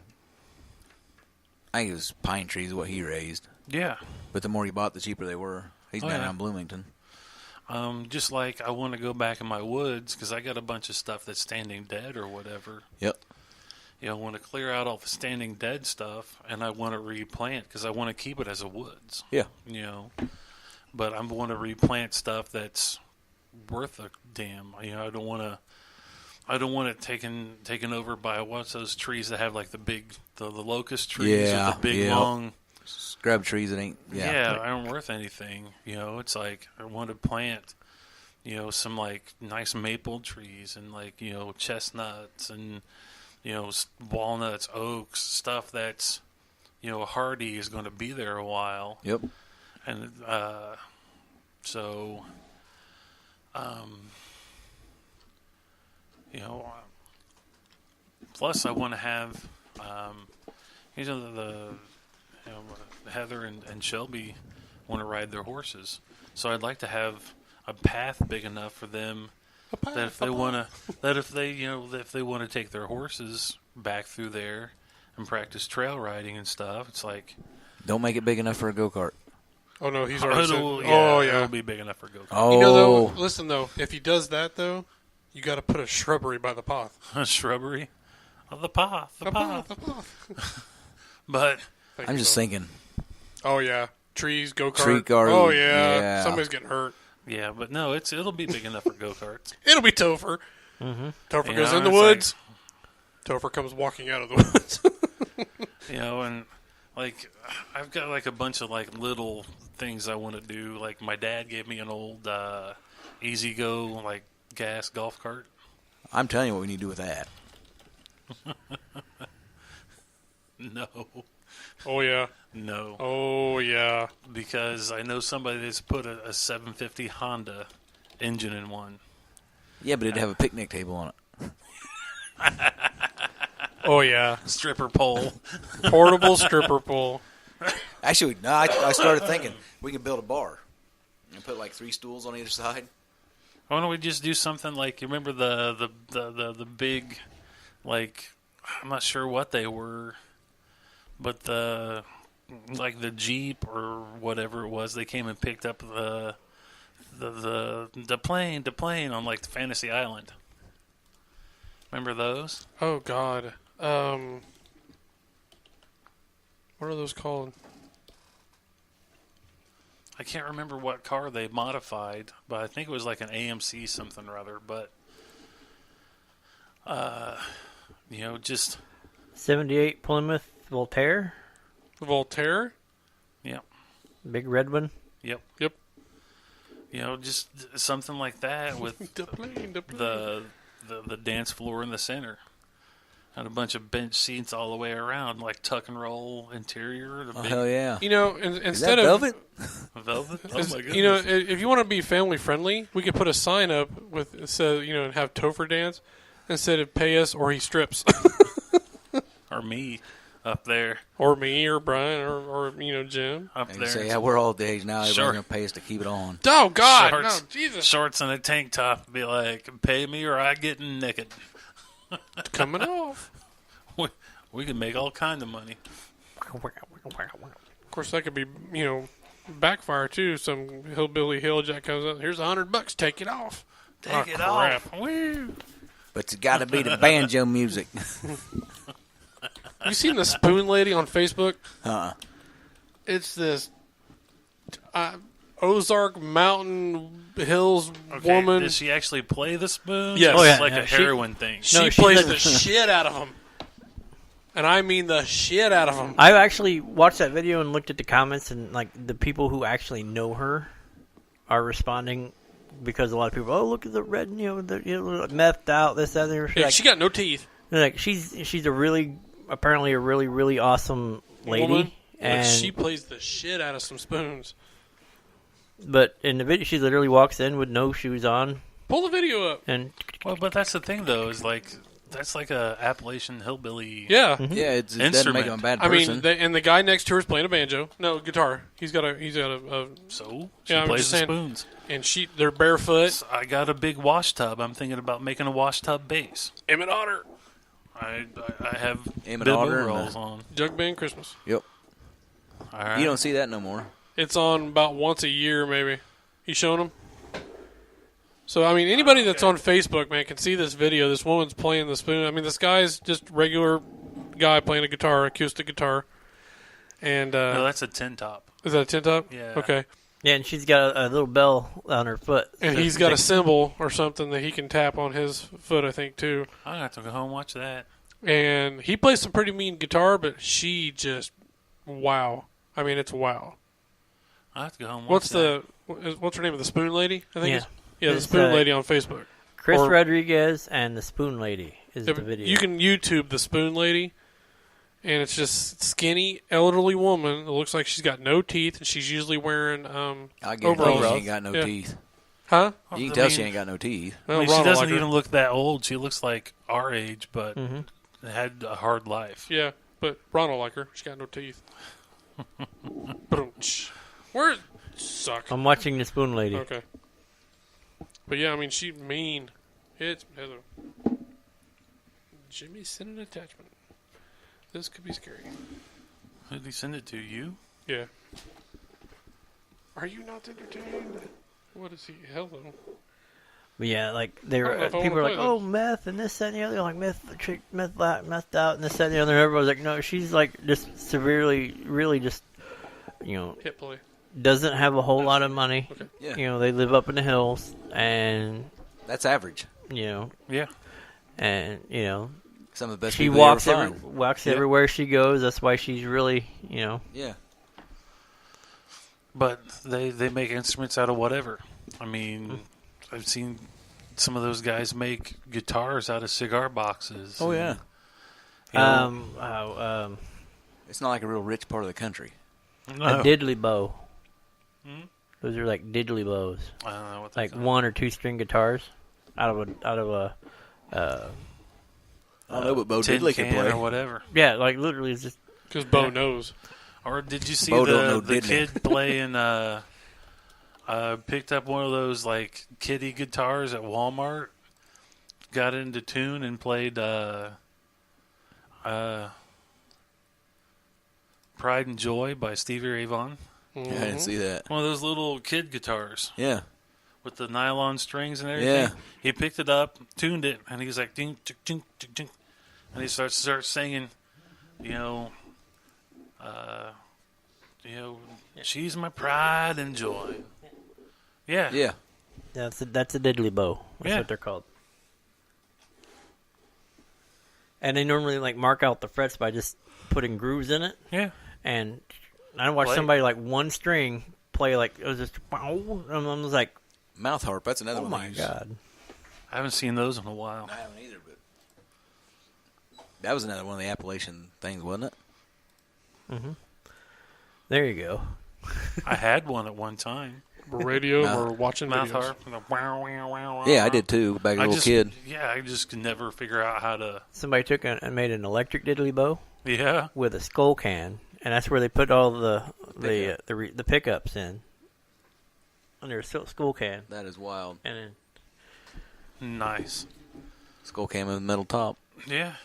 I think it was pine trees what he raised. yeah. But the more you bought, the cheaper they were. He's Oh, down yeah. in Bloomington. Just like I want to go back in my woods because I got a bunch of stuff that's standing dead or whatever. Yep. I want to clear out all the standing dead stuff, and I want to replant because I want to keep it as a woods. Yeah. But I want to replant stuff that's worth a damn. I don't want it taken over by what's those trees that have like the locust trees Yeah, with the big yeah. long. Scrub trees that ain't. Yeah, I aren't worth anything. It's like I want to plant, some like nice maple trees and like chestnuts and walnuts, oaks, stuff that's hardy is going to be there a while. Yep. And so, plus I want to have, Heather and Shelby want to ride their horses, so I'd like to have a path big enough for them that if they want to take their horses back through there and practice trail riding and stuff, it's like. Don't make it big enough for a go-kart. Oh no, he's already said. It'll be big enough for go-kart. Oh. Listen though, if he does that though, you got to put a shrubbery by the path. A shrubbery? Oh, the path. The path. But I'm just thinking. Oh yeah, trees, go kart. Tree kart, Oh yeah. yeah. Somebody's getting hurt. Yeah, but no, it'll be big enough for go-karts. It'll be Topher. Mm-hmm. Topher You goes know, in the it's woods. Topher comes walking out of the woods. And like I've got like a bunch of like little things I want to do. Like my dad gave me an old Easy Go like gas golf cart. I'm telling you what we need to do with that. No, Oh, yeah. no, Oh, yeah. because I know somebody that's put a 750 Honda engine in one. Yeah, but it'd have a picnic table on it. Oh, yeah. Stripper pole. Portable stripper pole. Actually, no, I started thinking we could build a bar and put like 3 stools on either side. Why don't we just do something like, you remember the big, like, I'm not sure what they were, but the Jeep or whatever it was, they came and picked up the plane on like the Fantasy Island. Remember those? Oh, God. What are those called? I can't remember what car they modified, but I think it was like an AMC something or other. But, just 78 Plymouth Voltaire, Voltaire? yep, big red one. yep, Yep. just something like that with The plane. the dance floor in the center. And a bunch of bench seats all the way around, like tuck and roll interior. The Oh, big hell yeah. You know, Is instead that of... velvet? velvet. Oh my goodness! You know, if you want to be family friendly, we could put a sign up with and have Topher dance instead of pay us or he strips, Or me up there, or me or Brian or Jim. up And there. say, yeah, we're all the age now. Everybody's Sure. going to pay us to keep it on. Oh God, Shorts. no, Jesus, Shorts and a tank top. Be like, pay me or I get naked. coming off. We can make all kind of money. Of course, that could be backfire too. Some hillbilly hilljack comes up. Here's $100. Take it off. Take it crap. off. Woo. But it's got to be the banjo music. You seen the Spoon Lady on Facebook? Uh-uh. It's this Ozark Mountain Hills Okay, woman. does she actually play the spoon? Yes. Or Oh, is yeah, it like yeah. a heroin thing? She No, she's plays like- the shit out of them. And I mean the shit out of them. I actually watched that video and looked at the comments, and like the people who actually know her are responding because a lot of people, oh, look at the red, methed out, this, that, and the other. Yeah, Like, she got no teeth. like she's apparently a really awesome lady, Woman. and She plays the shit out of some spoons. but in the video she literally walks in with no shoes on, Pull the video up. and Well, but that's the thing, though, is like that's like a Appalachian hillbilly. Yeah. Yeah, it doesn't make him a bad I person. mean, and the guy next to her is playing a banjo. No, guitar. He's got a So she Yeah, I'm plays just the saying. spoons. and they're barefoot. I got a big wash tub. I'm thinking about making a wash tub base. Emmett Otter. I have Emmett bib Otter and overalls on. Jug Band Christmas. Yep. All right. You don't see that no more. It's on about once a year, maybe. You showing them? So, I mean, anybody that's on Facebook, man, can see this video. This woman's playing the spoon. I mean, this guy's just regular guy playing a guitar, acoustic guitar. And No, that's a tin top. is that a tin top? Yeah. Okay. yeah, and she's got a little bell on her foot, And so he's got a cymbal or something that he can tap on his foot, I think, too. I'm gonna have to go home and watch that. And he plays some pretty mean guitar, but she just, wow. I mean, it's wow. I have to go home and watch that. What's her name? The Spoon Lady? I think Yeah. the It's, Spoon Lady on Facebook. Chris or- Rodriguez and the Spoon Lady is Yeah, the but video. you can YouTube the Spoon Lady, and it's just skinny, elderly woman that looks like she's got no teeth, and she's usually wearing I guarantee overalls. she ain't got no Yeah. teeth. Huh? You can I tell mean- she ain't got no teeth. Well, I mean, she Ronald doesn't like her. even look that old. She looks like our age, but Mm-hmm. had a hard life. Yeah, but Ronald like her. She got no teeth. Where? Suck. I'm watching the Spoon Lady. Okay. But yeah, I mean, she mean. It's Heather. Jimmy sent an attachment. This could be scary. Who did he send it to? You? Yeah. Are you not entertained? What is he? Hello. But yeah, like they I don't know were, if I people were wanna like, play "Oh, meth and this that, and the other." Like methed out, and this that, and the other. And everybody's like, "No, she's like just severely, really just, Hit play. doesn't have a whole lot of money. Okay. Yeah. You know, they live up in the hills, and That's average. you know, Yeah. and you know, Some of the best she people walks you ever find. walks Yeah. everywhere she goes. That's why she's really, you know, Yeah. But they make instruments out of whatever. I mean, I've seen some of those guys make guitars out of cigar boxes. Oh, yeah. You know, It's not like a real rich part of the country. no. a diddly bow. Those are like diddly bows, I don't know what like that's 1 or 2 string guitars out of a I don't know, but Bo tin Diddley could can play. or whatever. yeah, like literally it's just Because Bo knows. Or did you see Bo don't know the diddly. kid playing? Picked up one of those like kiddie guitars at Walmart, got into tune and played Pride and Joy by Stevie Ray Vaughan. Yeah, I didn't see that. One of those little kid guitars Yeah. with the nylon strings and everything. Yeah. He picked it up, tuned it, and he's like ding, ding, ding, ding, ding. And he starts singing, you know, she's my pride and joy. Yeah. Yeah. that's a diddly bow. That's Yeah. what they're called. And they normally like mark out the frets by just putting grooves in it. Yeah. And I watched Play. somebody like one string play like it was just. I was like, Mouth harp. That's another oh one. my they use. god. I haven't seen those in a while. I haven't either, but that was another one of the Appalachian things, wasn't it? There you go. I had one at one time. Radio Mouth- or watching Mouth videos. harp. And a wow, wow, wow, wow, Yeah, I wow. did too. Back as a I little just, kid. Yeah, I just could never figure out how to. Somebody took and made an electric diddly bow Yeah. with a skull can, and that's where they put all the pickups in under a skull can, That is wild. and then Nice. Skull cam with metal top. Yeah.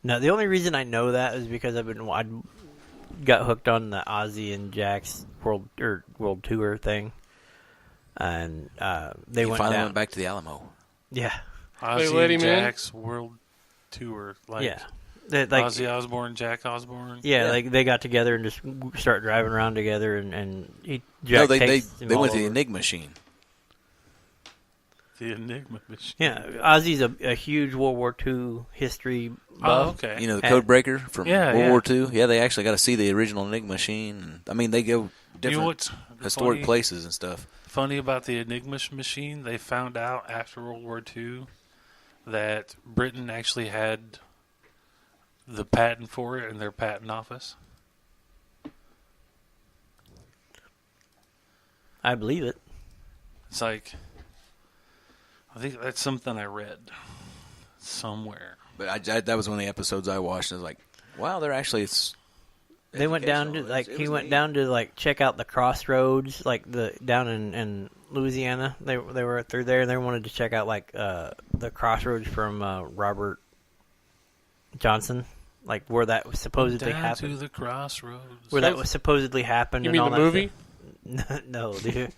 no. The only reason I know that is because I got hooked on the Ozzy and Jack's world tour thing, and they He went finally down. went back to the Alamo. Yeah, Ozzy let and him in? Jack's World Tour. Like yeah. Like Ozzy Osbourne, Jack Osbourne. yeah, Yeah. like they got together and just start driving around together, and No, Jack they takes him they all went to the over. Enigma machine. The Enigma machine. Yeah, Ozzy's a huge World War II history Oh, buff. okay. You know, the And- code breaker from Yeah, World yeah. War II. Yeah, they actually got to see the original Enigma machine. And, I mean, they go different You know what's historic funny? places and stuff. Funny about the Enigma machine, they found out after World War II that Britain actually had the patent for it in their patent office. I believe it. It's like, I think that's something I read somewhere. But that was one of the episodes I watched. And I was like, wow, they're actually. They went down to educational. he went down to like check out the crossroads, like the down in Louisiana. They were through there. They wanted to check out like the crossroads from Robert Johnson, like where that was supposedly Down happened, to the crossroads. where that was supposedly happened. You and mean all the that movie? stuff. No, dude.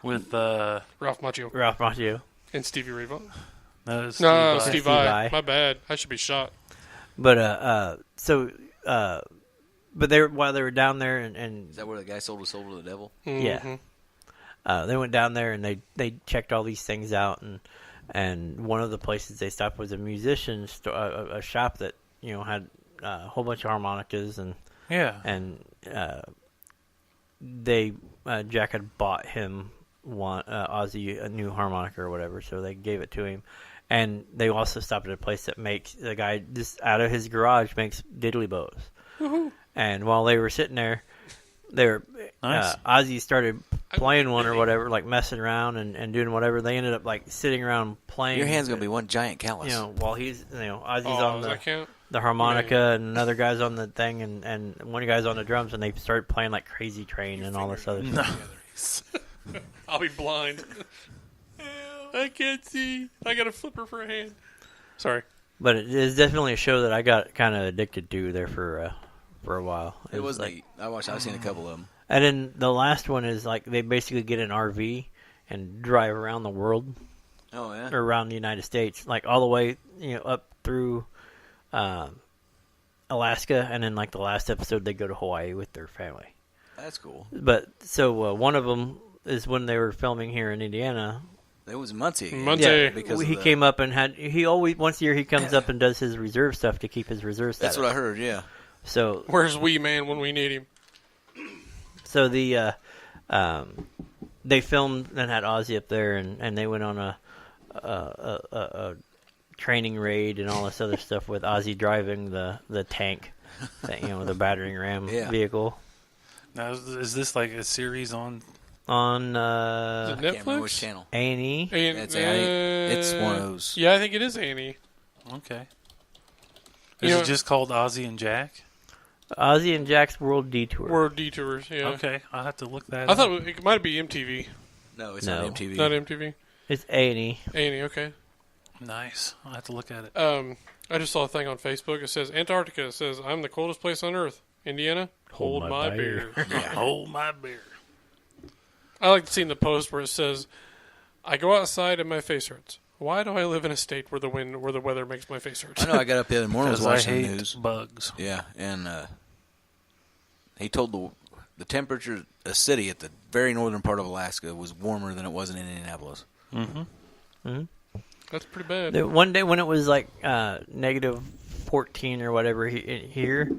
With Ralph Macchio Ralph Macchio. and Stevie Ray Vaughan. no, Steve No, Vai. Steve Steve Vai. Vai. My bad. I should be shot. But but while they were down there and Is that where the guy sold his soul to the devil? yeah. Mhm. They went down there and they checked all these things out, and one of the places they stopped was a musician a shop that had a whole bunch of harmonicas Yeah. and Jack had bought him Ozzy a new harmonica or whatever, so they gave it to him, and they also stopped at a place that makes the guy just out of his garage makes diddly bows, and while they were sitting there. Nice. Ozzy started playing one or whatever, like messing around and doing whatever. They ended up like sitting around playing. Your hand's going to be one giant callus. while he's, Ozzy's Oh, on does that count? the harmonica and another guy's on the thing and one guy's on the drums, and they started playing like Crazy Train and all this other stuff. I'll be blind. I can't see. I got a flipper for a hand. Sorry. But it is definitely a show that I got kind of addicted to there for a while. It was like, neat. I've seen a couple of them. and then the last one is like they basically get an RV and drive around the world. Oh, yeah? Or around the United States, like all the way, up through Alaska, and then like the last episode, they go to Hawaii with their family. That's cool. But so one of them is when they were filming here in Indiana. It was Muncie. Again. Muncie. Yeah, Because he came up and he always once a year he comes up and does his reserve stuff to keep his reserve status. That's what I heard. Yeah. So Where's Wee Man when we need him? so the they filmed and had Ozzy up there, and they went on a training raid and all this other stuff with Ozzy driving the tank, the battering ram vehicle. Now, is this like a series on? Is On it I can't remember which Netflix? channel. A&E. It's one of those. Yeah, I think it is Annie. Okay. You Is know- it just called Ozzy and Jack? Ozzy and Jack's World Detour. World Detours, yeah. Okay, I'll have to look that I up. thought it might be MTV. No, it's No. on MTV. Not MTV. It's A&E. Annie, okay. Nice. I'll have to look at it. I just saw a thing on Facebook. It says Antarctica. It says I'm the coldest place on Earth. Indiana, hold my beer. Hold my beer. I like seeing the post where it says, "I go outside and my face hurts. Why do I live in a state where the weather makes my face hurt?" I know. I got up the other morning, was Because I watching the hate news. bugs. Yeah, and he told the temperature, a city at the very northern part of Alaska was warmer than it was in Indianapolis. That's pretty bad. One day when it was like negative 14 or whatever here,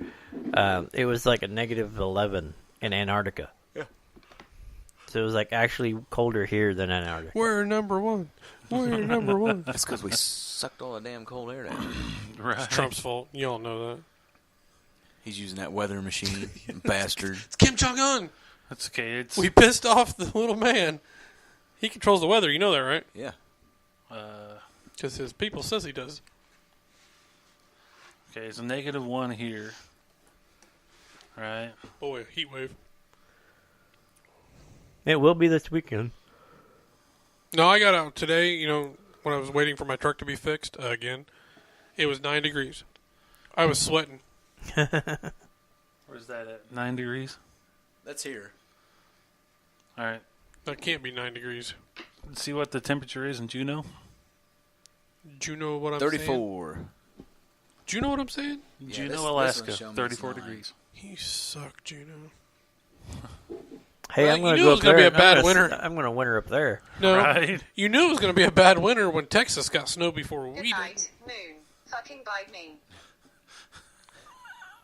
it was like a negative 11 in Antarctica. Yeah. So it was like actually colder here than Antarctica. We're number one. We're number one. That's because we sucked all the damn cold air down. Right. It's Trump's fault. You all know that. He's using that weather machine, bastard. It's Kim Jong Un. That's okay. It's We pissed off the little man. He controls the weather. You know that, right? Yeah. Because his people says he does. okay. It's a -1 here. Right. Boy, heat wave. It will be this weekend. No, I got out today. You know, when I was waiting for my truck to be fixed again, it was 9 degrees. I was sweating. Where's that at? 9 degrees. That's here. All right. That can't be 9 degrees. Let's see what the temperature is in Juneau. Do you know what I'm saying? 34. Do you know what I'm saying? Juneau, this Alaska. one's showing me 34 it's 9. degrees. You suck, Juno. Hey, Well, I'm going you to knew go it up was gonna there. be a bad winter. I'm going to winter up there. No, Right. you knew it was going to be a bad winter when Texas got snow before we Good did. night, moon. Fucking bite me.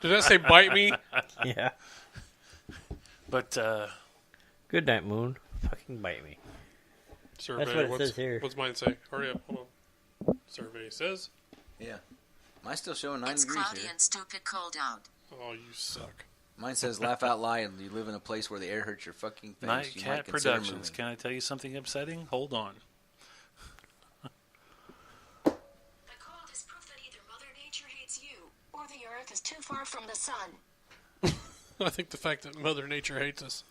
Did that say bite me? Yeah. But Good night, Moon. Fucking bite me. Survey. That's what it what's, says here. What's mine say? Hurry up. Hold on. Survey says. Yeah. Mine's still showing 9 It's degrees cloudy here. and stupid cold out. Oh, you suck. Mine says laugh out loud. You live in a place where the air hurts your fucking face. Night you Cat might consider Productions. moving. Can I tell you something upsetting? Hold on. The cold is proof that either Mother Nature hates you, or the Earth is too far from the sun. I think the fact that Mother Nature hates us.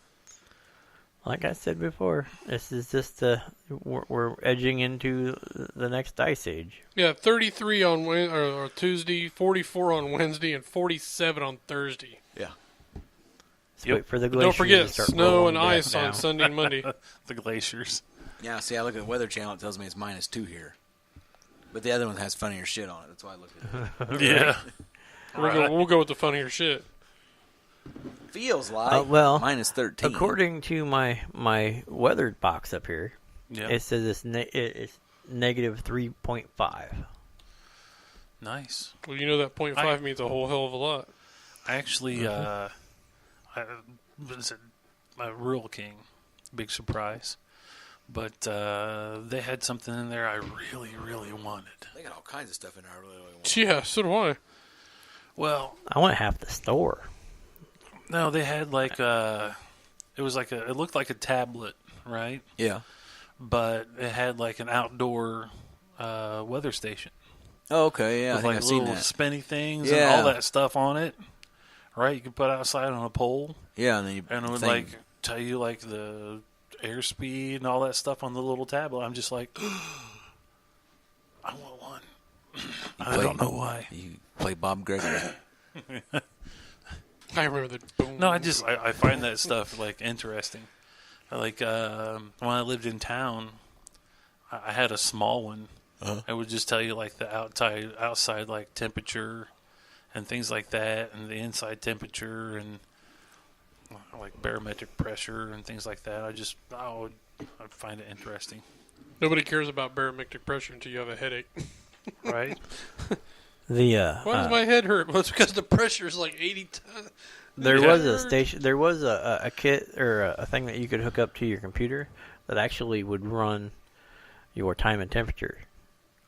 Like I said before, this is just we're edging into the next ice age. Yeah, 33 on or Tuesday, 44 on Wednesday, and 47 on Thursday. Yeah. Let's Yep. wait for the But glaciers don't forget, to start snow rolling and back ice down. on Sunday and Monday. The glaciers. Yeah, see, I look at the Weather Channel. It tells me it's -2 here. But the other one has funnier shit on it. That's why I looked at it. Yeah. We'll go with the funnier shit. Feels like well, -13. According to my weather box up here, Yeah. it says it's negative 3.5. Nice. Well, you know that 0.5 means a whole hell of a lot. I actually, what is it? Rural King. Big surprise. But they had something in there I really, really wanted. They got all kinds of stuff in there I really, really want. Yeah, so do I. Well, I want half the store. no, they had like it looked like a tablet, right? Yeah. But it had like an outdoor weather station Oh, okay, yeah. I with think like I've seen little that. spinny things Yeah. and all that stuff on it. Right? You could put outside on a pole, Yeah, and then you and it would think- like tell you like the airspeed and all that stuff on the little tablet. I'm just like, I want one. I don't know why. You play Bob Gregory. I remember the boom. No, I find that stuff like interesting. Like when I lived in town, I had a small one. Uh-huh. It would just tell you like the outside like temperature and things like that, and the inside temperature and like barometric pressure and things like that. I'd find it interesting. Nobody cares about barometric pressure until you have a headache. Right? The Why does my head hurt? Well, it's because the pressure is like 80 times. there was a station. There was a kit or a thing that you could hook up to your computer that actually would run your time and temperature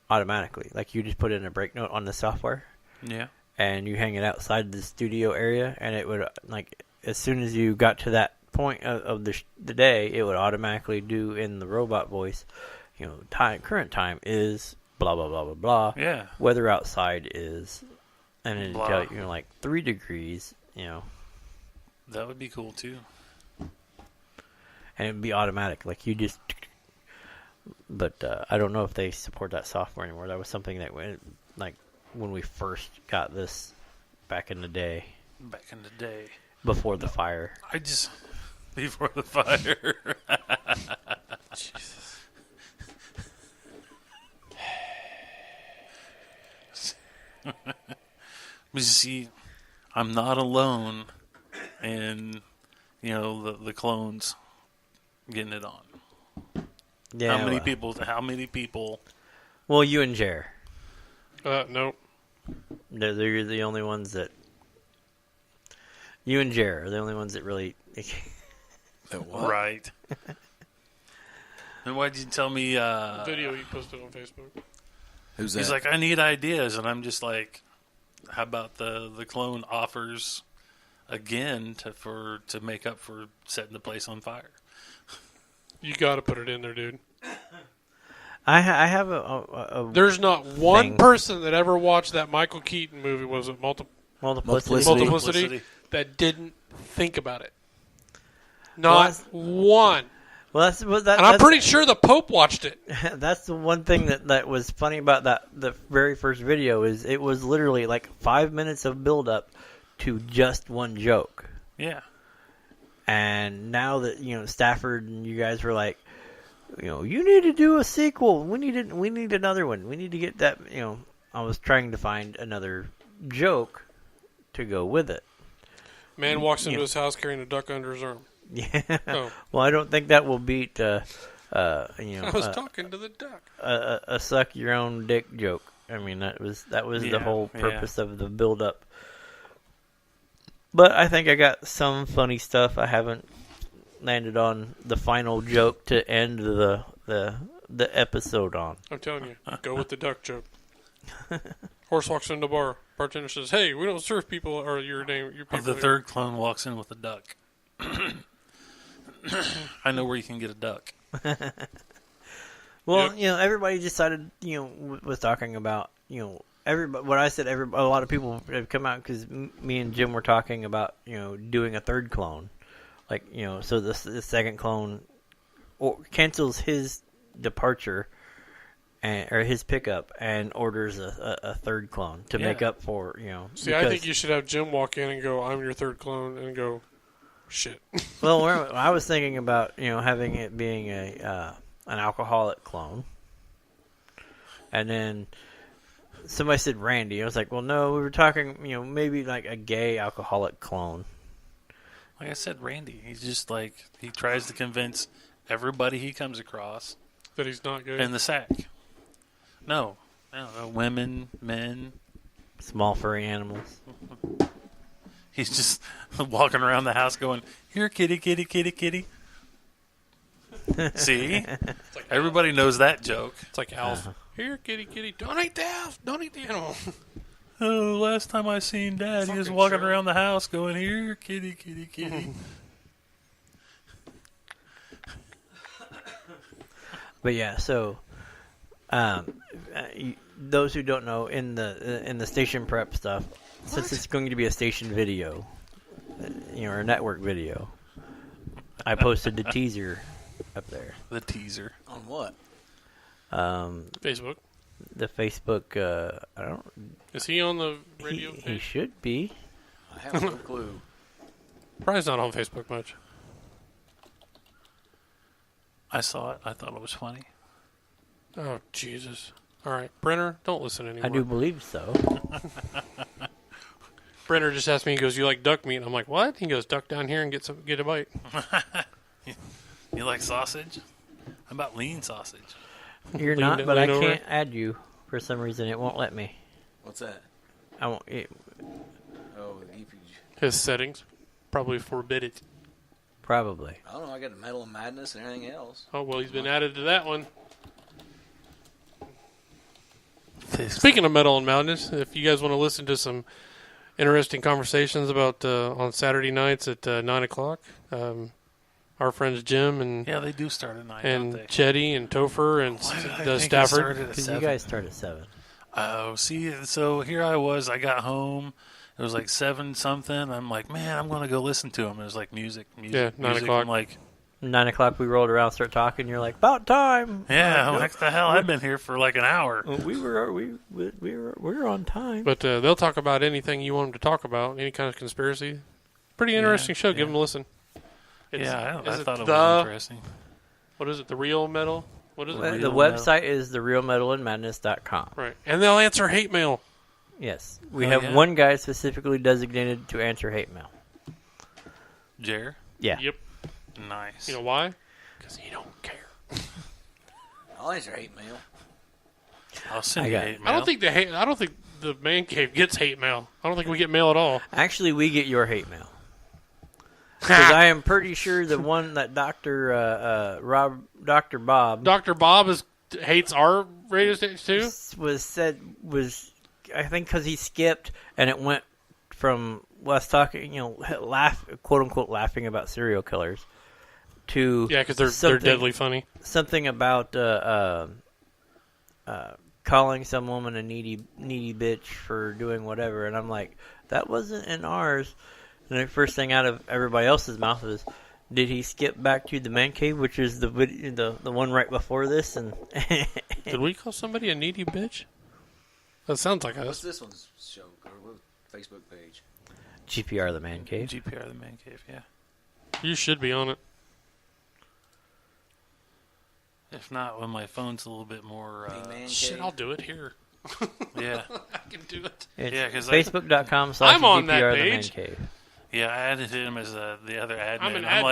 automatically. Like you just put in a break note on the software, Yeah. and you hang it outside the studio area, and it would like as soon as you got to that point of the day, it would automatically do in the robot voice. Current time is blah blah blah blah blah. Yeah. Weather outside is, and it'd Blah. tell you like 3 degrees. That would be cool too. And it'd be automatic, like you just. But I don't know if they support that software anymore. That was something that went like when we first got this back in the day, Back in the day. before the fire. Before the fire. Jesus. But you see, I'm not alone in, the clones getting it on. Yeah. How many people? Well, you and Jer. Nope. They're the only ones that. You and Jer are the only ones that really. Right. And why'd you tell me? Video you posted on Facebook. Who's that? He's like, I need ideas, and I'm just like, how about the clone offers again to make up for setting the place on fire? You got to put it in there, dude. I have a There's not one thing. person that ever watched that Michael Keaton movie. Was it multiplicity. Multiplicity? That didn't think about it. Not one. Well, And I'm pretty sure the Pope watched it. That's the one thing that was funny about the very first video is it was literally like 5 minutes of build up to just one joke. Yeah. And now that Stafford and you guys were like, you need to do a sequel. We need another one. We need to get that. I was trying to find another joke to go with it. Man walks into his house carrying a duck under his arm. Yeah. Oh. Well, I don't think that will beat. I was talking to the duck. A suck your own dick joke. I mean, that was the whole purpose of the build up. But I think I got some funny stuff. I haven't landed on the final joke to end the episode on. I'm telling you, go with the duck joke. Horse walks into the bar. Bartender says, "Hey, we don't serve people or your people." The third clone walks in with a duck. I know where you can get a duck. Well, everybody decided, was talking about, everybody. What I said, a lot of people have come out because me and Jim were talking about, doing a third clone, like, so the second clone cancels his departure or his pickup and orders a third clone to make up for, See, I think you should have Jim walk in and go, "I'm your third clone," and go, "Shit." Well, I was thinking about having it being an alcoholic clone, and then somebody said Randy. I was like, well, no, we were talking, maybe like a gay alcoholic clone. Like I said, Randy. He's just like he tries to convince everybody he comes across That he's not good. in the sack. No, women, men. Small furry animals. He's just walking around the house going, "Here, kitty, kitty, kitty, kitty." See? like Everybody knows that joke. It's like Alf. Here, kitty, kitty. Don't eat the Alf. Don't eat the animal. Oh, last time I seen Dad, he was Fucking walking sure. around the house going, "Here, kitty, kitty, kitty." But yeah, so those who don't know, in the station prep stuff, since it's going to be a station video, or a network video, I posted the teaser up there. The teaser. On what? Facebook. The Facebook. I don't. Is he on the radio He page? should be. I have no clue. Probably not on Facebook much. I saw it. I thought it was funny. Oh, Jesus. All right. Brenner, don't listen anymore. I do believe so. Brenner just asked me, he goes, "You like duck meat?" I'm like, "What?" He goes, "Duck down here and get a bite." You like sausage? How about lean sausage? You're Lean- not, but I lean over. can't add you for some reason. It won't let me. What's that? I won't. Oh, His settings probably forbid it. Probably. I don't know. I got the Metal and Madness and everything else. Oh well, he's been added to that one. Speaking of Metal and Madness, if you guys want to listen to some interesting conversations about on Saturday nights at 9:00, our friends Jim and Yeah, they do start at 9, and don't they? Chetty and Topher and Why did I think it Stafford. started at Because you 7? guys start at 7. Oh, see, so here I was. I got home. It was like 7 something. I'm like, man, I'm going to go listen to them. It was like music. Yeah, 9 music. o'clock. I'm like, 9 o'clock, we rolled around, start talking. You're like, about time. yeah, what the hell? I've been here for like an hour. We were on time. But they'll talk about anything you want them to talk about, any kind of conspiracy. Pretty interesting show. Give them a listen. Yeah, I is thought it the- was interesting. What is it? The Real Metal? What is it? The website is therealmetalandmadness.com. Right. And they'll answer hate mail. Yes, we Oh, have yeah? one guy specifically designated to answer hate mail. Jer? Yeah. Yep. Nice. You know why? Because he don't care. I'll answer hate mail. I'll send I you got it. hate mail. I don't think the Man Cave gets hate mail. I don't think we get mail at all. Actually, we get your hate mail. Because I am pretty sure the one that Dr. Bob Dr. Bob hates our radio station too. was I think because he skipped and it went from us talking, quote unquote laughing about serial killers to Yeah, because they're deadly funny. something about calling some woman a needy bitch for doing whatever, and I'm like, that wasn't in ours. And the first thing out of everybody else's mouth was, did he skip back to the Man Cave, which is the one right before this? And Did we call somebody a needy bitch? That sounds like What's us. this one's show? Or what Facebook page? GPR the Man Cave. GPR, the Man Cave, yeah. You should be on it. If not, when my phone's a little bit more... Man Shit, Cave? I'll do it here. yeah. I can do it. It's Yeah, 'cause Facebook.com/GPR I'm on that the Man page. Cave. Yeah, I added him as the other admin. I'm an I'm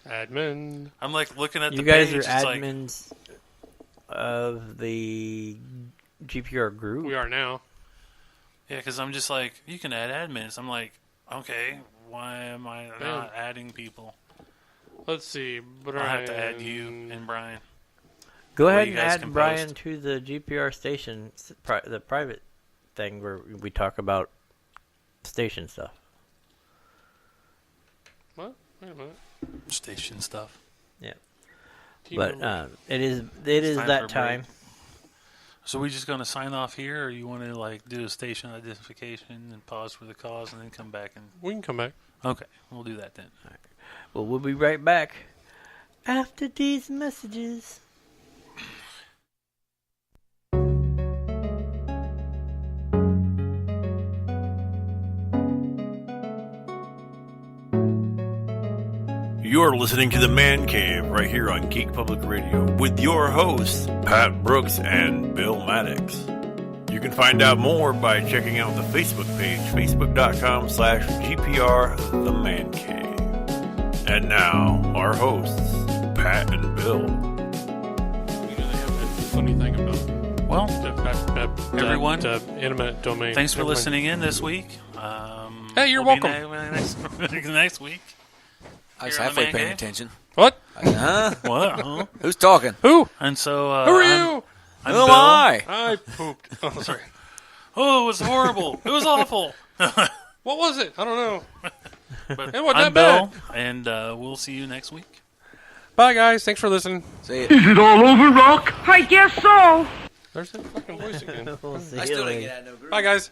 admin. I'm like looking at You the guys page. are it's like, admins of the GPR group. We are now. yeah, because I'm just like, you can add admins. I'm like, okay, why am I not adding people? Let's see. Brian. I'll have to add you and Brian. Go Well, ahead you and guys add can Brian post. to the GPR station, the private thing where we talk about station stuff. What? Wait a minute. Station stuff. Yeah, T-Mobile. but it is time for a that break. time. So we just going to sign off here, or you want to like do a station identification and pause for the cause and then come back and... We can come back. Okay, we'll do that then. Well, we'll be right back after these messages. You're listening to The Man Cave right here on Geek Public Radio with your hosts, Pat Brooks and Bill Maddox. You can find out more by checking out the Facebook page, facebook.com/GPR The Man Cave. And now, our hosts, Pat and Bill. You know, they have that funny thing about Well, everyone, intimate domain. thanks for Never mind. listening in this week. Hey, you're we'll be welcome. next week. I was Here on the halfway Man paying Cave? attention. What? Huh? What? Huh? Who's talking? Who? And so, Who are you? I'm Who am Bill. I? I pooped. Oh, sorry. Oh, it was horrible. It was awful. What was it? I don't know. But It wasn't I'm that Bill, and we'll see you next week. Bye, guys. Thanks for listening. See it. Is it all over, Rock? I guess so. There's that fucking voice again. We'll see I you still didn't later. get out of no group. Bye, guys.